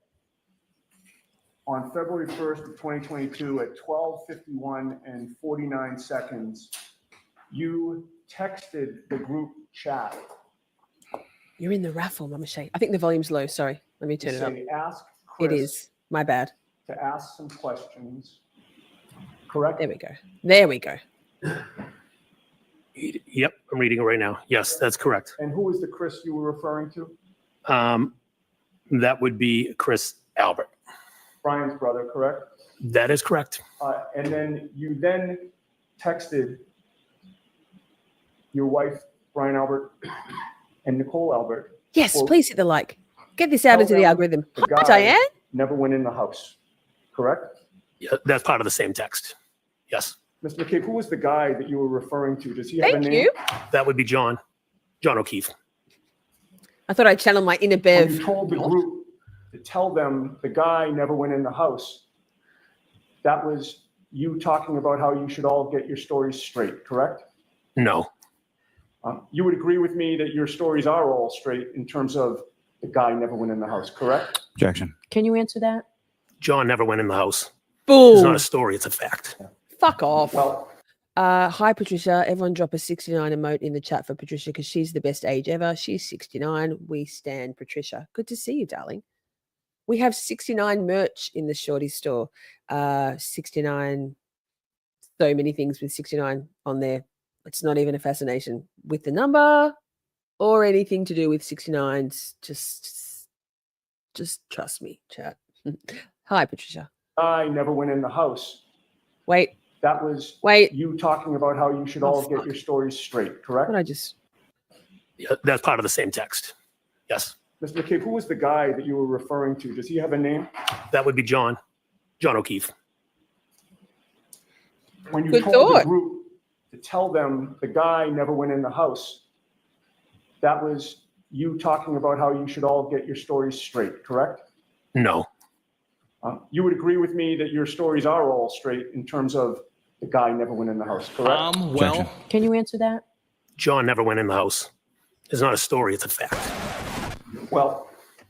on February 1st of 2022 at 12:51 and 49 seconds, you texted the group chat. You're in the raffle, Mama Shay. I think the volume's low. Sorry. Let me turn it up. Ask Chris. It is. My bad. To ask some questions. Correct? There we go. There we go. Yep, I'm reading it right now. Yes, that's correct. And who was the Chris you were referring to? That would be Chris Albert. Brian's brother, correct? That is correct. And then you texted your wife, Brian Albert, and Nicole Albert. Yes, quote, please hit the like. Get this out into the algorithm. The Hi, guy Diane. never went in the house, correct? Yeah, that's part of the same text. Yes. Mr. McCabe, who was the guy that you were referring to? Does he have a Thank name? you. That would be John O'Keefe. I thought I'd channel my inner When Bev. you told the group to tell them the guy never went in the house, that was you talking about how you should all get your stories straight, correct? No. You would agree with me that your stories are all straight in terms of the guy never went in the house, correct? Objection. Can you answer that? John never went in the house. Boom. It's not a story, it's a fact. Fuck off. Well, hi, Patricia. Everyone drop a 69 emote in the chat for Patricia because she's the best age ever. She's 69. We stand Patricia. Good to see you, darling. We have 69 merch in the Shorty store. 69, so many things with 69 on there. It's not even a fascination with the number or anything to do with 69s. Just trust me, chat. Hi, Patricia. I never went in the house. Wait. That was Wait. you talking about how you should all get your stories straight, correct? What I just... Yeah, that's part of the same text. Yes. Mr. McCabe, who was the guy that you were referring to? Does he have a name? That would be John O'Keefe. When you Good told thought. the group to tell them the guy never went in the house, that was you talking about how you should all get your stories straight, correct? No. You would agree with me that your stories are all straight in terms of the guy never went in the house, correct? Well, Can you answer that? John never went in the house. It's not a story, it's a fact. Well,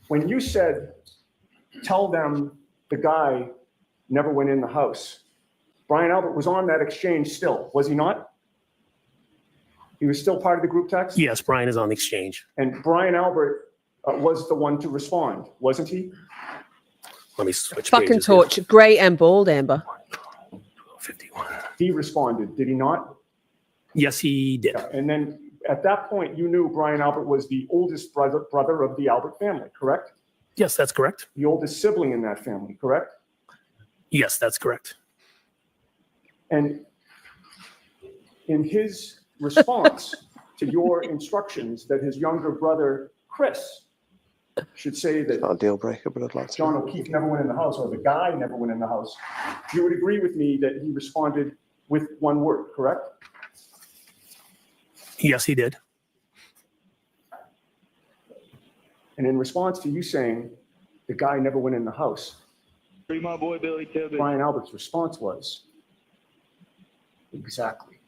when you said, tell them the guy never went in the house, Brian Albert was on that exchange still, was he not? He was still part of the group text? Yes, Brian is on the exchange. And Brian Albert was the one to respond, wasn't he? Let me switch Fucking pages torch. Grey and bald, Amber. 51. He responded, did he not? Yes, he did. And then at that point, you knew Brian Albert was the oldest brother of the Albert family, correct? Yes, that's correct. The oldest sibling in that family, correct? Yes, that's correct. And in his response to your instructions that his younger brother, Chris, should say that Not a deal breaker, but I'd like to. John O'Keefe never went in the house, or the guy never went in the house, you would agree with me that he responded with one word, correct? Yes, he did. And in response to you saying the guy never went in the house, My boy Billy Tibbetts. Brian Albert's response was exactly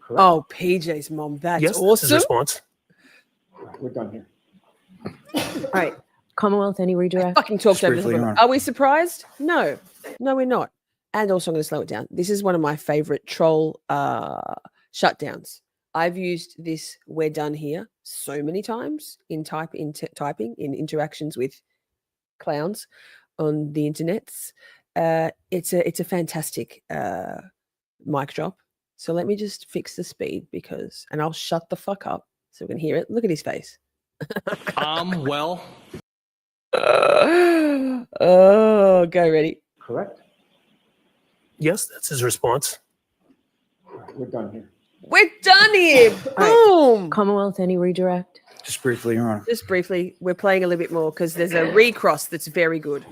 correct. Oh, PJ's mom. That's Yes, that's awesome. his response. We're done here. All right. Commonwealth, any redirect? Fucking talked over Briefly, this. Your Honor. Are we surprised? No, we're not. And also, I'm going to slow it down. This is one of my favorite troll shutdowns. I've used this "we're done here" so many times in typing, in interactions with clowns on the internets. It's a fantastic mic drop. So let me just fix the speed and I'll shut the fuck up so we can hear it. Look at his face. Well. Oh, go ready. Correct. Yes, that's his response. We're done here. We're done here. All Boom. Commonwealth, any redirect? Just briefly, Your Honor. Just briefly, we're playing a little bit more because there's a recross that's very good.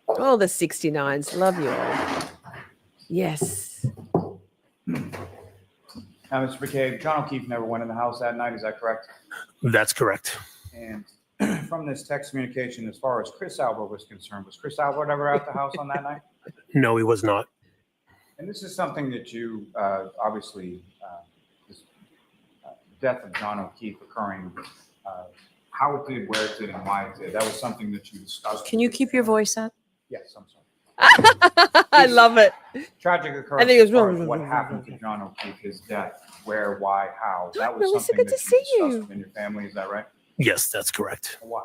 All the 69s. Love you all. Yes. Mr. McCabe, John O'Keefe never went in the house that night. Is that correct? That's correct. And from this text communication, as far as Chris Albert was concerned, was Chris Albert ever at the house on that night? No, he was not. And this is something that you obviously, this death of John O'Keefe occurring, how it did, where it did, and why it did. That was something that you discussed. Can you keep your voice up? Yes, I'm sorry. I love it. Tragic occurrence. I think it was as far wrong. as what happened to John O'Keefe, his death, where, why, how. That was Melissa, something good that to you see discussed you. within your family. Is that right? Yes, that's correct. Why?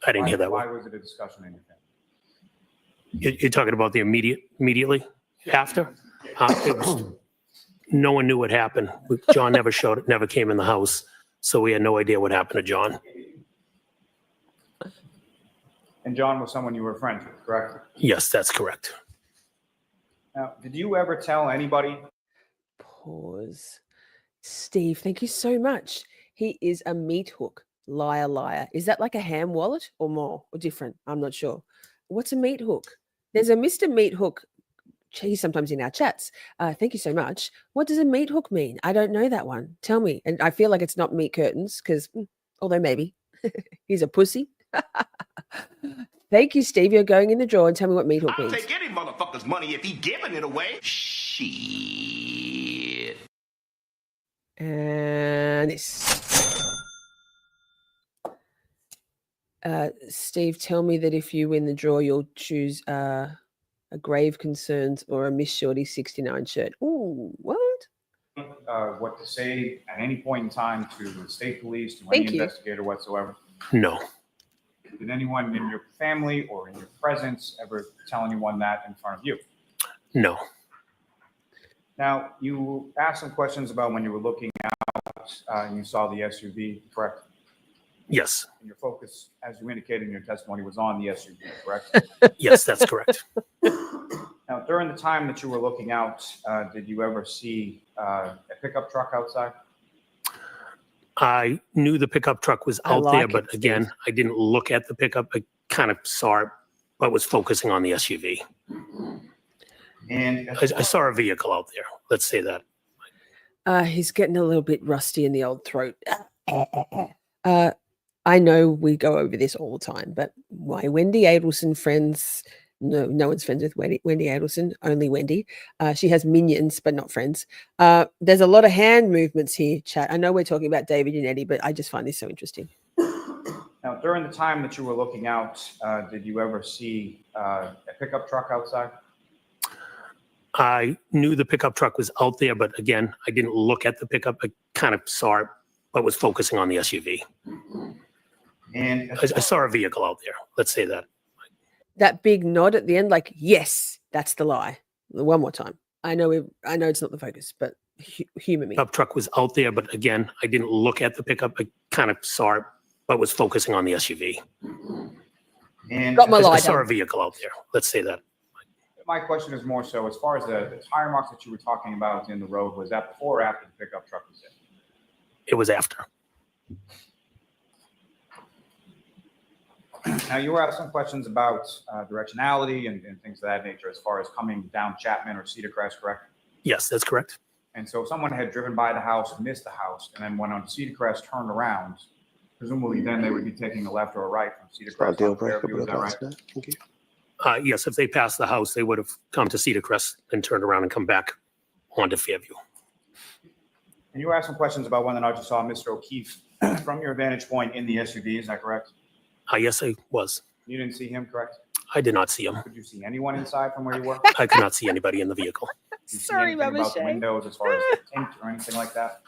I didn't hear that Why one. was it a discussion in your family? You're talking about the immediately after? It was, no one knew what happened. John never showed it, never came in the house. So we had no idea what happened to John. And John was someone you were friends with, correct? Yes, that's correct. Now, did you ever tell anybody? Pause. Steve, thank you so much. He is a meat hook. Liar, liar. Is that like a ham wallet or more or different? I'm not sure. What's a meat hook? There's a Mr. Meat Hook. He's sometimes in our chats. Thank you so much. What does a meat hook mean? I don't know that one. Tell me. And I feel like it's not meat curtains because, although maybe he's a pussy. Thank you, Steve. You're going in the drawer and tell me what meat hook I'll means. take any motherfucker's money if he giving it away. Shit. And this. Steve, tell me that if you win the draw, you'll choose a Grave Concerns or a Miss Shorty 69 shirt. Ooh, what? What to say at any point in time to the state police, to Thank any you. investigator whatsoever? No. Did anyone in your family or in your presence ever tell anyone that in front of you? No. Now, you asked some questions about when you were looking out and you saw the SUV, correct? Yes. And your focus, as you indicated in your testimony, was on the SUV, correct? Yes, that's correct. Now, during the time that you were looking out, did you ever see a pickup truck outside? I knew the pickup truck was I out there, like but it, again, Steve. I didn't look at the pickup. I kind of saw it, but was focusing on the SUV. And I saw a vehicle out there. Let's say that. He's getting a little bit rusty in the old throat. I know we go over this all the time, but why Wendy Adelson friends? No one's friends with Wendy Adelson, only Wendy. She has minions, but not friends. There's a lot of hand movements here, chat. I know we're talking about David Yannetti, but I just find this so interesting. Now, during the time that you were looking out, did you ever see a pickup truck outside? I knew the pickup truck was out there, but again, I didn't look at the pickup. I kind of saw it, but was focusing on the SUV. And I saw a vehicle out there. Let's say that. That big nod at the end, like, yes, that's the lie. One more time. I know it's not the focus, but humor me. Pickup truck was out there, but again, I didn't look at the pickup. I kind of saw it, but was focusing on the SUV. And Got my lie I saw a down. vehicle out there. Let's say that. my question is more so as far as the tire marks that you were talking about in the road, was that before or after the pickup truck was hit? It was after. Now, you were asked some questions about directionality and things of that nature as far as coming down Chapman or Cedar Crest, correct? Yes, that's correct. And so if someone had driven by the house, missed the house, and then went on Cedar Crest, turned around, presumably then they would be taking a left or a right from Cedar Crest. Deal to breaker, Fairview, is that right? Thank you. Yes, if they passed the house, they would have come to Cedar Crest and turned around and come back onto Fairview. And you were asked some questions about whether or not you saw Mr. O'Keefe from your vantage point in the SUV, is that correct? Yes, I was. You didn't see him, correct? I did not see him. Could you see anyone inside from where you were? I could not see anybody in the vehicle. Did you see Sorry, anything Mama about the Shay. windows as far as the tint or anything like that?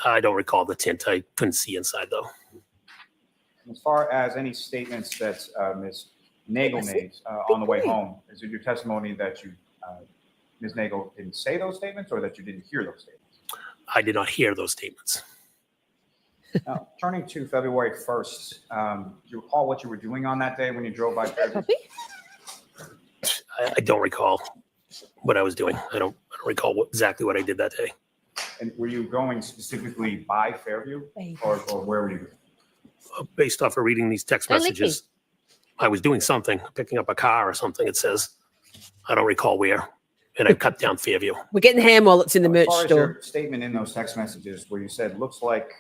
I don't recall the tint. I couldn't see inside, though. As far as any statements that Ms. Nagel made on the way home, is it your testimony that you, Ms. Nagel, didn't say those statements or that you didn't hear those statements? I did not hear those statements. Now, turning to February 1st, do you recall what you were doing on that day when you drove by Fairview? I don't recall what I was doing. I don't recall exactly what I did that day. And were you going specifically by Fairview or where were you? Based off of reading these text messages, I was doing something, picking up a car or something, it says. I don't recall where. And I cut down Fairview. We're getting ham wallets in the As merch far as store. your statement in those text messages where you said, looks like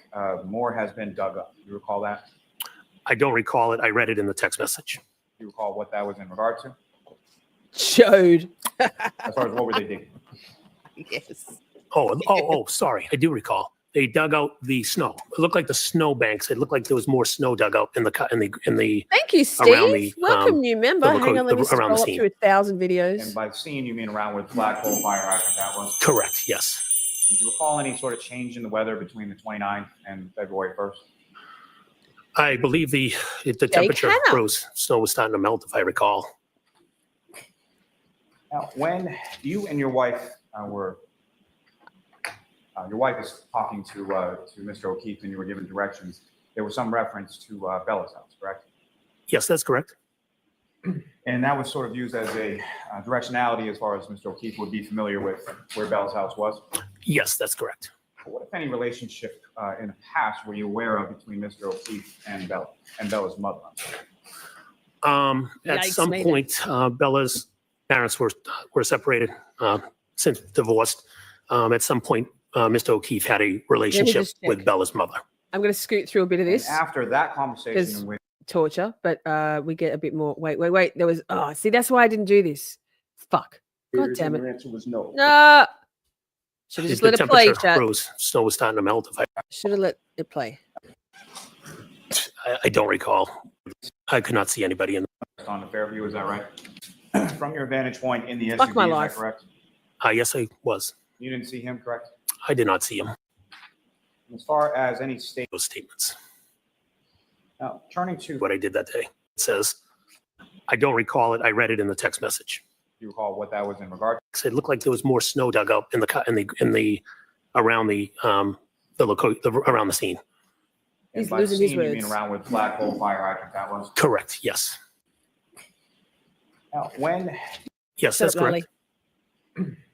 more has been dug up. You recall that? I don't recall it. I read it in the text message. You recall what that was in regard to? Chode. As far as what were they digging? Yes. Sorry. I do recall. They dug out the snow. It looked like the snow banks. It looked like there was more snow dug out in the Thank you, Steve. around the, Welcome, new member. Hang on, let me around the scroll up scene. through 1,000 videos. And by scene, you mean around where the flagpole fire hydrant that was? Correct. Yes. And do you recall any sort of change in the weather between the 29th and February 1st? I believe the temperature rose. Snow was starting to melt, if I recall. Now, when you and your wife your wife is talking to Mr. O'Keefe and you were given directions, there was some reference to Bella's house, correct? Yes, that's correct. And that was sort of used as a directionality as far as Mr. O'Keefe would be familiar with where Bella's house was? Yes, that's correct. What, if any, relationship in the past were you aware of between Mr. O'Keefe and Bella and Bella's mother? At some point, Bella's parents were separated, since divorced. At some point, Mr. O'Keefe had a relationship with Bella's mother. I'm going to scoot through a bit of this. And after that conversation with torture, but we get a bit more. Wait. There was, see, that's why I didn't do this. Fuck. God damn it. Your answer was no. No. Should have just let it play, chat. Rose. Snow was starting to melt. Should have let it play. I don't recall. I could not see anybody in on the Fairview, is that right? From your vantage point in the SUV, Fuck my is life. that correct? Yes, I was. You didn't see him, correct? I did not see him. As far as any those statements. Now, turning to what I did that day, it says, I don't recall it. I read it in the text message. Do you recall what that was in regard to? It looked like there was more snow dug up around the around the scene. And by scene, you mean around where the flagpole fire hydrant that was? Correct. Yes. Now, when? Yes, that's correct.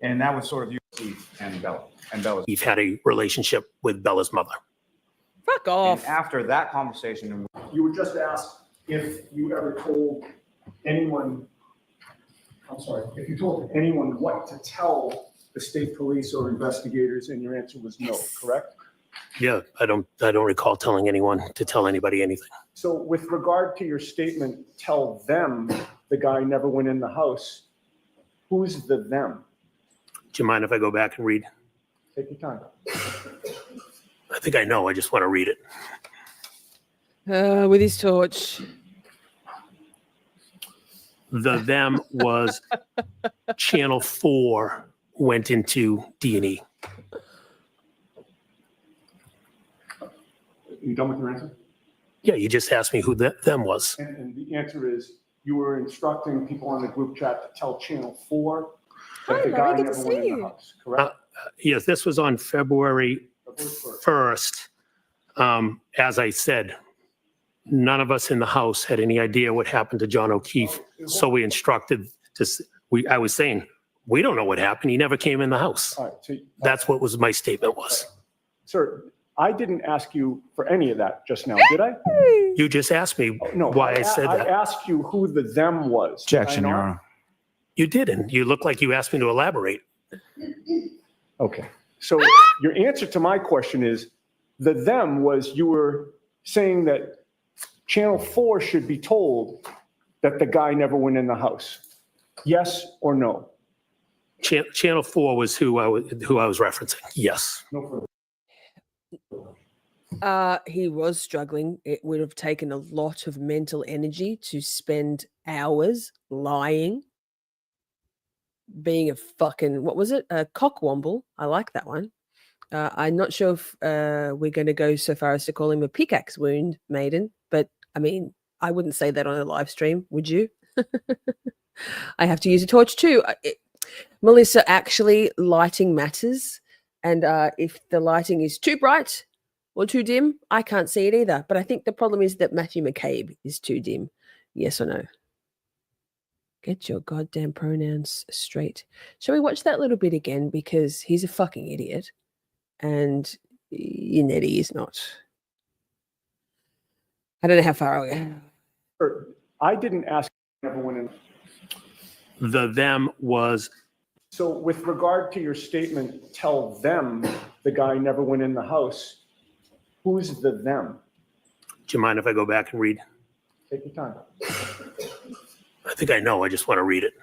And that was sort of you, Steve, and Bella. And Bella's. You've had a relationship with Bella's mother. Fuck off. And after that conversation, you were just asked if you ever told anyone, if you told anyone what to tell the state police or investigators, and your answer was no, correct? Yeah, I don't recall telling anyone to tell anybody anything. So with regard to your statement, tell them the guy never went in the house, who's the them? Do you mind if I go back and read? Take your time. I think I know. I just want to read it. With his torch. The them was Channel 4 went into D&E. You done with your answer? Yeah, you just asked me who them was. And the answer is you were instructing people on the group chat to tell Channel 4 that the guy never went in the house, correct? Yes, this was on February 1st. As I said, none of us in the house had any idea what happened to John O'Keefe. So we instructed I was saying, we don't know what happened. He never came in the house. All right, so, that's what was my statement was. Sir, I didn't ask you for any of that just now, did I? You just asked me No, why I said that. I asked you who the them was. Objection, Your Honor. You didn't. You look like you asked me to elaborate. Okay. So your answer to my question is the them was you were saying that Channel 4 should be told that the guy never went in the house. Yes or no? Channel 4 was who I was referencing. Yes. No further. He was struggling. It would have taken a lot of mental energy to spend hours lying, being a fucking, what was it? A cockwomble. I like that one. I'm not sure if we're going to go so far as to call him a pickaxe wound maiden, but I mean, I wouldn't say that on a live stream, would you? I have to use a torch too. Melissa, actually, lighting matters. And if the lighting is too bright or too dim, I can't see it either. But I think the problem is that Matthew McCabe is too dim. Yes or no? Get your goddamn pronouns straight. Shall we watch that little bit again? Because he's a fucking idiot. And Yannetti is not. I don't know how far away. I didn't ask everyone in. The them was. So with regard to your statement, tell them the guy never went in the house. Who's the them? Do you mind if I go back and read? Take your time. I think I know. I just want to read it.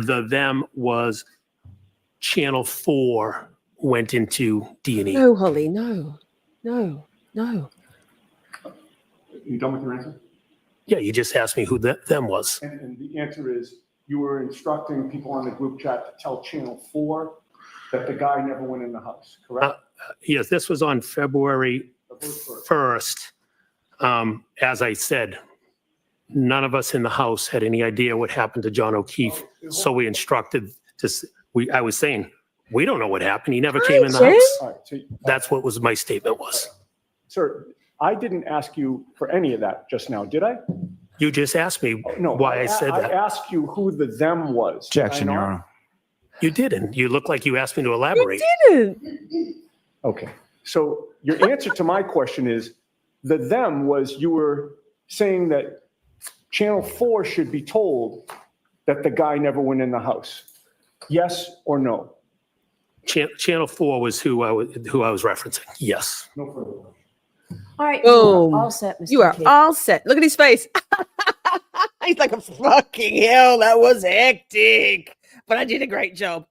the them was Channel 4 went into D&E. No, Holly, no. No. You done with your answer? Yeah, you just asked me who them was. And the answer is you were instructing people on the group chat to tell Channel 4 that the guy never went in the house, correct? Yes, this was on February 1st. As I said, none of us in the house had any idea what happened to John O'Keefe. So we instructed I was saying, we don't know what happened. He never came in the house. All right, so, That's what my statement was. sir, I didn't ask you for any of that just now, did I? You just asked me No, why I said I that. asked you who the them was. Objection, Did I Your not? Honor. You didn't. You look like you asked me to elaborate. You didn't. Okay, so your answer to my question is the them was you were saying that Channel 4 should be told that the guy never went in the house. Yes or no? Channel 4 was who I was referencing. Yes. No further question. All right, Boom. all set, Mr. You are Keith. all set. Look at his face. He's like, fucking hell, that was hectic. But I did a great job.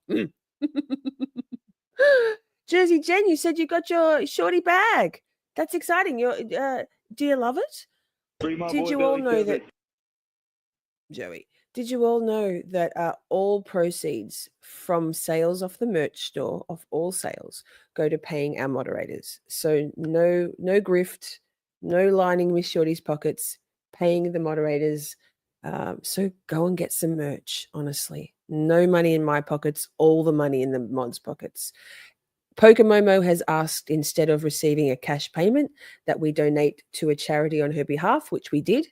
Jersey Jen, you said you got your shorty bag. That's exciting. Do you love it? Did you all know that, Joey, did you all know that all proceeds from sales off the merch store, of all sales, go to paying our moderators? So no grift, no lining with Shorty's pockets, paying the moderators. So go and get some merch, honestly. No money in my pockets, all the money in the mods' pockets. Pokemomo has asked, instead of receiving a cash payment, that we donate to a charity on her behalf, which we did.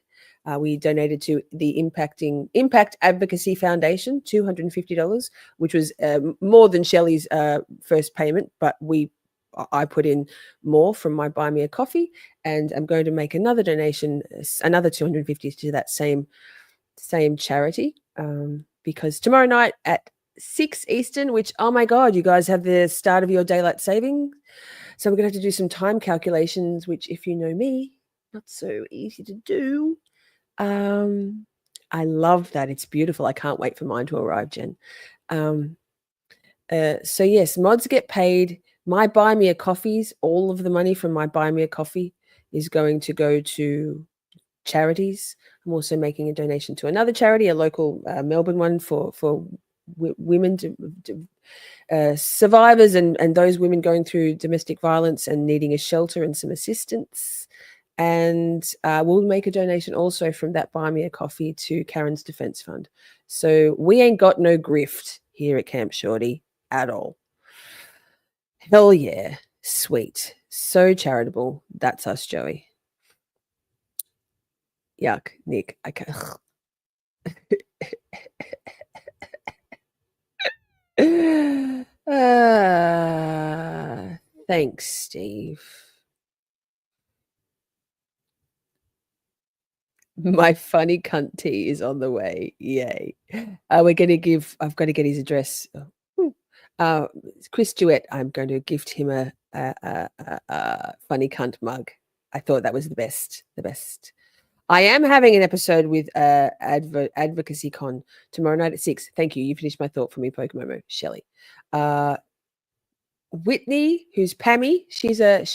We donated to the Impact Advocacy Foundation, $250, which was more than Shelley's first payment, but I put in more from my Buy Me a Coffee, and I'm going to make another donation, another $250 to that same charity, because tomorrow night at 6 Eastern, which, oh my God, you guys have the start of your daylight saving. So we're going to have to do some time calculations, which, if you know me, not so easy to do. I love that. It's beautiful. I can't wait for mine to arrive, Jen. So yes, mods get paid. My Buy Me a Coffees, all of the money from my Buy Me a Coffee is going to go to charities. I'm also making a donation to another charity, a local Melbourne one for women, survivors and those women going through domestic violence and needing a shelter and some assistance. And we'll make a donation also from that Buy Me a Coffee to Karen's Defense Fund. So we ain't got no grift here at Camp Shorty at all. Hell yeah. Sweet. So charitable. That's us, Joey. Yuck, Nick. I can't. Thanks, Steve. My funny cunt tea is on the way. Yay. I've got to get his address. Chris Duet, I'm going to gift him a funny cunt mug. I thought that was the best. I am having an episode with Advocacy Con tomorrow night at 6. Thank you. You finished my thought for me, Pokemomo. Shelley. Whitney, who's Pammy, she's a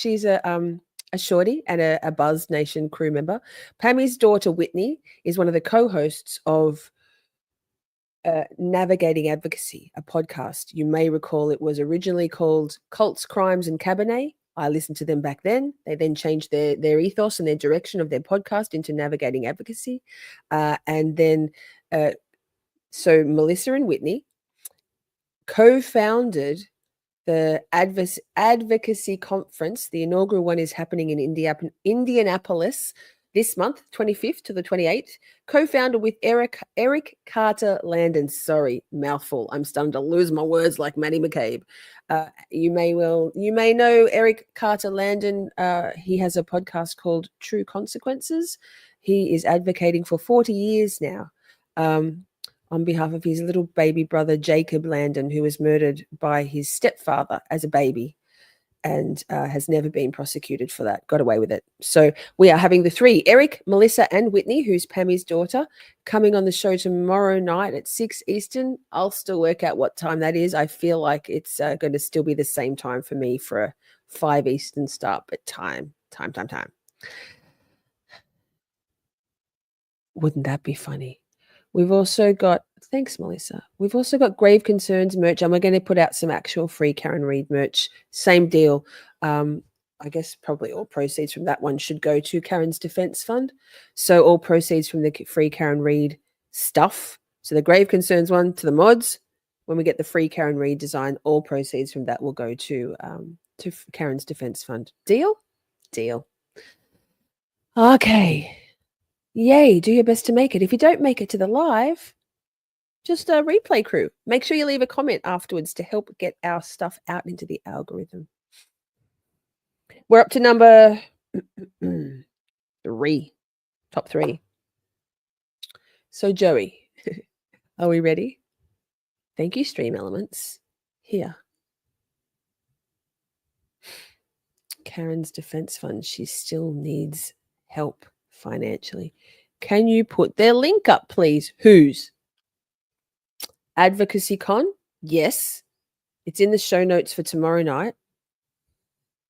shorty and a Buzz Nation crew member. Pammy's daughter, Whitney, is one of the co-hosts of Navigating Advocacy, a podcast. You may recall it was originally called Cults, Crimes, and Cabernet. I listened to them back then. They then changed their ethos and their direction of their podcast into Navigating Advocacy. And then, so Melissa and Whitney co-founded the Advocacy Conference. The inaugural one is happening in Indianapolis this month, 25th to the 28th, co-founded with Eric Carter Landon. Sorry, mouthful. I'm starting to lose my words like Maddie McCabe. You may know Eric Carter Landon. He has a podcast called True Consequences. He is advocating for 40 years now on behalf of his little baby brother, Jacob Landon, who was murdered by his stepfather as a baby. and has never been prosecuted for that, got away with it. So we are having the three, Eric, Melissa, and Whitney, who's Pammy's daughter, coming on the show tomorrow night at 6 Eastern. I'll still work out what time that is. I feel like it's going to still be the same time for me for a 5 Eastern start, but time. Wouldn't that be funny? We've also got, thanks, Melissa. We've also got Grave Concerns merch, and we're going to put out some actual free Karen Reid merch. Same deal. I guess probably all proceeds from that one should go to Karen's Defense Fund. So all proceeds from the free Karen Reid stuff. So the Grave Concerns one to the mods. When we get the free Karen Reid design, all proceeds from that will go to Karen's Defense Fund. Deal? Deal. Okay. Yay, do your best to make it. If you don't make it to the live, just a replay crew. Make sure you leave a comment afterwards to help get our stuff out into the algorithm. We're up to number 3, top 3. So Joey, are we ready? Thank you, Stream Elements. Here. Karen's Defense Fund. She still needs help financially. Can you put their link up, please? Whose? Advocacy Con? Yes. It's in the show notes for tomorrow night.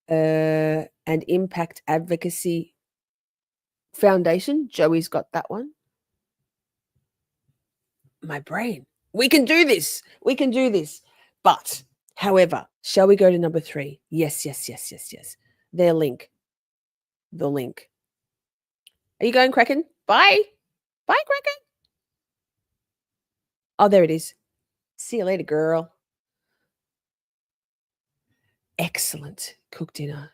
And Impact Advocacy Foundation. Joey's got that one. My brain. We can do this. We can do this. But, however, shall we go to number 3? Yes. Their link. The link. Are you going, Kraken? Bye. Bye, Kraken. Oh, there it is. See you later, girl. Excellent cooked dinner.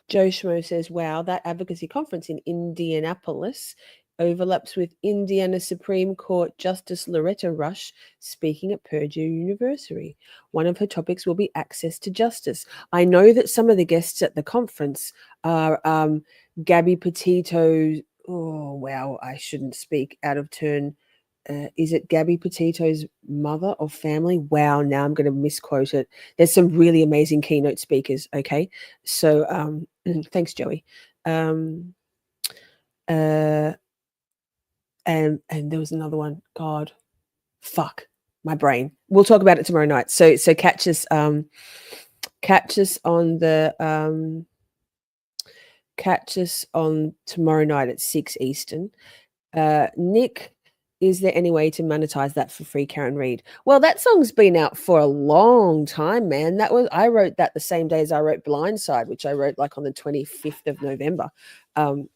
Joe Schmo says, wow, that advocacy conference in Indianapolis overlaps with Indiana Supreme Court Justice Loretta Rush speaking at Purdue University. One of her topics will be access to justice. I know that some of the guests at the conference are Gabby Petito's, oh, wow, I shouldn't speak out of turn. Is it Gabby Petito's mother or family? Wow, now I'm going to misquote it. There's some really amazing keynote speakers, okay? So thanks, Joey. And there was another one. God, fuck, my brain. We'll talk about it tomorrow night. So catch us on tomorrow night at 6 Eastern. Nick, is there any way to monetize that for free, Karen Reid? Well, that song's been out for a long time, man. I wrote that the same day as I wrote Blindside, which I wrote like on the 25th of November.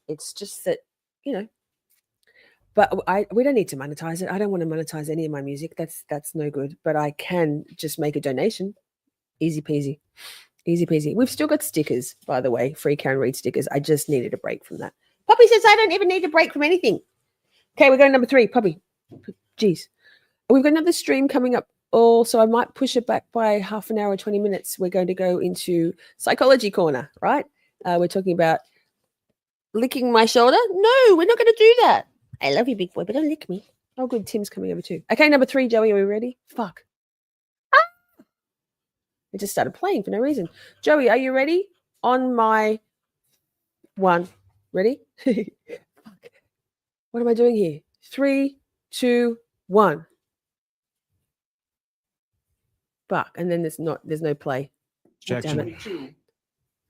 It's just that, you know, but we don't need to monetize it. I don't want to monetize any of my music. That's no good. But I can just make a donation. Easy peasy. Easy peasy. We've still got stickers, by the way, free Karen Reid stickers. I just needed a break from that. Poppy says I don't even need a break from anything. Okay, we're going number 3. Poppy. Jeez. We've got another stream coming up. So I might push it back by half an hour, 20 minutes. We're going to go into Psychology Corner, right? We're talking about licking my shoulder. No, we're not going to do that. I love you, big boy, but don't lick me. Oh, good. Tim's coming over too. Okay, number 3, Joey, are we ready? Fuck. It just started playing for no reason. Joey, are you ready? On my 1. Ready? Fuck. What am I doing here? 3, 2, 1. Fuck. And then there's no play. Objection. Damn it. There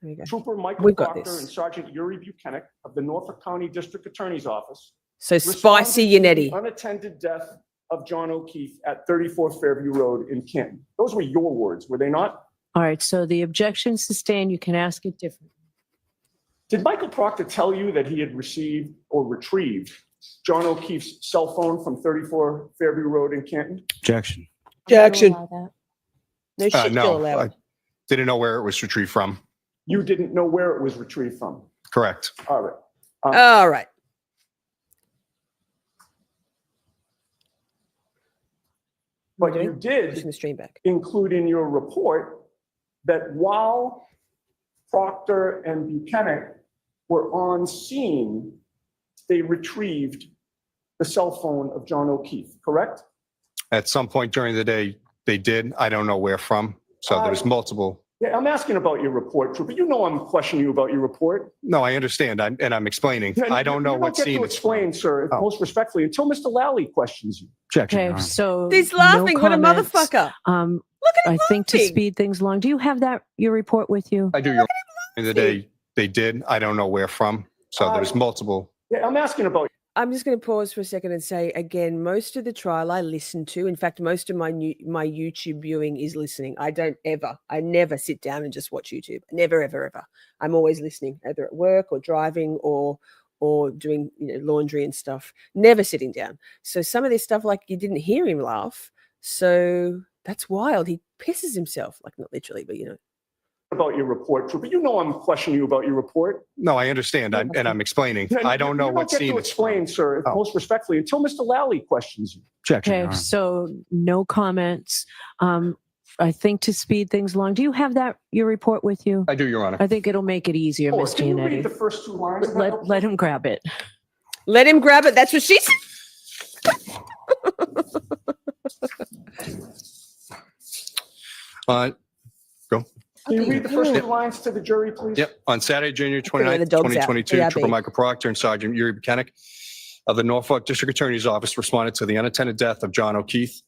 we go. Trooper Michael We've got Proctor this. and Sergeant Yuri Buchanan of the Norfolk County District Attorney's Office. So Spicy Yannetti. Unattended death of John O'Keefe at 34 Fairview Road in Canton. Those were your words, were they not? All right, so the objection sustained. You can ask it differently. Did Michael Proctor tell you that he had received or retrieved John O'Keefe's cell phone from 34 Fairview Road in Canton? Objection. Objection. That. No shit No, still allowed. I didn't know where it was retrieved from. You didn't know where it was retrieved from? Correct. All right. All right. But you did Pushing the stream back. include in your report that while Proctor and Buchanan were on scene, they retrieved the cell phone of John O'Keefe, correct? At some point during the day, they did. I don't know where from. So there's multiple. Yeah, I'm asking about your report, Trooper. You know I'm questioning you about your report. No, I understand. I'm explaining. I don't know what scene You don't get to it's explain, sir, most respectfully, until Mr. Lally questions you. Objection, Your Okay, Honor. so He's laughing. no What a comments. motherfucker. Look at him I think to laughing. speed things along, do you have your report with you? I do. Your during the day, they did. I don't know where from. So there's multiple. Yeah, I'm asking about. I'm just going to pause for a second and say again, most of the trial I listen to. In fact, most of my YouTube viewing is listening. I never sit down and just watch YouTube. Never, ever, ever. I'm always listening, either at work or driving or doing laundry and stuff. Never sitting down. So some of this stuff, like you didn't hear him laugh. So that's wild. He pisses himself, like not literally, but About your report, Trooper. You know I'm questioning you about your report. No, I understand. I'm explaining. I don't know what scene You don't get to it's explain, sir, most respectfully, until Mr. Lally questions you. Objection, Your Okay, Honor. so no comments. I think to speed things along, do you have your report with you? I do, Your Honor. I think it'll make it easier, Oh, Ms. can you read the Giannetti. first two lines? of that? Let him grab it. let him grab it. That's what she said. Go. Can you read the first two lines to the jury, please? Yep. On Saturday, January the 29th, dog's out. 2022, BRB. Trooper Michael Proctor and Sergeant Yuri Buchanan of the Norfolk District Attorney's Office responded to the unattended death of John O'Keefe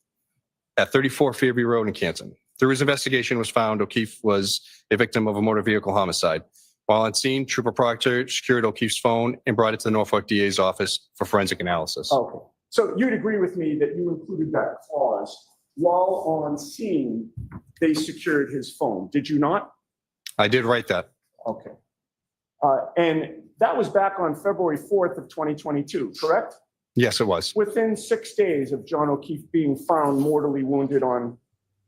at 34 Fairview Road in Canton. Through his investigation, it was found O'Keefe was a victim of a motor vehicle homicide. While on scene, Trooper Proctor secured O'Keefe's phone and brought it to the Norfolk DA's office for forensic analysis. Okay. So you'd agree with me that you included that clause. While on scene, they secured his phone. Did you not? I did write that. Okay. And that was back on February 4th of 2022, correct? Yes, it was. Within 6 days of John O'Keefe being found mortally wounded on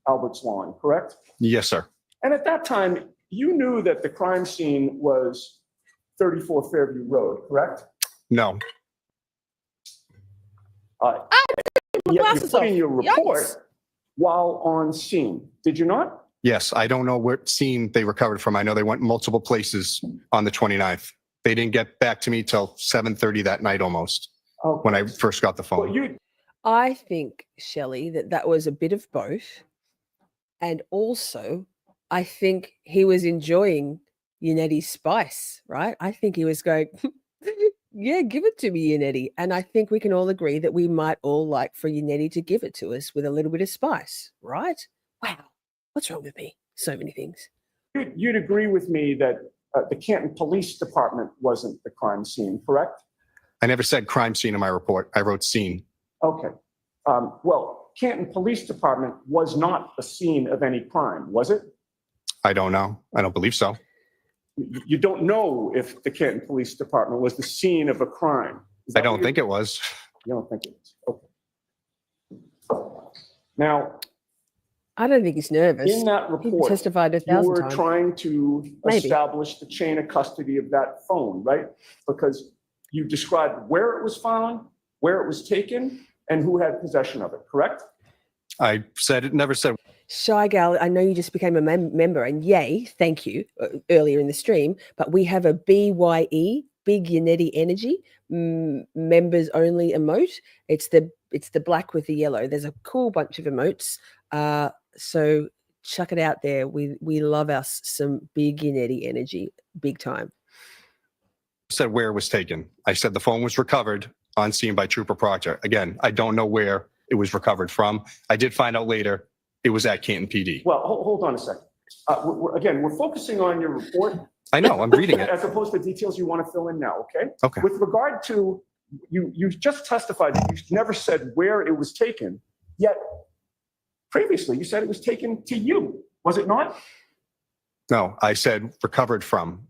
Albert's lawn, correct? Yes, sir. And at that time, you knew that the crime scene was 34 Fairview Road, correct? No. Yet you glasses put in off. your report Yikes. while on scene. Did you not? Yes, I don't know what scene they recovered from. I know they went multiple places on the 29th. They didn't get back to me till 7:30 that night almost when I first got the phone. Well, you I think, Shelley, that was a bit of both. And also, I think he was enjoying Yannetti's spice, right? I think he was going, yeah, give it to me, Yannetti. And I think we can all agree that we might all like for Yannetti to give it to us with a little bit of spice, right? Wow. What's wrong with me? So many things. You'd agree with me that the Canton Police Department wasn't the crime scene, correct? I never said crime scene in my report. I wrote scene. Okay. Well, Canton Police Department was not the scene of any crime, was it? I don't know. I don't believe so. You don't know if the Canton Police Department was the scene of a crime. Is I that don't what think it was. You don't think it was? Okay. Now, I don't think he's nervous. in that He report, testified you 1,000 were times. trying to Maybe. establish the chain of custody of that phone, right? Because you described where it was found, where it was taken, and who had possession of it, correct? I said it, never said. Shy Gal, I know you just became a member, and yay, thank you, earlier in the stream, but we have a BYE, Big Yannetti Energy, members only emote. It's the black with the yellow. There's a cool bunch of emotes. So chuck it out there. We love us some Big Yannetti Energy, big time. Said where it was taken. I said the phone was recovered on scene by Trooper Proctor. Again, I don't know where it was recovered from. I did find out later it was at Canton PD. Well, hold on a second. We're focusing on your report. I know, I'm reading it. As opposed to details you want to fill in now, okay? Okay. With regard to, you just testified that you never said where it was taken, yet previously you said it was taken to you, was it not? No, I said recovered from,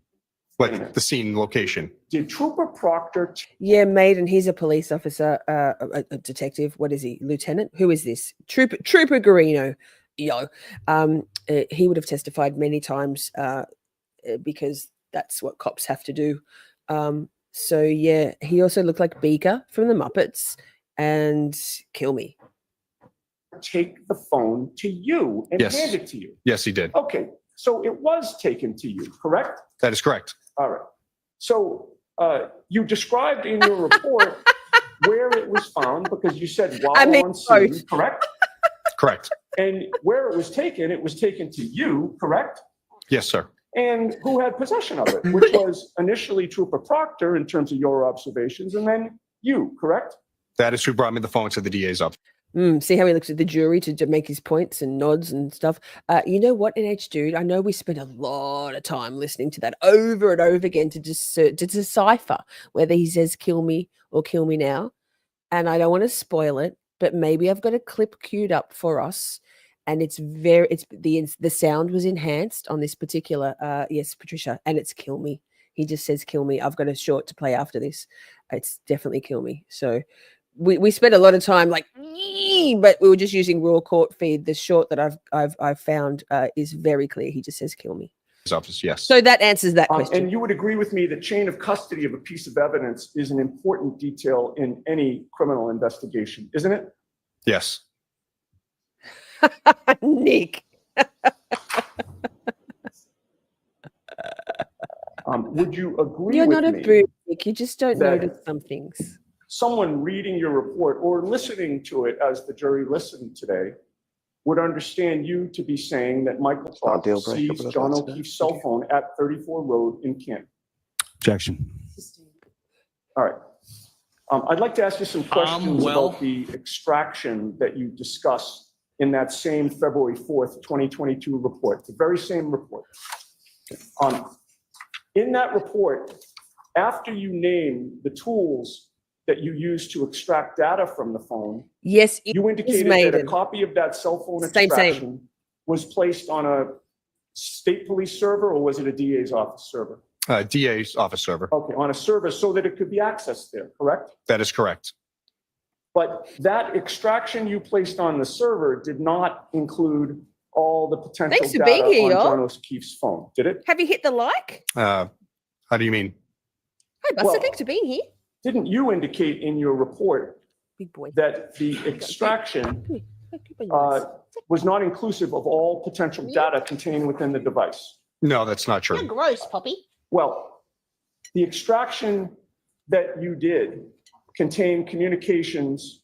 but the scene location. Did Trooper Proctor Yeah, Maiden, he's a police officer, a detective. What is he? Lieutenant? Who is this? Trooper Garino. Yo. He would have testified many times because that's what cops have to do. So yeah, he also looked like Beaker from the Muppets and Kill Me. take the phone to you and Yes. hand it to you? Yes, he did. Okay, so it was taken to you, correct? That is correct. All right. So you described in your report where it was found because you said while on scene, correct? Correct. And where it was taken to you, correct? Yes, sir. And who had possession of it, which was initially Trooper Proctor in terms of your observations, and then you, correct? That is who brought me the phone to the DA's office. See how he looks at the jury to make his points and nods and stuff. You know what, NH dude? I know we spent a lot of time listening to that over and over again to decipher whether he says kill me or kill me now. And I don't want to spoil it, but maybe I've got a clip queued up for us. And the sound was enhanced on this particular, yes, Patricia, and it's kill me. He just says kill me. I've got a short to play after this. It's definitely kill me. So we spent a lot of time like, but we were just using raw court feed. The short that I've found is very clear. He just says kill me. His office, yes. So that answers that question. And you would agree with me that chain of custody of a piece of evidence is an important detail in any criminal investigation, isn't it? Yes. Nick. Would you agree You're with not a me boo, Nick. You just don't that notice some things. someone reading your report or listening to it as the jury listened today would understand you to be saying that Michael Proctor seized John O'Keefe's cell phone at 34 Road in Canton? Objection. All right. I'd like to ask you some questions about the extraction that you discuss in that same February 4th, 2022 report, the very same report. In that report, after you name the tools that you use to extract data from the phone, yes, you indicated that a copy of that cell phone extraction was placed on a state police server, or was it a DA's office server? DA's office server. Okay, on a server so that it could be accessed there, correct? That is correct. But that extraction you placed on the server did not include all the potential Thanks for data being here, on y'all. John O'Keefe's phone, did it? Have you hit the like? How do you mean? Hey, Buster, thanks for being here. Didn't you indicate in your report Big boy. that the extraction was not inclusive of all potential data contained within the device? No, that's not true. Gross, puppy. Well, the extraction that you did contained communications,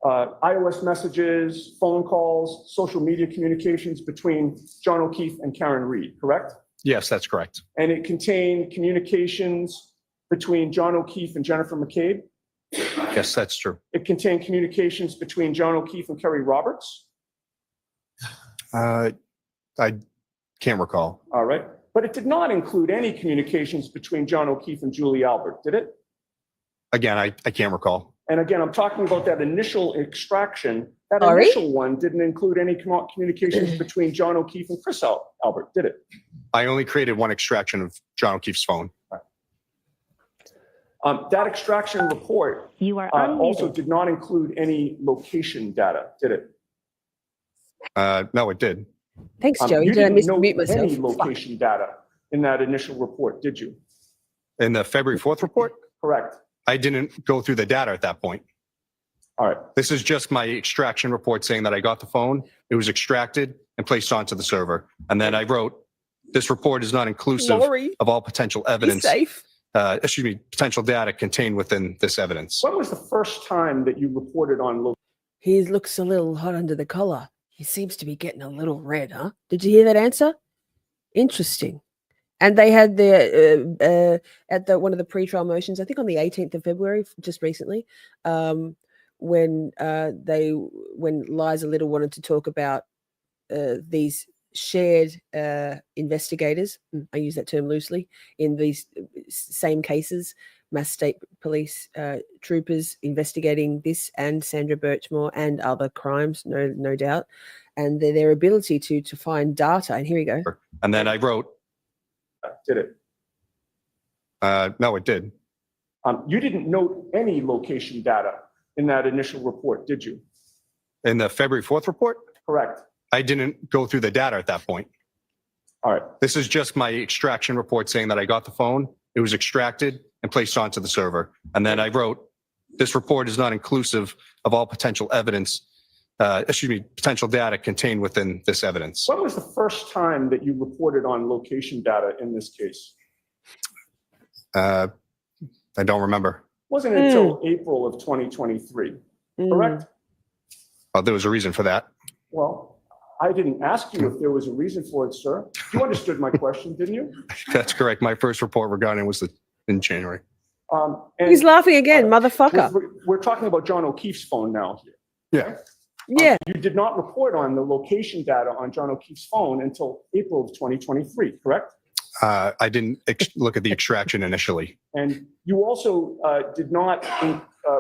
iOS messages, phone calls, social media communications between John O'Keefe and Karen Reed, correct? Yes, that's correct. And it contained communications between John O'Keefe and Jennifer McCabe. Yes, that's true. It contained communications between John O'Keefe and Kerry Roberts. I can't recall. All right. But it did not include any communications between John O'Keefe and Julie Albert, did it? Again, I can't recall. And again, I'm talking about that initial extraction. That initial one didn't include any communications between John O'Keefe and Chris Albert, did it? I only created one extraction of John O'Keefe's phone. That extraction report also did not include any location data, did it? No, it did. Thanks, Joey. You Did I didn't note mute myself? any location data in that initial report, did you? In the February 4th report? Correct. I didn't go through the data at that point. All right. This is just my extraction report saying that I got the phone, it was extracted and placed onto the server. And then I wrote, this report is not inclusive of all potential evidence. Potential data contained within this evidence. When was the first time that you reported on location? He looks a little hot under the collar. He seems to be getting a little red, huh? Did you hear that answer? Interesting. And they had the at one of the pretrial motions, I think on the 18th of February, just recently, when Liza Little wanted to talk about these shared investigators, I use that term loosely, in these same cases, Mass State Police troopers investigating this and Sandra Birchmore and other crimes, no doubt, and their ability to find data. And here we go. And then I wrote, did it? No, it did. You didn't note any location data in that initial report, did you? In the February 4th report? Correct. I didn't go through the data at that point. All right. This is just my extraction report saying that I got the phone, it was extracted and placed onto the server. And then I wrote, this report is not inclusive of all potential evidence, potential data contained within this evidence. When was the first time that you reported on location data in this case? I don't remember. Wasn't until April of 2023, correct? There was a reason for that. Well, I didn't ask you if there was a reason for it, sir. You understood my question, didn't you? That's correct. My first report regarding was in January. He's laughing again, motherfucker. We're talking about John O'Keefe's phone now. Yeah. Yeah. You did not report on the location data on John O'Keefe's phone until April of 2023, correct? I didn't look at the extraction initially. And you also did not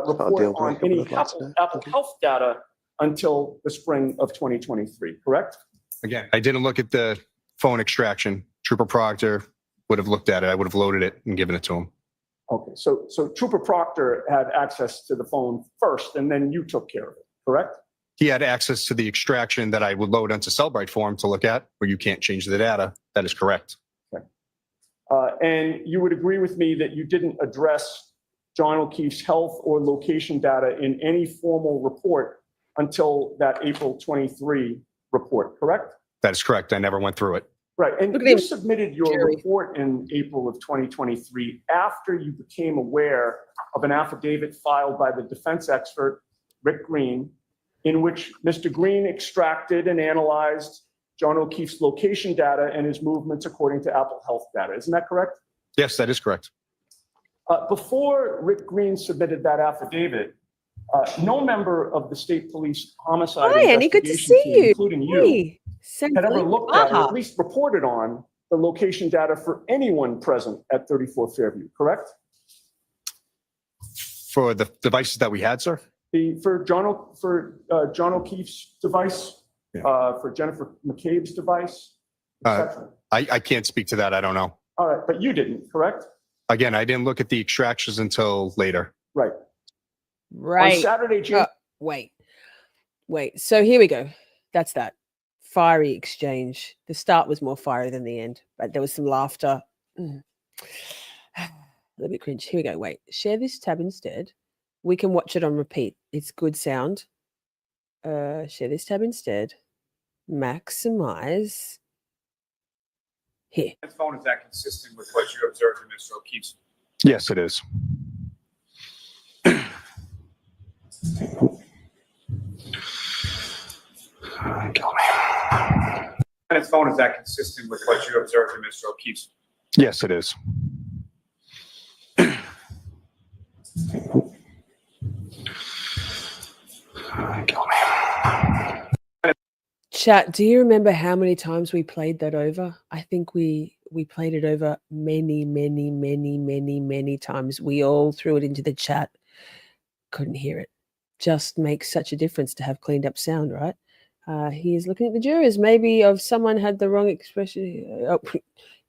report on any Apple Health data until the spring of 2023, correct? Again, I didn't look at the phone extraction. Trooper Proctor would have looked at it. I would have loaded it and given it to him. Okay, so Trooper Proctor had access to the phone first, and then you took care of it, correct? He had access to the extraction that I would load onto Cellbrite for him to look at, where you can't change the data. That is correct. Okay. And you would agree with me that you didn't address John O'Keefe's health or location data in any formal report until that April 23 report, correct? That is correct. I never went through it. Right, and you submitted your report in April of 2023 after you became aware of an affidavit filed by the defense expert, Rick Green, in which Mr. Green extracted and analyzed John O'Keefe's location data and his movements according to Apple Health data. Isn't that correct? Yes, that is correct. Before Rick Green submitted that affidavit, no member of the state police homicide investigation team, including you, had ever looked at or at least reported on the location data for anyone present at 34 Fairview, correct? For the devices that we had, sir? For John O'Keefe's device, for Jennifer McCabe's device, etc. I can't speak to that. I don't know. All right, but you didn't, correct? Again, I didn't look at the extractions until later. Right. Right. On Saturday, June. Wait. So here we go. That's that. Fiery exchange. The start was more fiery than the end, but there was some laughter. A little bit cringe. Here we go. Wait. Share this tab instead. We can watch it on repeat. It's good sound. Share this tab instead. Maximize. Here. His phone, is that consistent with what you observed in Mr. O'Keefe's? Yes, it is. His phone, is that consistent with what you observed in Mr. O'Keefe's? Yes, it is. Chat, do you remember how many times we played that over? I think we played it over many times. We all threw it into the chat. Couldn't hear it. Just makes such a difference to have cleaned up sound, right? He is looking at the jurors. Maybe if someone had the wrong expression.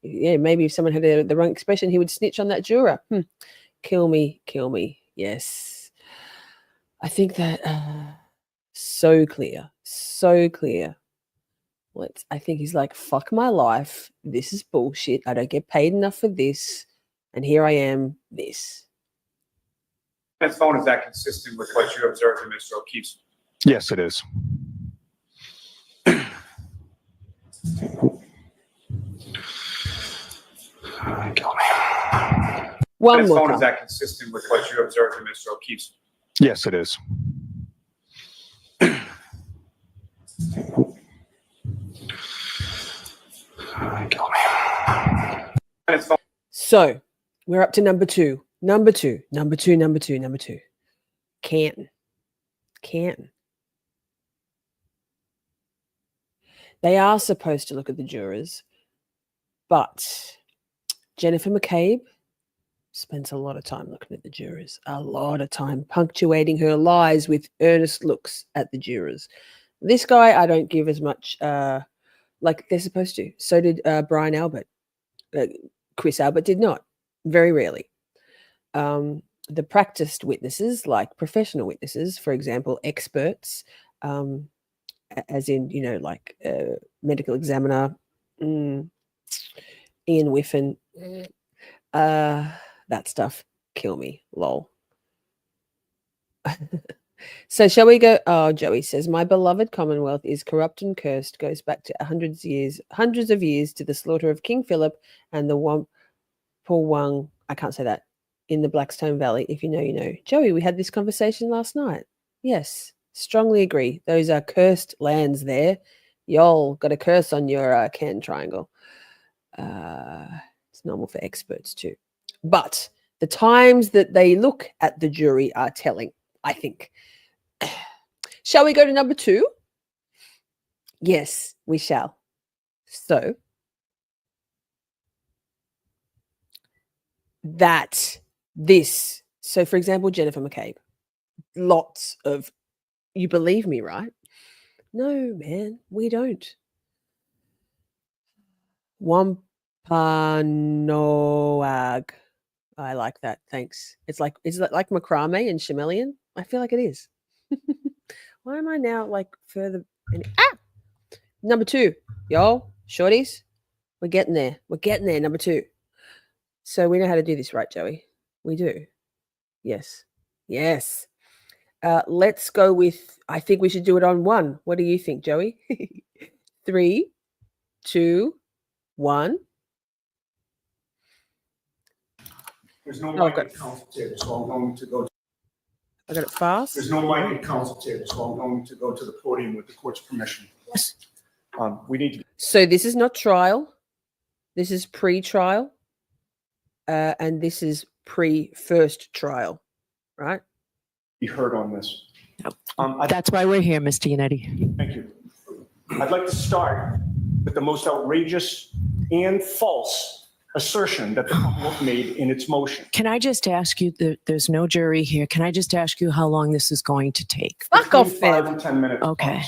Maybe if someone had the wrong expression, he would snitch on that juror. Kill me. Yes. I think that so clear. I think he's like, fuck my life. This is bullshit. I don't get paid enough for this. And here I am, this. His phone, is that consistent with what you observed in Mr. O'Keefe's? Yes, it is. One His more phone, time. is that consistent with what you observed in Mr. O'Keefe's? Yes, it is. So we're up to number two. Canton. They are supposed to look at the jurors, but Jennifer McCabe spends a lot of time looking at the jurors, a lot of time punctuating her lies with earnest looks at the jurors. This guy, I don't give as much like they're supposed to. So did Brian Albert. Chris Albert did not, very rarely. The practiced witnesses, like professional witnesses, for example, experts, as in, like medical examiner, Ian Whiffen, that stuff, kill me, lol. So shall we go? Oh, Joey says, my beloved Commonwealth is corrupt and cursed, goes back to hundreds of years to the slaughter of King Philip and the Wampawang, I can't say that, in the Blackstone Valley. If you know, you know. Joey, we had this conversation last night. Yes. Strongly agree. Those are cursed lands there. Y'all got a curse on your Canton Triangle. It's normal for experts too. But the times that they look at the jury are telling, I think. Shall we go to number 2? Yes, we shall. So, so for example, Jennifer McCabe, lots of, you believe me, right? No, man, we don't. Wampanoag. I like that. Thanks. Is it like macrame and chameleon? I feel like it is. Why am I now like further? Number 2, y'all, shorties. We're getting there. We're getting there. Number 2. So we know how to do this, right, Joey? We do. Yes. Yes. Let's go with, I think we should do it on 1. What do you think, Joey? 3, 2, 1. There's no mic at council table, so I'm going to go. I got it fast. There's no mic at council table, so I'm going to go to the podium with the court's permission. Yes. We need to. So this is not trial. This is pre-trial. And this is pre-first trial, right? Be heard on this. That's why we're here, Mr. Yannetti. Thank you. I'd like to start with the most outrageous and false assertion that the Commonwealth made in its motion. Can I just ask you, there's no jury here. Can I just ask you how long this is going to take? Fuck off, 5 and 10 minutes. Okay.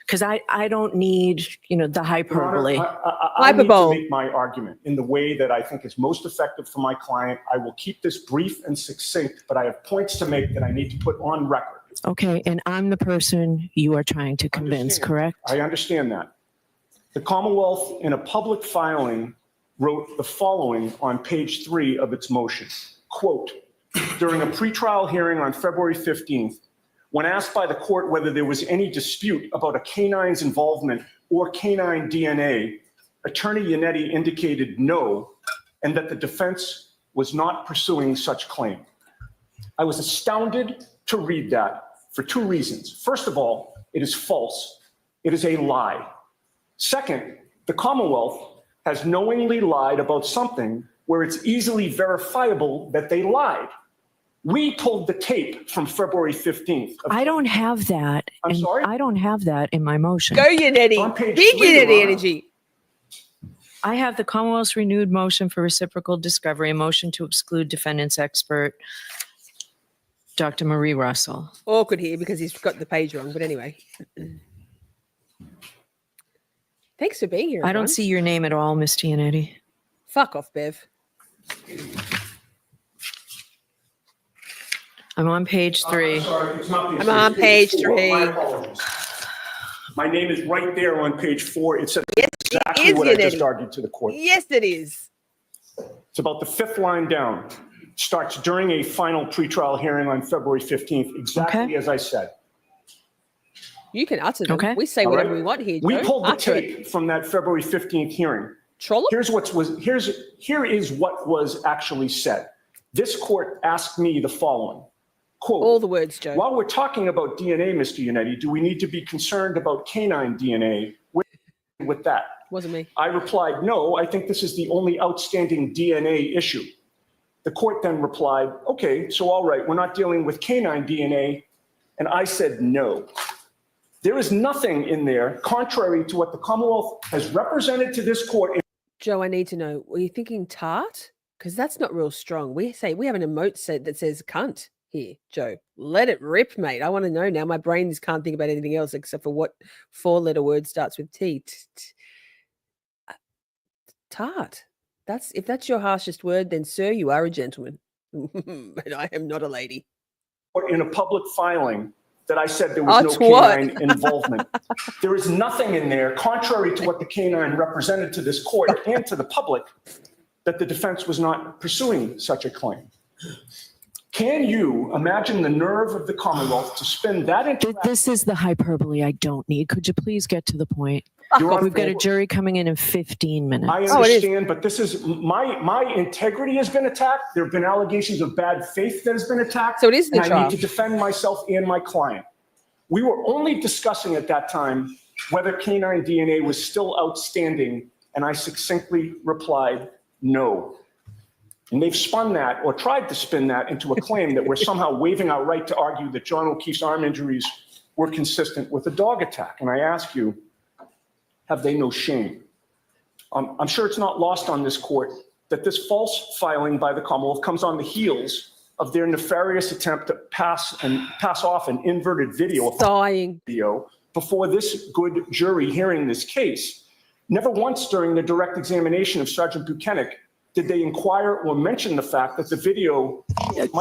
Because I don't need, the hyperbole. I need to make my argument in the way that I think is most effective for my client. I will keep this brief and succinct, but I have points to make that I need to put on record. Okay, and I'm the person you are trying to convince, correct? I understand that. The Commonwealth, in a public filing, wrote the following on page 3 of its motion. Quote, during a pretrial hearing on February 15th, when asked by the court whether there was any dispute about a canine's involvement or canine DNA, Attorney Yannetti indicated no, and that the defense was not pursuing such claim. I was astounded to read that for 2 reasons. First of all, it is false. It is a lie. Second, the Commonwealth has knowingly lied about something where it's easily verifiable that they lied. We pulled the tape from February 15th. I don't have that. I'm sorry? I don't have that in my motion. Go, Yannetti. Big Yannetti energy. I have the Commonwealth's renewed motion for reciprocal discovery, a motion to exclude defendant's expert, Dr. Marie Russell. Awkward here because he's got the page wrong, but anyway. Thanks for being here, everyone. I don't see your name at all, Mr. Yannetti. Fuck off, Bev. I'm on page 3. Sorry, it's not I'm on page 3. My apologies. My name is right there on page 4. It says yes, exactly it what is, I just Yannetti. argued to the court. Yes, it is. It's about the 5th line down. Starts during a final pretrial hearing on February 15th, exactly as I said. You can utter them. Okay. We say All whatever right? we want here, Joe. We pulled the Utter tape it. from that February 15th hearing. Troll Here is what was actually said. This court asked me the following. Quote, all the words, Joe. While we're talking about DNA, Mr. Yannetti, do we need to be concerned about canine DNA with that? Wasn't me. I replied, no, I think this is the only outstanding DNA issue. The court then replied, okay, so all right, we're not dealing with canine DNA. And I said, no. There is nothing in there contrary to what the Commonwealth has represented to this court. Joe, I need to know, were you thinking tart? Because that's not real strong. We have an emote set that says cunt here, Joe. Let it rip, mate. I want to know now. My brain just can't think about anything else except for what 4-letter word starts with T. Tart. If that's your harshest word, then sir, you are a gentleman. And I am not a lady. In a public filing that I said there was no canine involvement. There is nothing in there contrary to what the canine represented to this court and to the public that the defense was not pursuing such a claim. Can you imagine the nerve of the Commonwealth to spin that into... This is the hyperbole I don't need. Could you please get to the point? We've got a jury coming in 15 minutes. I understand, but this is my integrity has been attacked. There have been allegations of bad faith that has been attacked. So it is the and trial. I need to defend myself and my client. We were only discussing at that time whether canine DNA was still outstanding, and I succinctly replied, no. And they've spun that, or tried to spin that, into a claim that we're somehow waiving our right to argue that John O'Keefe's arm injuries were consistent with a dog attack. And I ask you, have they no shame? I'm sure it's not lost on this court that this false filing by the Commonwealth comes on the heels of their nefarious attempt to pass off an inverted video before this good jury hearing this case. Never once during the direct examination of Sergeant Buchanan did they inquire or mention the fact that the video...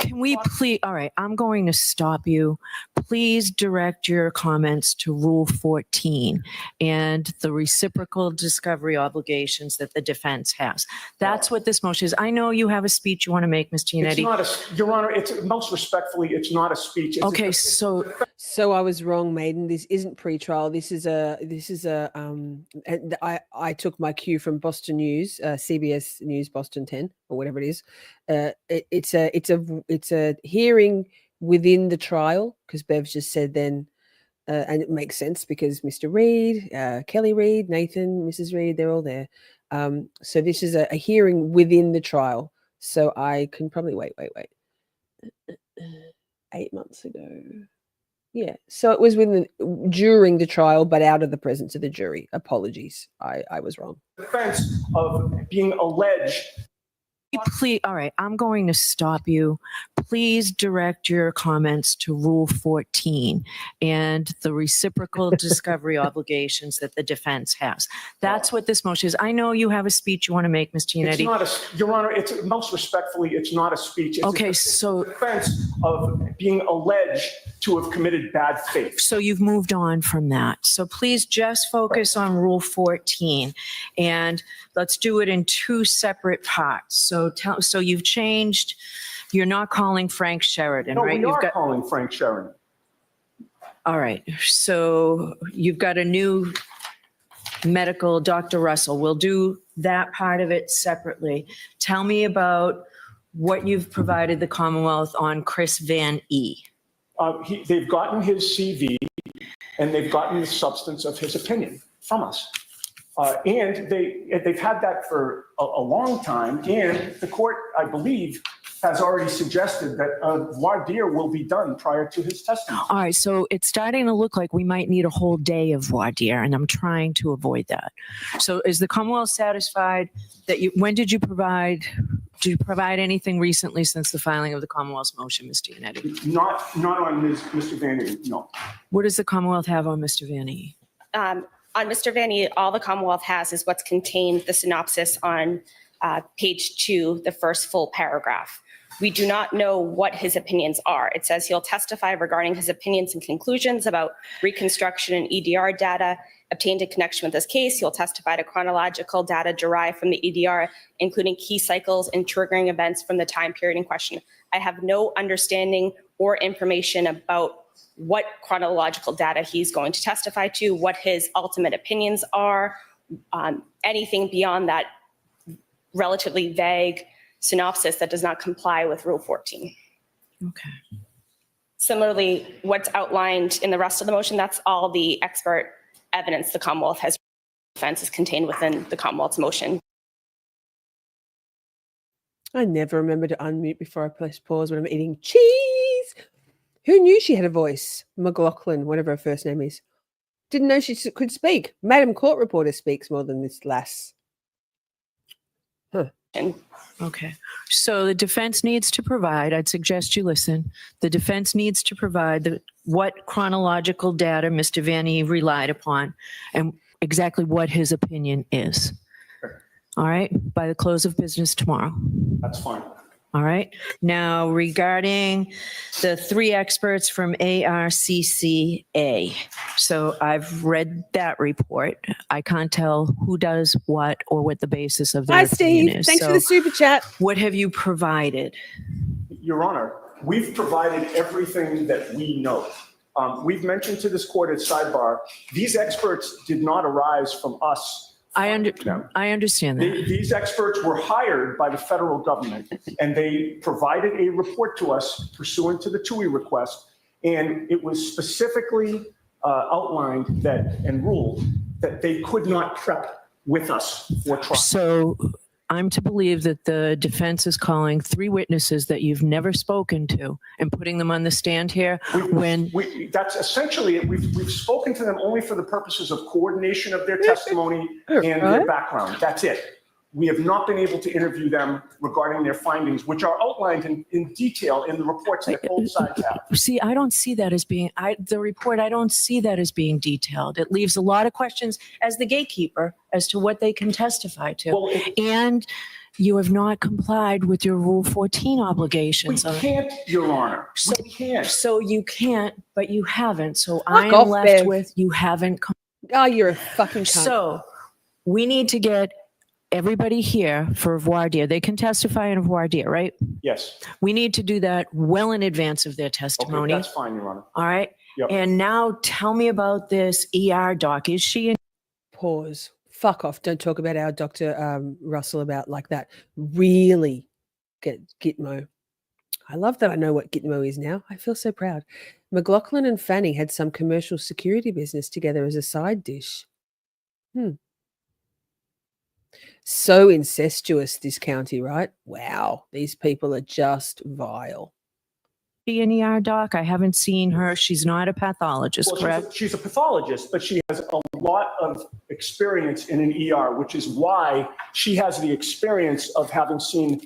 Can we please, all right, I'm going to stop you. Please direct your comments to Rule 14 and the reciprocal discovery obligations that the defense has. That's what this motion is. I know you have a speech you want to make, Mr. Yannetti. It's not a, Your Honor, it's most respectfully, it's not a speech. It's okay, so I was wrong, Maiden. This isn't pre-trial. This is and I took my cue from Boston News, CBS News Boston 10 or whatever it is. It's a hearing within the trial, because Bev's just said then, and it makes sense because Mr. Reed, Kelly Reed, Nathan, Mrs. Reed, they're all there. So this is a hearing within the trial. So I can probably wait. 8 months ago. Yeah. So it was during the trial, but out of the presence of the jury. Apologies. I was wrong. Defense of being alleged. Please, all right, I'm going to stop you. Please direct your comments to Rule 14 and the reciprocal discovery obligations that the defense has. That's what this motion is. I know you have a speech you want to make, Mr. Yannetti. It's not a, Your Honor, it's most respectfully, it's not a speech. It's okay, so defense of being alleged to have committed bad faith. So you've moved on from that. So please just focus on Rule 14, and let's do it in two separate parts. So you've changed. You're not calling Frank Sheridan, no, right? We are calling Frank Sheridan. All right. So you've got a new medical, Dr. Russell. We'll do that part of it separately. Tell me about what you've provided the Commonwealth on Chris Van E. They've gotten his CV, and they've gotten the substance of his opinion from us. And they've had that for a long time. And the court, I believe, has already suggested that voir dire will be done prior to his testimony. All right, so it's starting to look like we might need a whole day of voir dire, and I'm trying to avoid that. So is the Commonwealth satisfied that when did you provide anything recently since the filing of the Commonwealth's motion, Mr. Yannetti? Not on Mr. Van E, no. What does the Commonwealth have on Mr. Van E? On Mr. Van E, all the Commonwealth has is what's contained, the synopsis on page 2, the first full paragraph. We do not know what his opinions are. It says he'll testify regarding his opinions and conclusions about reconstruction and EDR data obtained in connection with this case. He'll testify to chronological data derived from the EDR, including key cycles and triggering events from the time period in question. I have no understanding or information about what chronological data he's going to testify to, what his ultimate opinions are, anything beyond that relatively vague synopsis that does not comply with Rule 14. Okay. Similarly, what's outlined in the rest of the motion, that's all the expert evidence the Commonwealth has. Defense is contained within the Commonwealth's motion. I never remember to unmute before I press pause when I'm eating cheese. Who knew she had a voice? McLaughlin, whatever her first name is. Didn't know she could speak. Madam Court Reporter speaks more than this lass. Huh. Okay. So the defense needs to provide, I'd suggest you listen, the defense needs to provide what chronological data Mr. Van E relied upon and exactly what his opinion is. All right? By the close of business tomorrow. That's fine. All right. Now, regarding the 3 experts from ARCCA. So I've read that report. I can't tell who does what or what the basis of their opinion is. Thanks for the super chat. What have you provided? Your Honor, we've provided everything that we know. We've mentioned to this court at sidebar, these experts did not arise from us. I understand that. These experts were hired by the federal government, and they provided a report to us pursuant to the TUI request. And it was specifically outlined that and ruled that they could not prep with us for trial. So I'm to believe that the defense is calling 3 witnesses that you've never spoken to and putting them on the stand here That's essentially it. We've spoken to them only for the purposes of coordination of their testimony and their background. That's it. We have not been able to interview them regarding their findings, which are outlined in detail in the reports that both sides have. See, I don't see that as being, the report, I don't see that as being detailed. It leaves a lot of questions as the gatekeeper as to what they can testify to. And you have not complied with your Rule 14 obligations. We can't, Your Honor. We can't. So you can't, but you haven't. So Fuck I'm off, left Bev. with you haven't. Oh, you're a fucking cunt. So we need to get everybody here for voir dire. They can testify in a voir dire, right? Yes. We need to do that well in advance of their testimony. Okay, that's fine, Your Honor. All right. Yep. And now tell me about this ER doc. Is she in? Pause. Fuck off. Don't talk about our Dr. Russell about like that. Really get Gitmo. I love that I know what Gitmo is now. I feel so proud. McLaughlin and Fanning had some commercial security business together as a side dish. So incestuous, this county, right? Wow. These people are just vile. She an ER doc? I haven't seen her. She's not a pathologist, Well, correct? she's a pathologist, but she has a lot of experience in an ER, which is why she has the experience of having seen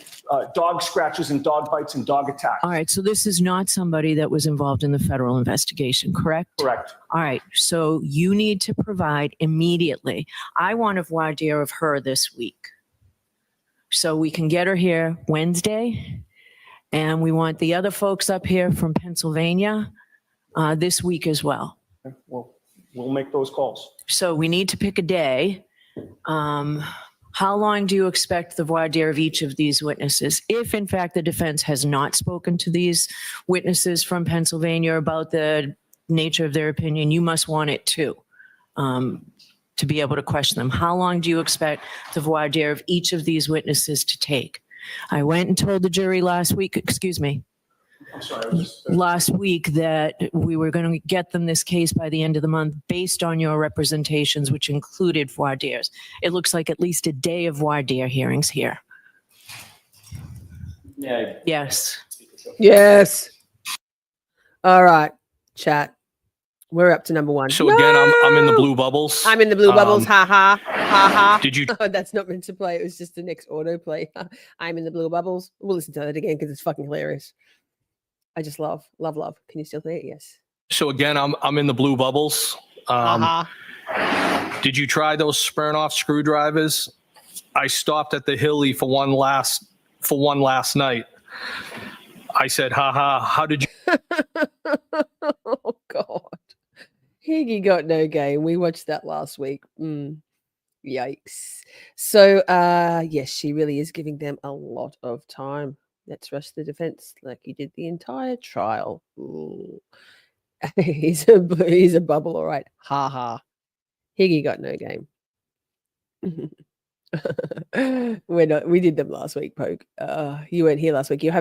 dog scratches and dog bites and dog attacks. All right. So this is not somebody that was involved in the federal investigation, correct? Correct. All right. So you need to provide immediately. I want a voir dire of her this week. So we can get her here Wednesday. And we want the other folks up here from Pennsylvania this week as well. Well, we'll make those calls. So we need to pick a day. How long do you expect the voir dire of each of these witnesses? If in fact the defense has not spoken to these witnesses from Pennsylvania about the nature of their opinion, you must want it too, to be able to question them. How long do you expect the voir dire of each of these witnesses to take? I went and told the jury last week, I'm sorry. last week that we were going to get them this case by the end of the month based on your representations, which included voir dires. It looks like at least a day of voir dire hearings here. Yeah. Yes. Yes. All right, chat. We're up to number 1. So again, I'm in the blue bubbles. I'm in the blue bubbles. Ha ha. Ha ha. Did you? Oh, that's not meant to play. It was just the next autoplay. I'm in the blue bubbles. We'll listen to that again because it's fucking hilarious. I just love. Can you still hear it? Yes. So again, I'm in the blue bubbles. Did you try those Smirnoff screwdrivers? I stopped at the Hilly for one last night. I said, ha ha, how did you? Oh God. Higgy got no game. We watched that last week. Yikes. So yes, she really is giving them a lot of time. Let's rush the defense like he did the entire trial. Ooh. He's a bubble, all right. Ha ha. Higgy got no game. We did them last week, Poke. You weren't here last week. You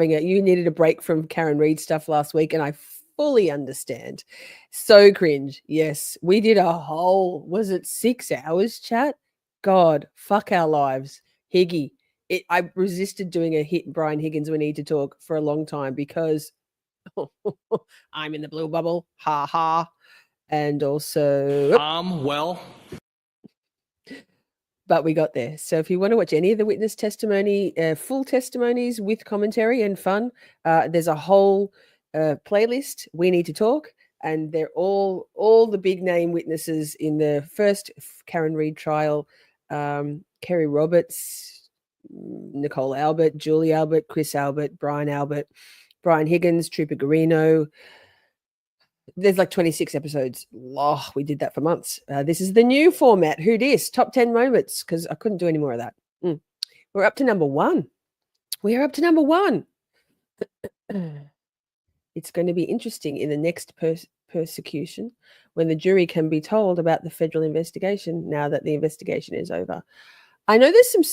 needed a break from Karen Reed stuff last week, and I fully understand. So cringe. Yes, we did a whole, was it 6 hours, chat? God, fuck our lives. Higgy. I resisted doing a hit Brian Higgins We Need to Talk for a long time because I'm in the blue bubble. Ha ha. And also Well. But we got there. So if you want to watch any of the witness testimony, full testimonies with commentary and fun, there's a whole playlist, We Need to Talk, and they're all the big name witnesses in the first Karen Reed trial, Kerry Roberts, Nicole Albert, Julie Albert, Chris Albert, Brian Higgins, Trooper Garino. There's like 26 episodes. Oh, we did that for months. This is the new format. Who dis? Top 10 moments, because I couldn't do any more of that. We're up to number 1. We are up to number 1. It's going to be interesting in the next persecution when the jury can be told about the federal investigation now that the investigation is over. I know there's some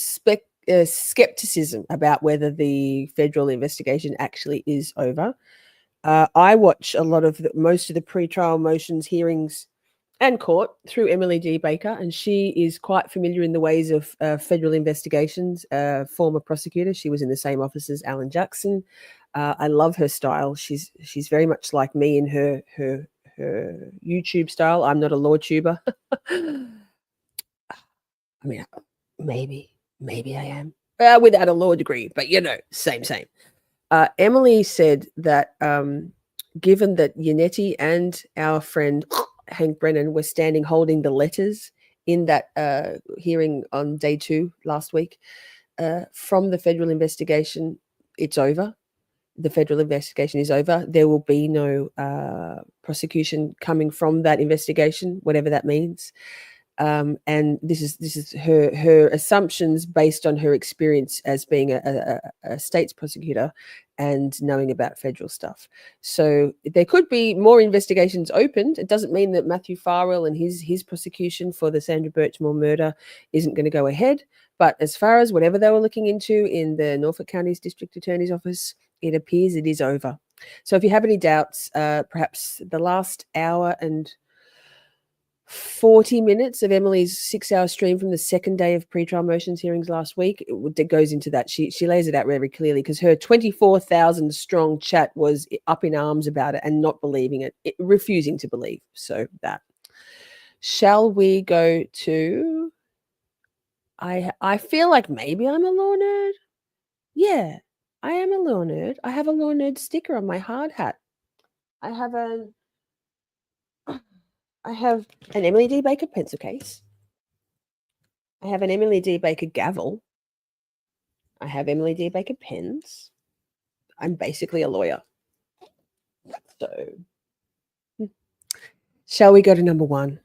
skepticism about whether the federal investigation actually is over. I watch a lot of most of the pre-trial motions hearings and court through Emily D. Baker, and she is quite familiar in the ways of federal investigations. Former prosecutor, she was in the same office as Alan Jackson. I love her style. She's very much like me in her YouTube style. I'm not a law tuber. I mean, maybe I am without a law degree, but same. Emily said that given that Yannetti and our friend Hank Brennan were standing holding the letters in that hearing on day 2 last week, from the federal investigation, it's over. The federal investigation is over. There will be no prosecution coming from that investigation, whatever that means. And this is her assumptions based on her experience as being a state's prosecutor and knowing about federal stuff. So there could be more investigations opened. It doesn't mean that Matthew Farwell and his prosecution for the Sandra Birchmore murder isn't going to go ahead. But as far as whatever they were looking into in the Norfolk County's District Attorney's Office, it appears it is over. So if you have any doubts, perhaps the last hour and 40 minutes of Emily's 6-hour stream from the second day of pretrial motions hearings last week, it goes into that. She lays it out very clearly, because her 24,000 strong chat was up in arms about it and not believing it, refusing to believe. So that. Shall we go to... I feel like maybe I'm a law nerd. Yeah, I am a law nerd. I have a law nerd sticker on my hard hat. I have an Emily D. Baker pencil case. I have an Emily D. Baker gavel. I have Emily D. Baker pens. I'm basically a lawyer. So, shall we go to number 1?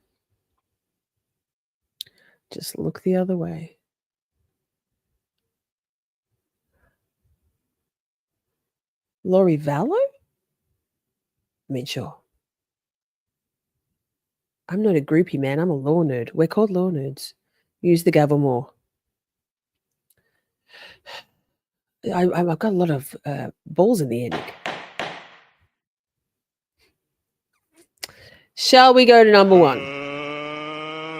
Just look the other way. Lori Vallow? I mean, sure. I'm not a groupie, man. I'm a law nerd. We're called law nerds. Use the gavel more. I've got a lot of balls in the air, Nick. Shall we go to number 1?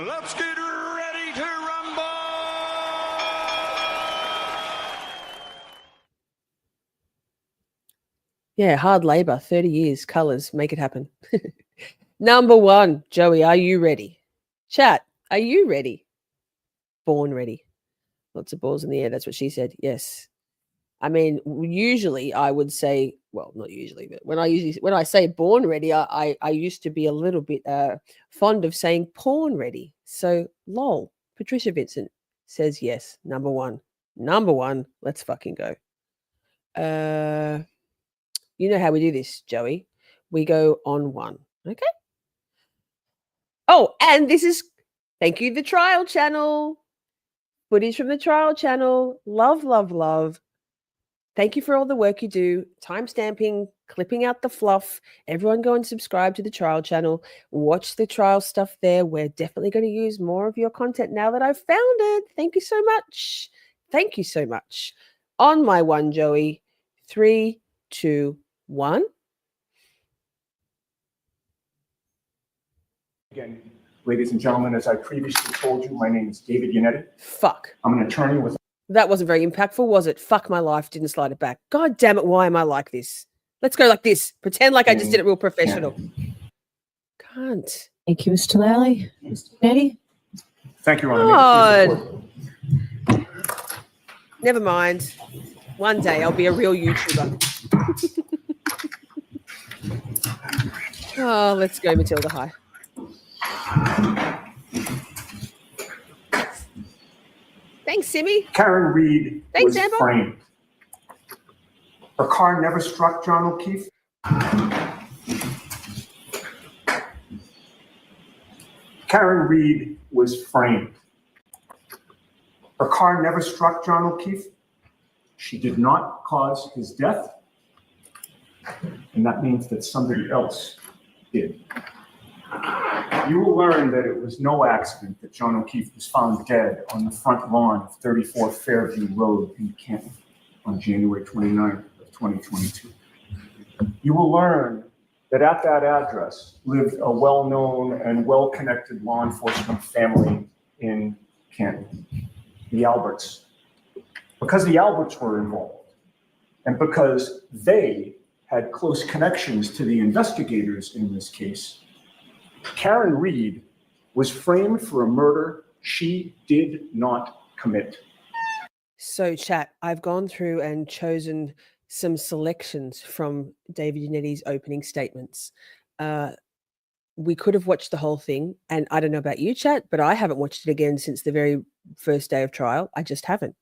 Let's get ready to rumble. Yeah, hard labor, 30 years, colors, make it happen. Number 1, Joey, are you ready? Chat, are you ready? Born ready. Lots of balls in the air. That's what she said. Yes. I mean, usually I would say, well, not usually, but when I say born ready, I used to be a little bit fond of saying porn ready. So, lol. Patricia Vincent says yes. Number 1. Number 1. Let's fucking go. You know how we do this, Joey. We go on 1. Okay. Oh, and this is, thank you, the trial channel. Footage from the trial channel. Love, love, love. Thank you for all the work you do. Timestamping, clipping out the fluff. Everyone go and subscribe to the trial channel. Watch the trial stuff there. We're definitely going to use more of your content now that I've found it. Thank you so much. Thank you so much. On my 1, Joey. 3, 2, 1. Again, ladies and gentlemen, as I previously told you, my name is David Yannetti. Fuck. I'm an attorney with... That wasn't very impactful, was it? Fuck my life. Didn't slide it back. God damn it. Why am I like this? Let's go like this. Pretend like I just did it real professional. Can't. Thank you, Mr. Lally. Mr. Yannetti? Thank you, Your Honor. God. Never mind. One day I'll be a real YouTuber. Oh, let's go, Matilda High. Thanks, Simi. Karen Reed Thanks, was Amber. framed. Her car never struck John O'Keefe. Karen Reed was framed. Her car never struck John O'Keefe. She did not cause his death. And that means that somebody else did. You will learn that it was no accident that John O'Keefe was found dead on the front lawn of 34 Fairview Road in Canton on January 29th of 2022. you will learn that at that address lived a well-known and well-connected law enforcement family in Canton, the Alberts. Because the Alberts were involved, and because they had close connections to the investigators in this case, Karen Reed was framed for a murder she did not commit. So, chat, I've gone through and chosen some selections from David Yannetti's opening statements. We could have watched the whole thing, and I don't know about you, chat, but I haven't watched it again since the very first day of trial. I just haven't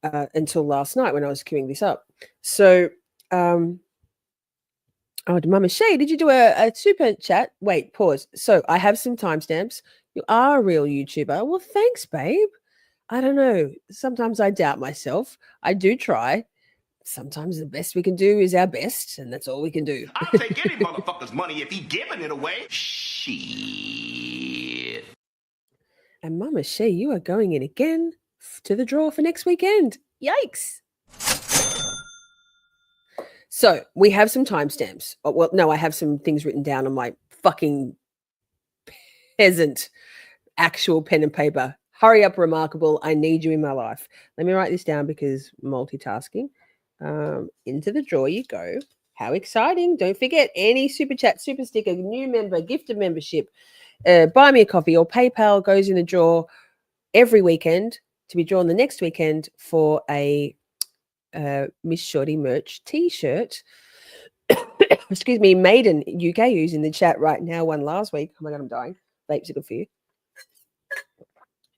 until last night when I was queuing this up. So, oh, Mama Shay, did you do a super chat? Wait, pause. So I have some timestamps. You are a real YouTuber. Well, thanks, babe. I don't know. Sometimes I doubt myself. I do try. Sometimes the best we can do is our best, and that's all we can do. I'll take any motherfucker's money if he giving it away. Shit. And Mama Shay, you are going in again to the draw for next weekend. Yikes. So we have some timestamps. Oh, well, no, I have some things written down on my fucking peasant actual pen and paper. Hurry up, Remarkable. I need you in my life. Let me write this down because multitasking. Into the draw you go. How exciting. Don't forget any super chat, super sticker, new member, gifted membership, buy me a coffee or PayPal goes in the draw every weekend to be drawn the next weekend for a Miss Shorty merch t-shirt. Excuse me, Maiden UK, who's in the chat right now, won last week. Oh my God, I'm dying. Vapes are good for you.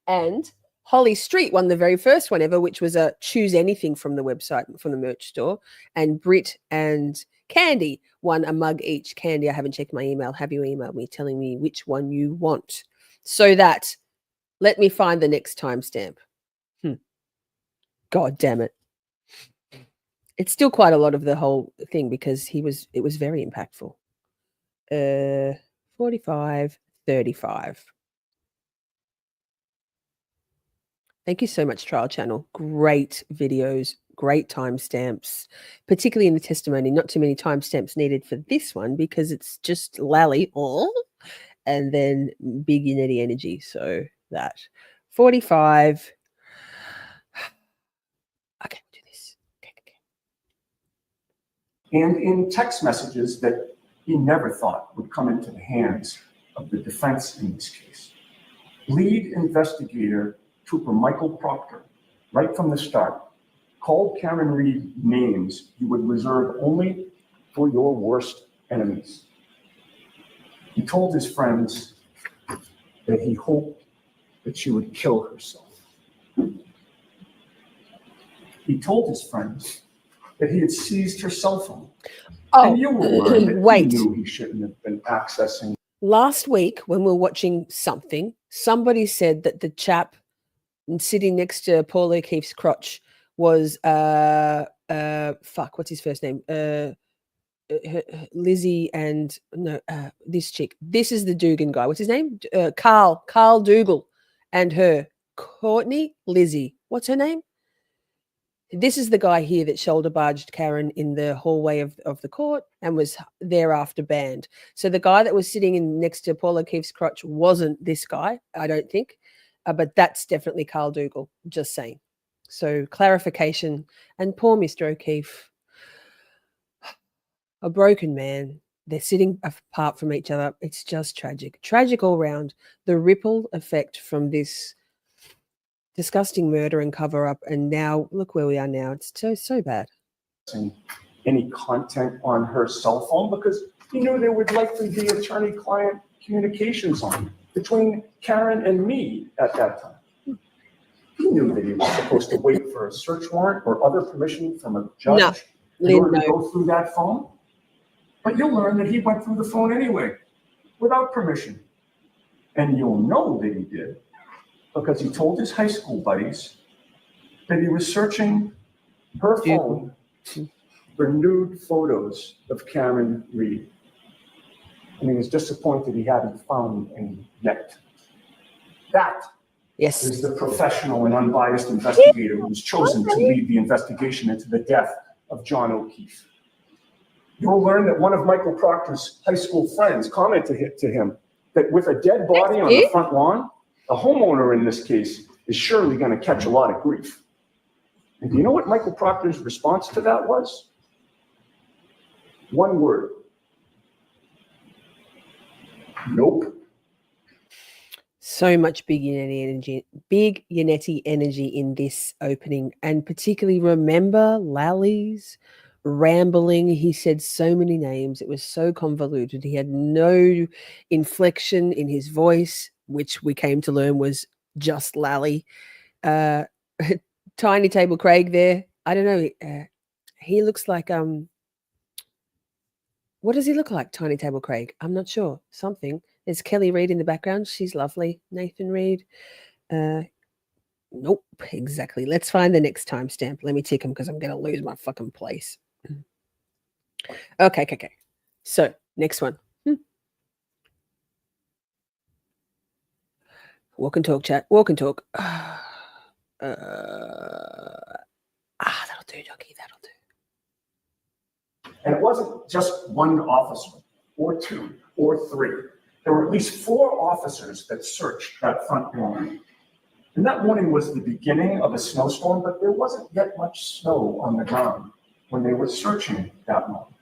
And Holly Street won the very first one ever, which was a choose anything from the website, from the merch store. And Britt and Candy won a mug each. Candy, I haven't checked my email. Have you emailed me telling me which one you want? So that, let me find the next timestamp. God damn it. It's still quite a lot of the whole thing because it was very impactful. 45:35. Thank you so much, Trial Channel. Great videos, great timestamps, particularly in the testimony. Not too many timestamps needed for this one because it's just Lally, and then Big Yannetti Energy. So that 45. Okay, do this. Okay. And in text messages that he never thought would come into the hands of the defense in this case. Lead investigator Trooper Michael Proctor, right from the start, called Karen Reed names you would reserve only for your worst enemies. He told his friends that he hoped that she would kill herself. He told his friends that he had seized her cell phone. Oh, and you will learn that wait. he knew he shouldn't have been accessing. Last week, when we were watching something, somebody said that the chap sitting next to Paul O'Keefe's crotch was what's his first name? Lizzie and this chick. This is the Dugan guy. What's his name? Carl Dougal, and her Courtney Lizzie. What's her name? This is the guy here that shoulder barged Karen in the hallway of the court and was thereafter banned. So the guy that was sitting in next to Paul O'Keefe's crotch wasn't this guy, I don't think. But that's definitely Carl Dougal, just saying. So clarification. And poor Mr. O'Keefe, a broken man. They're sitting apart from each other. It's just tragic. Tragic all round. The ripple effect from this disgusting murder and cover up. And now look where we are now. It's so bad. Any content on her cell phone because he knew there would likely be attorney-client communications on between Karen and me at that time. He knew that he was supposed to wait for a search warrant or other permission from a judge in order to go through that phone. But you'll learn that he went through the phone anyway, without permission. And you'll know that he did because he told his high school buddies that he was searching her phone for nude photos of Karen Reed. And he was disappointed he hadn't found any yet. That is the professional and unbiased investigator who was chosen to lead the investigation into the death of John O'Keefe. You'll learn that one of Michael Proctor's high school friends commented to him that with a dead body on the front lawn, the homeowner in this case is surely going to catch a lot of grief. And do you know what Michael Proctor's response to that was? One word. Nope. So much Big Yannetti energy in this opening, and particularly remember Lally's rambling. He said so many names. It was so convoluted. He had no inflection in his voice, which we came to learn was just Lally. Tiny Table Craig there. I don't know. He looks like what does he look like, Tiny Table Craig? I'm not sure. Something. There's Kelly Reid in the background. She's lovely. Nathan Reid. Nope, exactly. Let's find the next timestamp. Let me tick them because I'm going to lose my fucking place. Okay. So, next one. Walk and talk, chat. Walk and talk. That'll do, Jockey. That'll do. And it wasn't just one officer, or two, or three. There were at least 4 officers that searched that front lawn. And that morning was the beginning of a snowstorm, but there wasn't yet much snow on the ground when they were searching that lawn.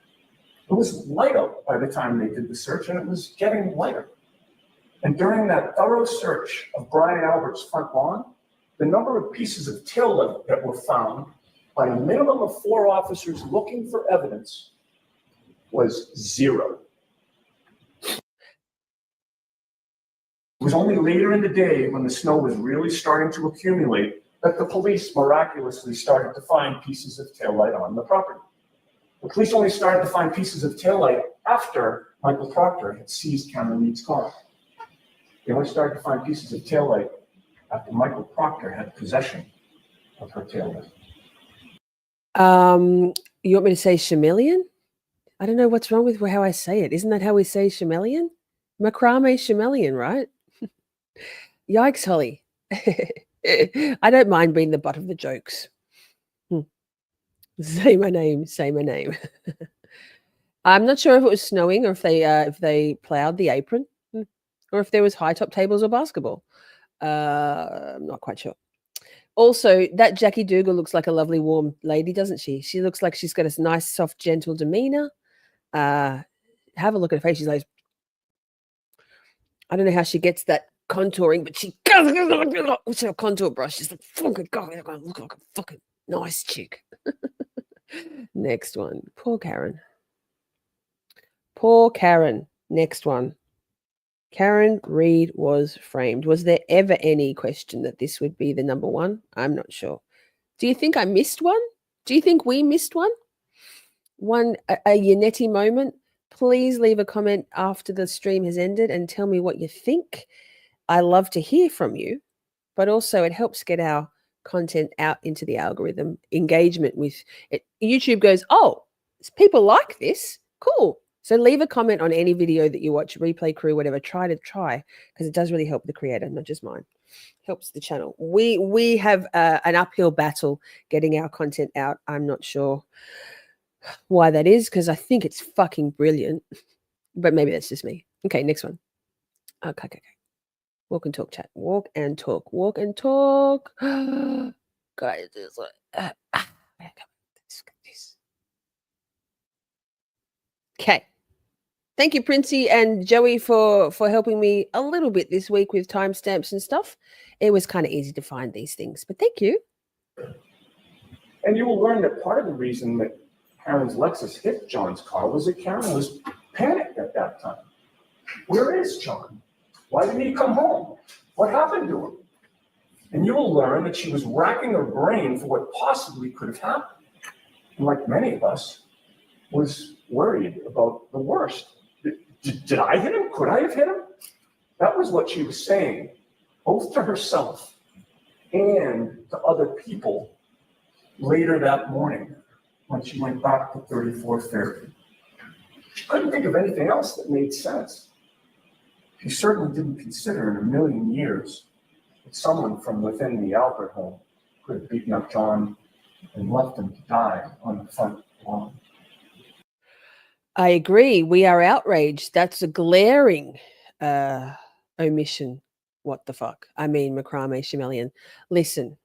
It was light out by the time they did the search, and it was getting lighter. And during that thorough search of Brian Albert's front lawn, the number of pieces of tail light that were found by a minimum of 4 officers looking for evidence was 0. It was only later in the day, when the snow was really starting to accumulate, that the police miraculously started to find pieces of taillight on the property. The police only started to find pieces of taillight after Michael Proctor had seized Cameron Reed's car. They only started to find pieces of taillight after Michael Proctor had possession of her taillight. You want me to say chameleon? I don't know what's wrong with how I say it. Isn't that how we say chameleon? Macrame chameleon, right? Yikes, Holly. I don't mind being the butt of the jokes. Say my name. Say my name. I'm not sure if it was snowing or if they plowed the apron, or if there was high top tables or basketball. I'm not quite sure. Also, that Jackie Dougal looks like a lovely, warm lady, doesn't she? She looks like she's got a nice, soft, gentle demeanor. Have a look at her face. She's like, I don't know how she gets that contouring, but she does. What's her contour brush? She's like, fucking God, I'm gonna look like a fucking nice chick. Next one. Poor Karen. Poor Karen. Next one. Karen Reed was framed. Was there ever any question that this would be the number one? I'm not sure. Do you think I missed one? Do you think we missed one? A Yannetti moment? Please leave a comment after the stream has ended and tell me what you think. I love to hear from you, but also it helps get our content out into the algorithm. Engagement with it. YouTube goes, oh, people like this. Cool. So leave a comment on any video that you watch, replay crew, whatever. Try, because it does really help the creator, not just mine. Helps the channel. We have an uphill battle getting our content out. I'm not sure why that is, because I think it's fucking brilliant. But maybe that's just me. Okay, next one. Okay. Walk and talk, chat. Walk and talk. Walk and talk. Guys, it's like, okay. Thank you, Princey and Joey, for helping me a little bit this week with timestamps and stuff. It was kind of easy to find these things, but thank you. And you will learn that part of the reason that Karen's Lexus hit John's car was that Karen was panicked at that time. Where is John? Why didn't he come home? What happened to him? And you will learn that she was racking her brain for what possibly could have happened. And like many of us, was worried about the worst. Did I hit him? Could I have hit him? That was what she was saying, both to herself and to other people later that morning when she went back to 34th Fairview. She couldn't think of anything else that made sense. She certainly didn't consider in a million years that someone from within the Albert home could have beaten up John and left him to die on the front lawn. I agree. We are outraged. That's a glaring omission. What the fuck? I mean, Macrame Chameleon. Listen,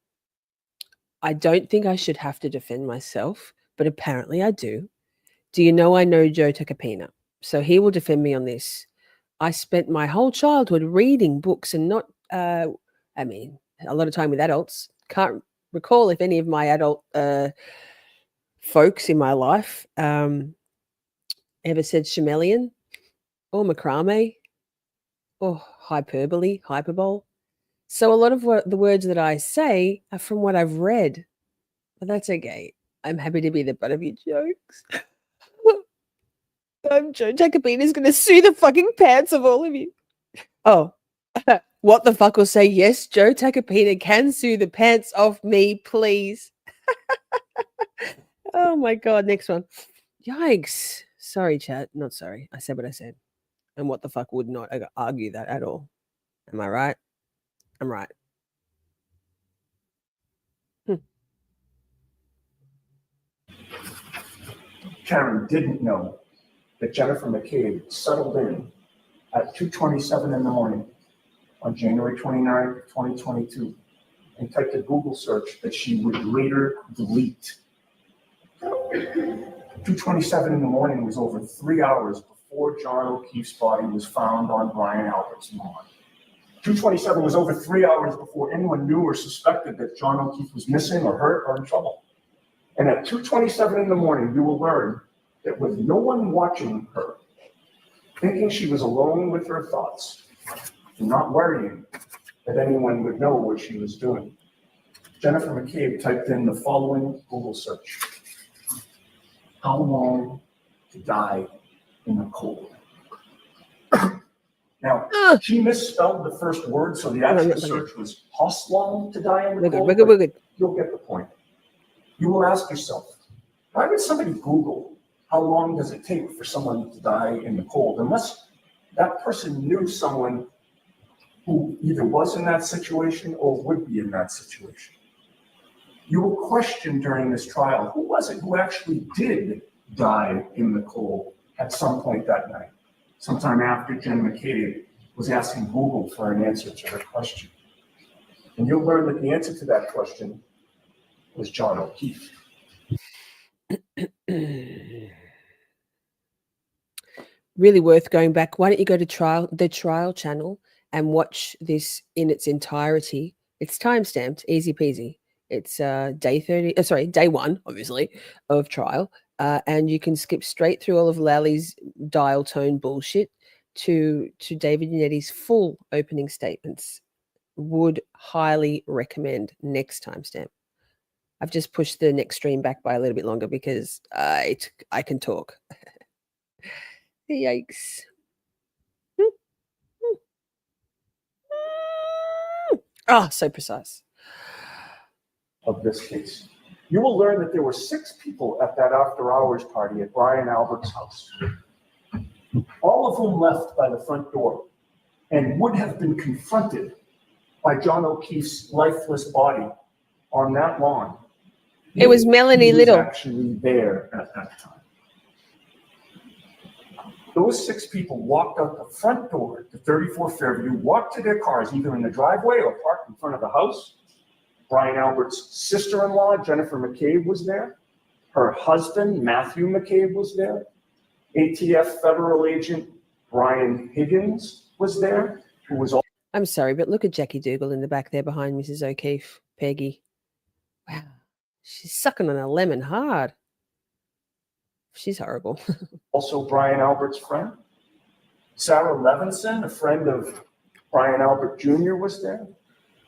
I don't think I should have to defend myself, but apparently I do. Do you know I know Joe Tacopina? So he will defend me on this. I spent my whole childhood reading books and not, a lot of time with adults. Can't recall if any of my adult folks in my life ever said chameleon or macrame or hyperbole. So a lot of the words that I say are from what I've read, but that's okay. I'm happy to be the butt of your jokes. Joe Tacopina is going to sue the fucking pants of all of you. Oh, what the fuck will say, yes, Joe Tacopina can sue the pants off me, please. Oh my God, next one. Yikes. Sorry, chat. Not sorry. I said what I said. And what the fuck would not argue that at all. Am I right? I'm right. Karen didn't know that Jennifer McCabe settled in at 2:27 in the morning on January 29th, 2022, and typed a Google search that she would later delete. 2:27 in the morning was over 3 hours before John O'Keefe's body was found on Brian Albert's lawn. 2:27 was over 3 hours before anyone knew or suspected that John O'Keefe was missing or hurt or in trouble. And at 2:27 in the morning, you will learn that with no one watching her, thinking she was alone with her thoughts, and not worrying that anyone would know what she was doing, Jennifer McCabe typed in the following Google search: how long to die in the cold? Now, she misspelled the first word, so the actual search was "how long to die in the cold." Good. You'll get the point. You will ask yourself, why would somebody Google how long does it take for someone to die in the cold, unless that person knew someone who either was in that situation or would be in that situation? You will question during this trial, who was it who actually did die in the cold at some point that night, sometime after Jen McCabe was asking Google for an answer to her question. And you'll learn that the answer to that question was John O'Keefe. Really worth going back. Why don't you go to the trial channel and watch this in its entirety? It's time-stamped, easy peasy. It's day 1, obviously, of trial. And you can skip straight through all of Lally's dial tone bullshit to David Yannetti's full opening statements. Would highly recommend. Next timestamp. I've just pushed the next stream back by a little bit longer because I can talk. Yikes. Oh, so precise. Of this case. You will learn that there were 6 people at that after-hours party at Brian Albert's house, all of whom left by the front door and would have been confronted by John O'Keefe's lifeless body on that lawn. It was Melanie Little. He was actually there at that time. Those 6 people walked out the front door to 34 Fairview, walked to their cars, either in the driveway or parked in front of the house. Brian Albert's sister-in-law, Jennifer McCabe, was there. Her husband, Matthew McCabe, was there. ATF federal agent Brian Higgins was there, who was all. I'm sorry, but look at Jackie Dougal in the back there behind Mrs. O'Keefe, Peggy. Wow. She's sucking on a lemon hard. She's horrible. Also Brian Albert's friend. Sarah Levinson, a friend of Brian Albert Jr., was there.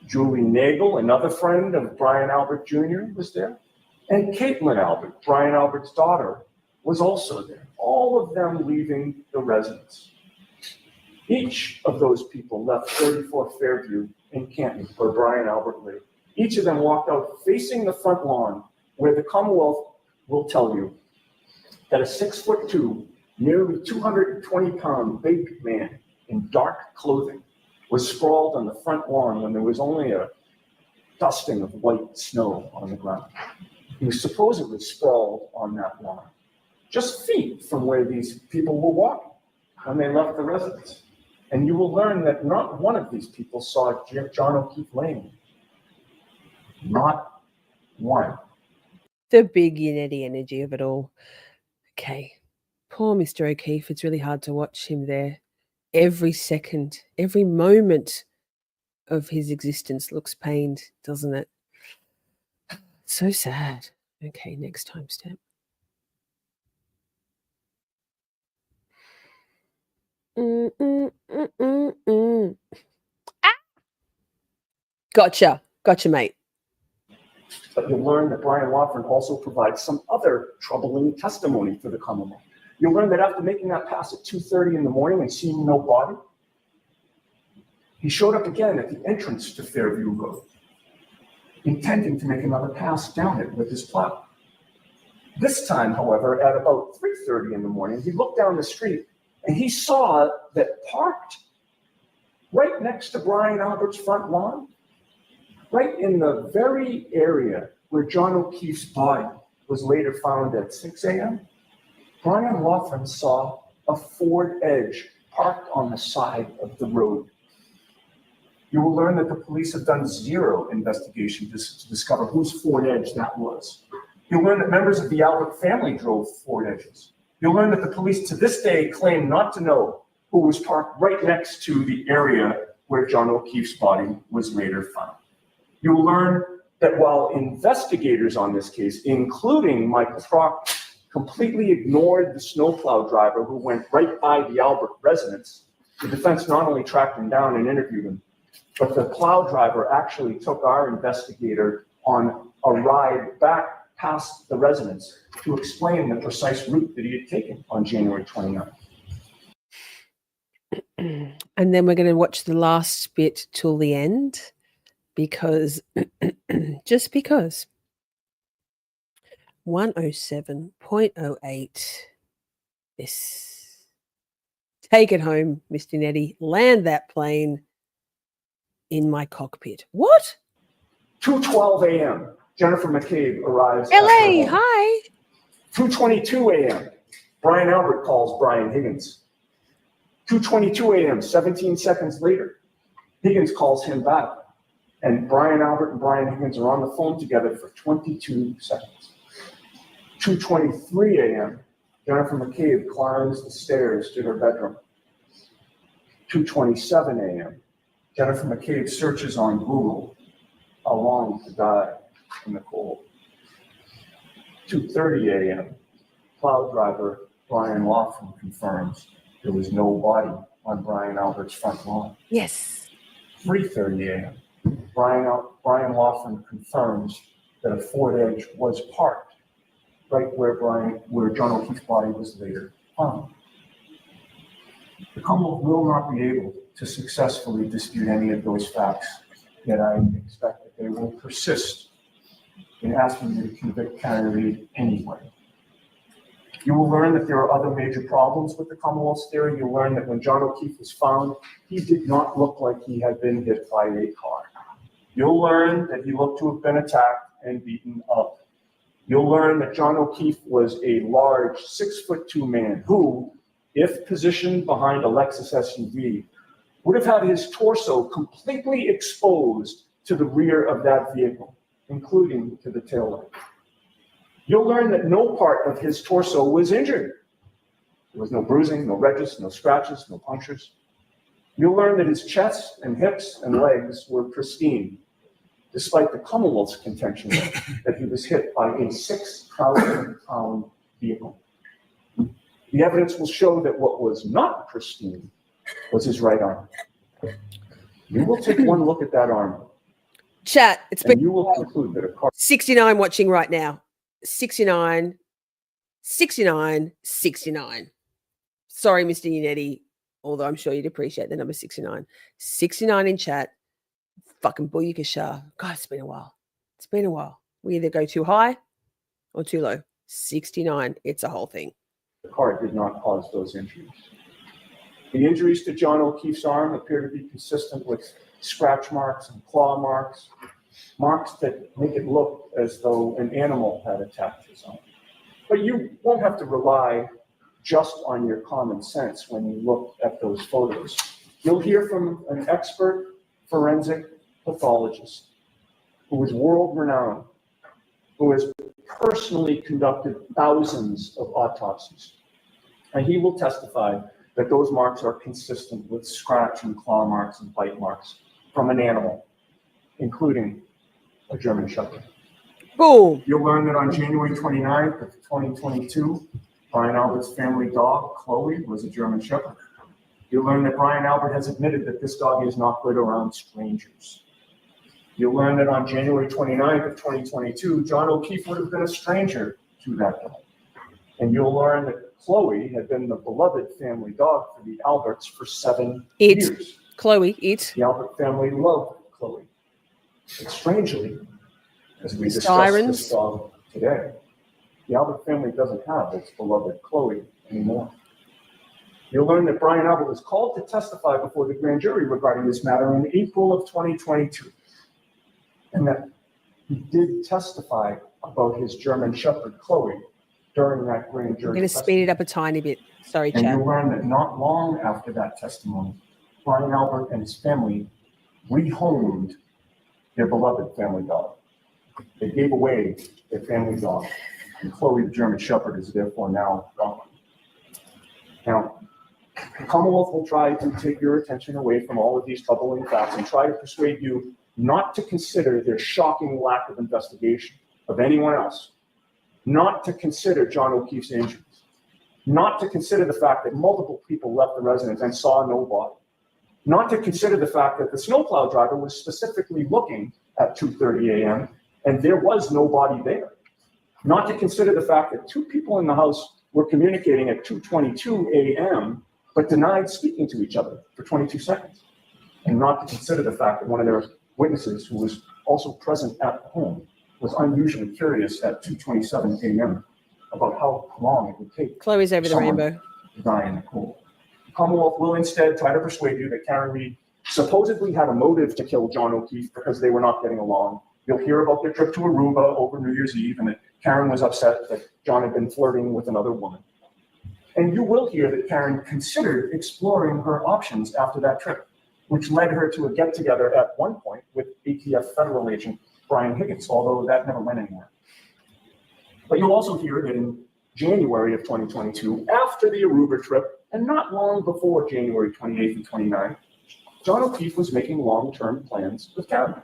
Julie Nagel, another friend of Brian Albert Jr., was there. And Caitlin Albert, Brian Albert's daughter, was also there. All of them leaving the residence. Each of those people left 34 Fairview in Canton, where Brian Albert lived. Each of them walked out facing the front lawn, where the Commonwealth will tell you that a 6'2", nearly 220-pound big man in dark clothing was sprawled on the front lawn when there was only a dusting of white snow on the ground. He was supposedly sprawled on that lawn, just feet from where these people were walking when they left the residence. And you will learn that not one of these people saw John O'Keefe Lane. Not one. The big Yannetti energy of it all. Okay. Poor Mr. O'Keefe. It's really hard to watch him there. Every second, every moment of his existence looks pained, doesn't it? So sad. Okay, next timestamp. Ah! Gotcha, mate. But you'll learn that Brian Lawford also provides some other troubling testimony for the Commonwealth. You'll learn that after making that pass at 2:30 in the morning and seeing no body, he showed up again at the entrance to Fairview Road, intending to make another pass down it with his plow. This time, however, at about 3:30 in the morning, he looked down the street and he saw that parked right next to Brian Albert's front lawn, right in the very area where John O'Keefe's body was later found at 6 a.m., Brian Lawford saw a Ford Edge parked on the side of the road. You will learn that the police have done zero investigation to discover whose Ford Edge that was. You'll learn that members of the Albert family drove Ford Edges. You'll learn that the police to this day claim not to know who was parked right next to the area where John O'Keefe's body was later found. You will learn that while investigators on this case, including Michael Proctor, completely ignored the snowplow driver who went right by the Albert residence, the defense not only tracked him down and interviewed him, but the plow driver actually took our investigator on a ride back past the residence to explain the precise route that he had taken on January 29th. And then we're going to watch the last bit till the end because, just because. 107.08. Yes. Take it home, Mr. Nettie. Land that plane in my cockpit. What? 2:12 a.m. Jennifer McCabe arrives. LA, hi. 2:22 a.m. Brian Albert calls Brian Higgins. 2:22 a.m. 17 seconds later, Higgins calls him back. And Brian Albert and Brian Higgins are on the phone together for 22 seconds. 2:23 a.m. Jennifer McCabe climbs the stairs to her bedroom. 2:27 a.m. Jennifer McCabe searches on Google how long to die in the cold. 2:30 a.m. Plow driver Brian Lawford confirms there was no body on Brian Albert's front lawn. Yes. 3:30 a.m. Brian Lawford confirms that a Ford Edge was parked right where John O'Keefe's body was later found. The Commonwealth will not be able to successfully dispute any of those facts, yet I expect that they will persist in asking you to convict Karen Reed anyway. You will learn that there are other major problems with the Commonwealth's theory. You'll learn that when John O'Keefe was found, he did not look like he had been hit by a car. You'll learn that he looked to have been attacked and beaten up. You'll learn that John O'Keefe was a large 6'2" man who, if positioned behind a Lexus SUV, would have had his torso completely exposed to the rear of that vehicle, including to the taillight. You'll learn that no part of his torso was injured. There was no bruising, no ridges, no scratches, no punctures. You'll learn that his chest and hips and legs were pristine, despite the Commonwealth's contention that he was hit by a 6,000-pound vehicle. The evidence will show that what was not pristine was his right arm. You will take one look at that arm. Chat, it's been you will conclude that a car 69 watching right now. 69, 69, 69. Sorry, Mr. Yannetti, although I'm sure you'd appreciate the number 69. 69 in chat. Fucking booyakasha. God, it's been a while. It's been a while. We either go too high or too low. 69. It's a whole thing. The car did not cause those injuries. The injuries to John O'Keefe's arm appear to be consistent with scratch marks and claw marks, marks that make it look as though an animal had attacked his arm. But you won't have to rely just on your common sense when you look at those photos. You'll hear from an expert forensic pathologist who is world-renowned, who has personally conducted thousands of autopsies. And he will testify that those marks are consistent with scratch and claw marks and bite marks from an animal, including a German Shepherd. Boom. You'll learn that on January 29th of 2022, Brian Albert's family dog, Chloe, was a German Shepherd. You'll learn that Brian Albert has admitted that this dog is not good around strangers. You'll learn that on January 29th of 2022, John O'Keefe would have been a stranger to that dog. And you'll learn that Chloe had been the beloved family dog for the Alberts for 7 years. Chloe, eat. The Albert family loved Chloe. But strangely, as we discuss Sirens. this dog today, the Albert family doesn't have its beloved Chloe anymore. You'll learn that Brian Albert was called to testify before the grand jury regarding this matter in April of 2022. And that he did testify about his German Shepherd, Chloe, during that grand jury. I'm going to speed it up a tiny bit. Sorry, And Chad. you'll learn that not long after that testimony, Brian Albert and his family rehomed their beloved family dog. They gave away their family dog, and Chloe, the German Shepherd, is therefore now gone. Now, the Commonwealth will try to take your attention away from all of these troubling facts and try to persuade you not to consider their shocking lack of investigation of anyone else, not to consider John O'Keefe's injuries, not to consider the fact that multiple people left the residence and saw no body, not to consider the fact that the snowplow driver was specifically looking at 2:30 a.m. and there was no body there, not to consider the fact that 2 people in the house were communicating at 2:22 a.m. but denied speaking to each other for 22 seconds, and not to consider the fact that one of their witnesses, who was also present at the home, was unusually curious at 2:27 a.m. about how long it would take Chloe's over the someone rainbow. to die in the cold. The Commonwealth will instead try to persuade you that Karen Reed supposedly had a motive to kill John O'Keefe because they were not getting along. You'll hear about their trip to Aruba over New Year's Eve and that Karen was upset that John had been flirting with another woman. And you will hear that Karen considered exploring her options after that trip, which led her to a get-together at one point with ATF federal agent Brian Higgins, although that never went anywhere. But you'll also hear that in January of 2022, after the Aruba trip, and not long before January 28th and 29th, John O'Keefe was making long-term plans with Karen,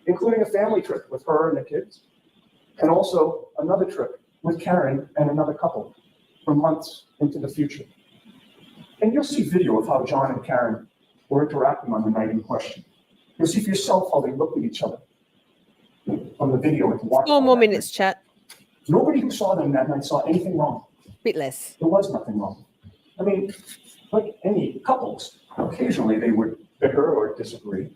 including a family trip with her and the kids, and also another trip with Karen and another couple for months into the future. And you'll see video of how John and Karen were interacting on the night in question. You'll see for yourself how they looked at each other on the video. And watched 4 more minutes, chat. Nobody who saw them that night saw anything wrong. Bit less. There was nothing wrong. I mean, like any couples, occasionally they would bicker or disagree.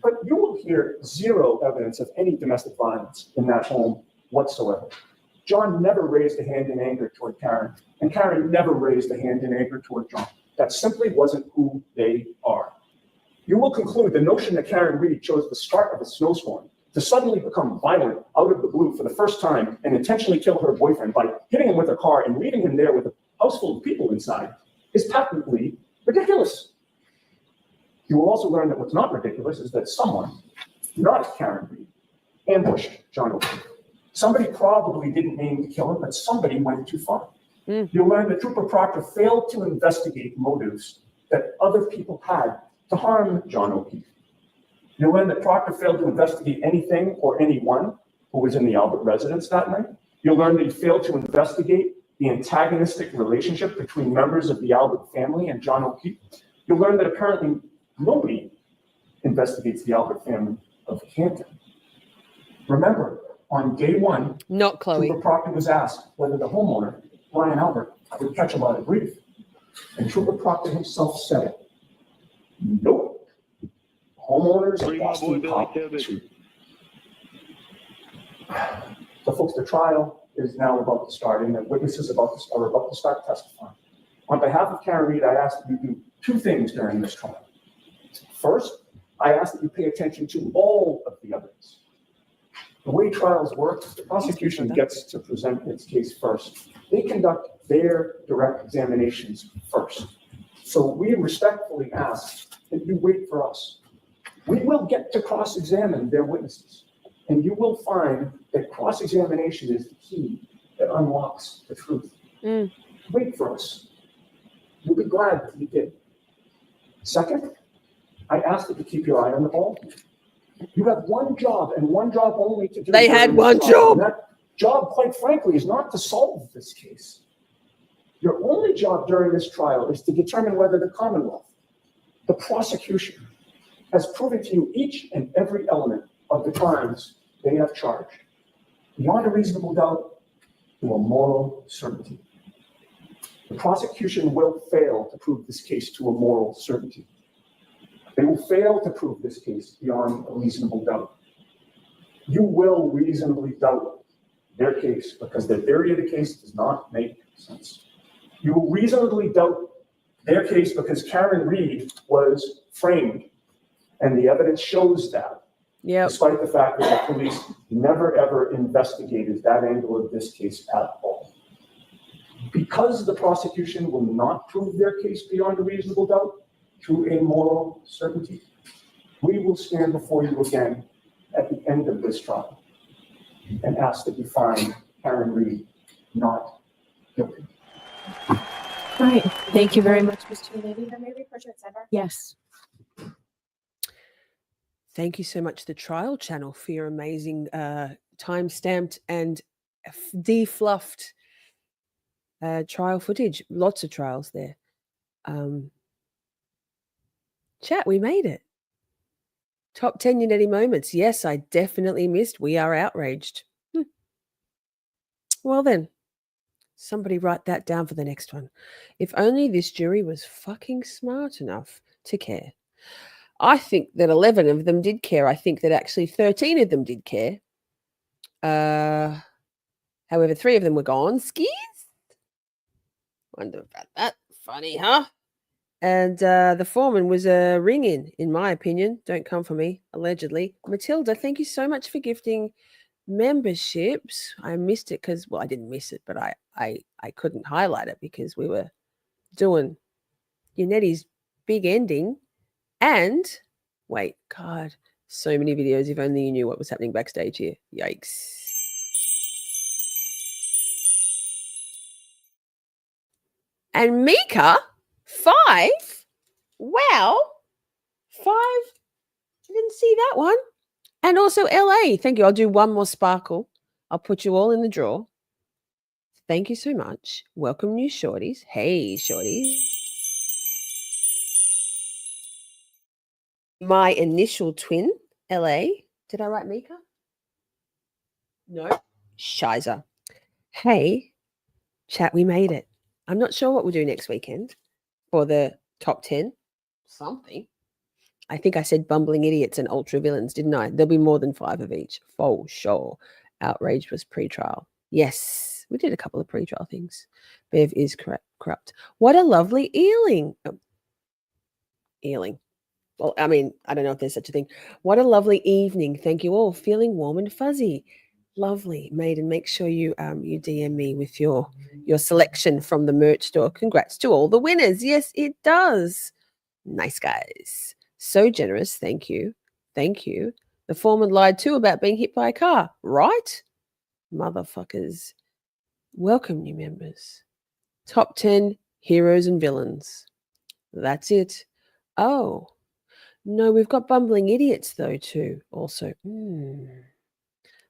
But you will hear zero evidence of any domestic violence in that home whatsoever. John never raised a hand in anger toward Karen, and Karen never raised a hand in anger toward John. That simply wasn't who they are. You will conclude the notion that Karen Reed chose the start of a snowstorm to suddenly become violent out of the blue for the first time and intentionally kill her boyfriend by hitting him with her car and leaving him there with a house full of people inside is patently ridiculous. You will also learn that what's not ridiculous is that someone, not Karen Reed, ambushed John O'Keefe. Somebody probably didn't aim to kill him, but somebody went too far. You'll learn that Trooper Proctor failed to investigate motives that other people had to harm John O'Keefe. You'll learn that Proctor failed to investigate anything or anyone who was in the Albert residence that night. You'll learn that he failed to investigate the antagonistic relationship between members of the Albert family and John O'Keefe. You'll learn that apparently nobody investigates the Albert family of Canton. Remember, on day one, not Chloe. Trooper Proctor was asked whether the homeowner, Brian Albert, would catch a lot of grief. And Trooper Proctor himself said it. Nope. Homeowners are Boston Pop too. So folks, the trial is now about to start and the witnesses are about to start testifying. On behalf of Karen Reed, I ask that you do 2 things during this trial. First, I ask that you pay attention to all of the evidence. The way trials work, the prosecution gets to present its case first. They conduct their direct examinations first. So we respectfully ask that you wait for us. We will get to cross-examine their witnesses, and you will find that cross-examination is the key that unlocks the truth. Wait for us. You'll be glad that you did. Second, I ask that you keep your eye on the ball. You have one job and one job only to do. They had during one this trial, job. and that job, quite frankly, is not to solve this case. Your only job during this trial is to determine whether the Commonwealth, the prosecution, has proven to you each and every element of the crimes they have charged, beyond a reasonable doubt, to a moral certainty. The prosecution will fail to prove this case to a moral certainty. They will fail to prove this case beyond a reasonable doubt. You will reasonably doubt their case because their theory of the case does not make sense. You will reasonably doubt their case because Karen Reed was framed, and the evidence shows that, despite the fact that the police never ever investigated that angle of this case at all. Because the prosecution will not prove their case beyond a reasonable doubt to a moral certainty, we will stand before you again at the end of this trial and ask that you find Karen Reed not guilty. All right. Thank you very much, Mr. Yannetti. Yes. Thank you so much, the Trial Channel, for your amazing time-stamped and defluffed trial footage. Lots of trials there. Chat, we made it. Top 10 Yannetti moments. Yes, I definitely missed. We are outraged. Well then, somebody write that down for the next one. If only this jury was fucking smart enough to care. I think that 11 of them did care. I think that actually 13 of them did care. However, 3 of them were gone. Skis? Wonder about that. Funny, huh? And the foreman was a ring-in my opinion. Don't come for me, allegedly. Matilda, thank you so much for gifting memberships. I missed it because, well, I didn't miss it, but I couldn't highlight it because we were doing Yannetti's big ending. And, wait, God, so many videos. If only you knew what was happening backstage here. Yikes. And Mika, 5? Wow. 5? I didn't see that one. And also LA. Thank you. I'll do one more sparkle. I'll put you all in the draw. Thank you so much. Welcome, new shorties. Hey, shorties. My initial twin, LA. Did I write Mika? No. Shiza. Hey, chat, we made it. I'm not sure what we'll do next weekend for the top 10. Something. I think I said bumbling idiots and ultra villains, didn't I? There'll be more than 5 of each. For sure. Outrage was pre-trial. Yes, we did a couple of pre-trial things. Bev is corrupt. What a lovely eeling. Oh. Eeling. Well, I mean, I don't know if there's such a thing. What a lovely evening. Thank you all. Feeling warm and fuzzy. Lovely, Maiden. Make sure you you DM me with your selection from the merch store. Congrats to all the winners. Yes, it does. Nice guys. So generous. Thank you. Thank you. The foreman lied too about being hit by a car. Right? Motherfuckers. Welcome, new members. Top 10 heroes and villains. That's it. Oh. No, we've got bumbling idiots though too. Also.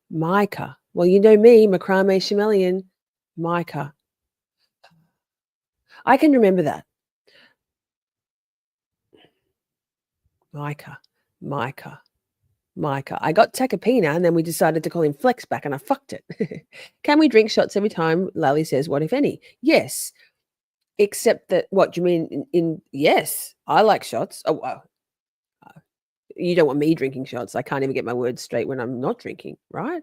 Micah. Well, you know me, Macrame Chameleon. Micah. I can remember that. Micah. I got Takapina and then we decided to call him Flex back and I fucked it. Can we drink shots every time Lally says, what if any? Yes. Except that, what do you mean in yes, I like shots. Oh, wow. You don't want me drinking shots. I can't even get my words straight when I'm not drinking, right?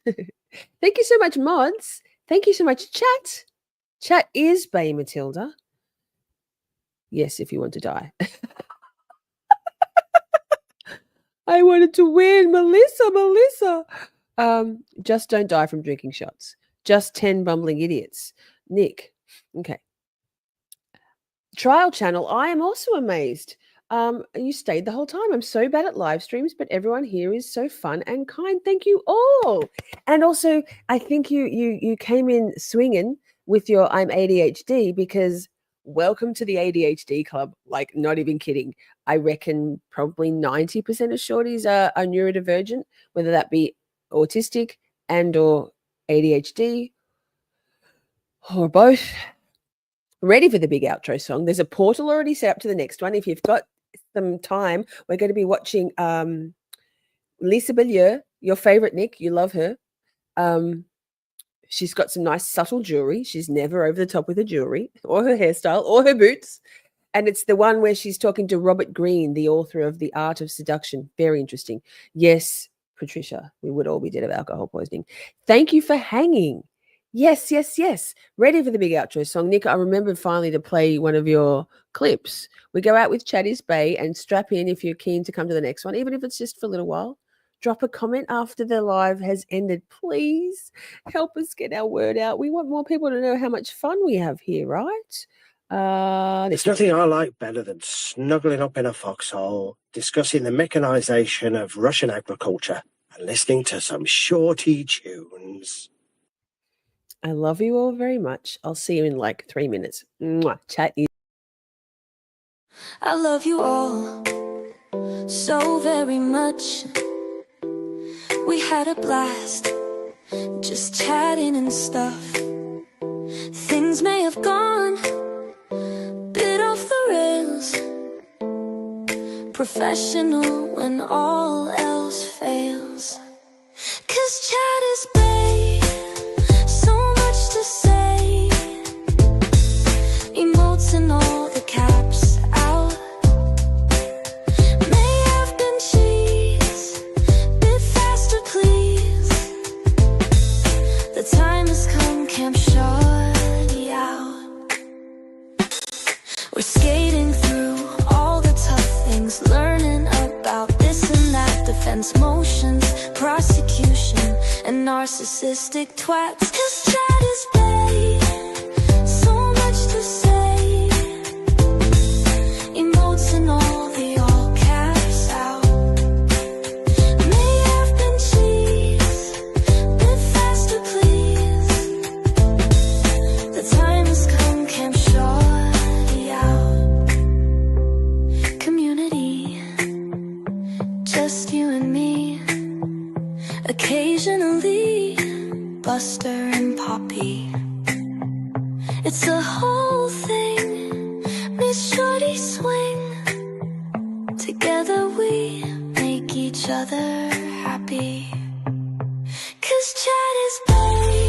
Thank you so much, mods. Thank you so much, chat. Chat is Bay Matilda. Yes, if you want to die. I wanted to win. Melissa. Just don't die from drinking shots. Just 10 bumbling idiots. Nick. Okay. Trial channel. I am also amazed. You stayed the whole time. I'm so bad at live streams, but everyone here is so fun and kind. Thank you all. And also, I think you came in swinging with your I'm ADHD, because welcome to the ADHD club. Like, not even kidding. I reckon probably 90% of shorties are neurodivergent, whether that be autistic and or ADHD or both. Ready for the big outro song. There's a portal already set up to the next one. If you've got some time, we're going to be watching Lisa Bellieu, your favorite, Nick. You love her. She's got some nice subtle jewelry. She's never over the top with her jewelry or her hairstyle or her boots. And it's the one where she's talking to Robert Greene, the author of The Art of Seduction. Very interesting. Yes, Patricia, we would all be dead of alcohol poisoning. Thank you for hanging. Yes, yes, yes. Ready for the big outro song. Nick, I remembered finally to play one of your clips. We go out with Chatty's Bay, and strap in if you're keen to come to the next one, even if it's just for a little while. Drop a comment after the live has ended. Please help us get our word out. We want more people to know how much fun we have here, right? There's nothing I like better than snuggling up in a foxhole, discussing the mechanization of Russian agriculture, and listening to some shorty tunes. I love you all very much. I'll see you in like 3 minutes. Mwah. Chat you. I love you all so very much. We had a blast just chatting and stuff. Things may have gone a bit off the rails. Professional when all else fails. 'Cause chat is babe, so much to say. Emotes and all the caps out. May have been cheese, bit faster please. The time has come, Camp Shorty out. We're skating through all the tough things, learning about this and that, defense motions, prosecution, and narcissistic twats. 'Cause chat is babe, so much to say. Emotes and all the all caps out. May have been cheese, bit faster please. The time has come, Camp Shorty out. Community, just you and me. Occasionally, Buster and Poppy. It's the whole thing, Miss Shorty swing. Together we make each other happy. 'Cause chat is babe.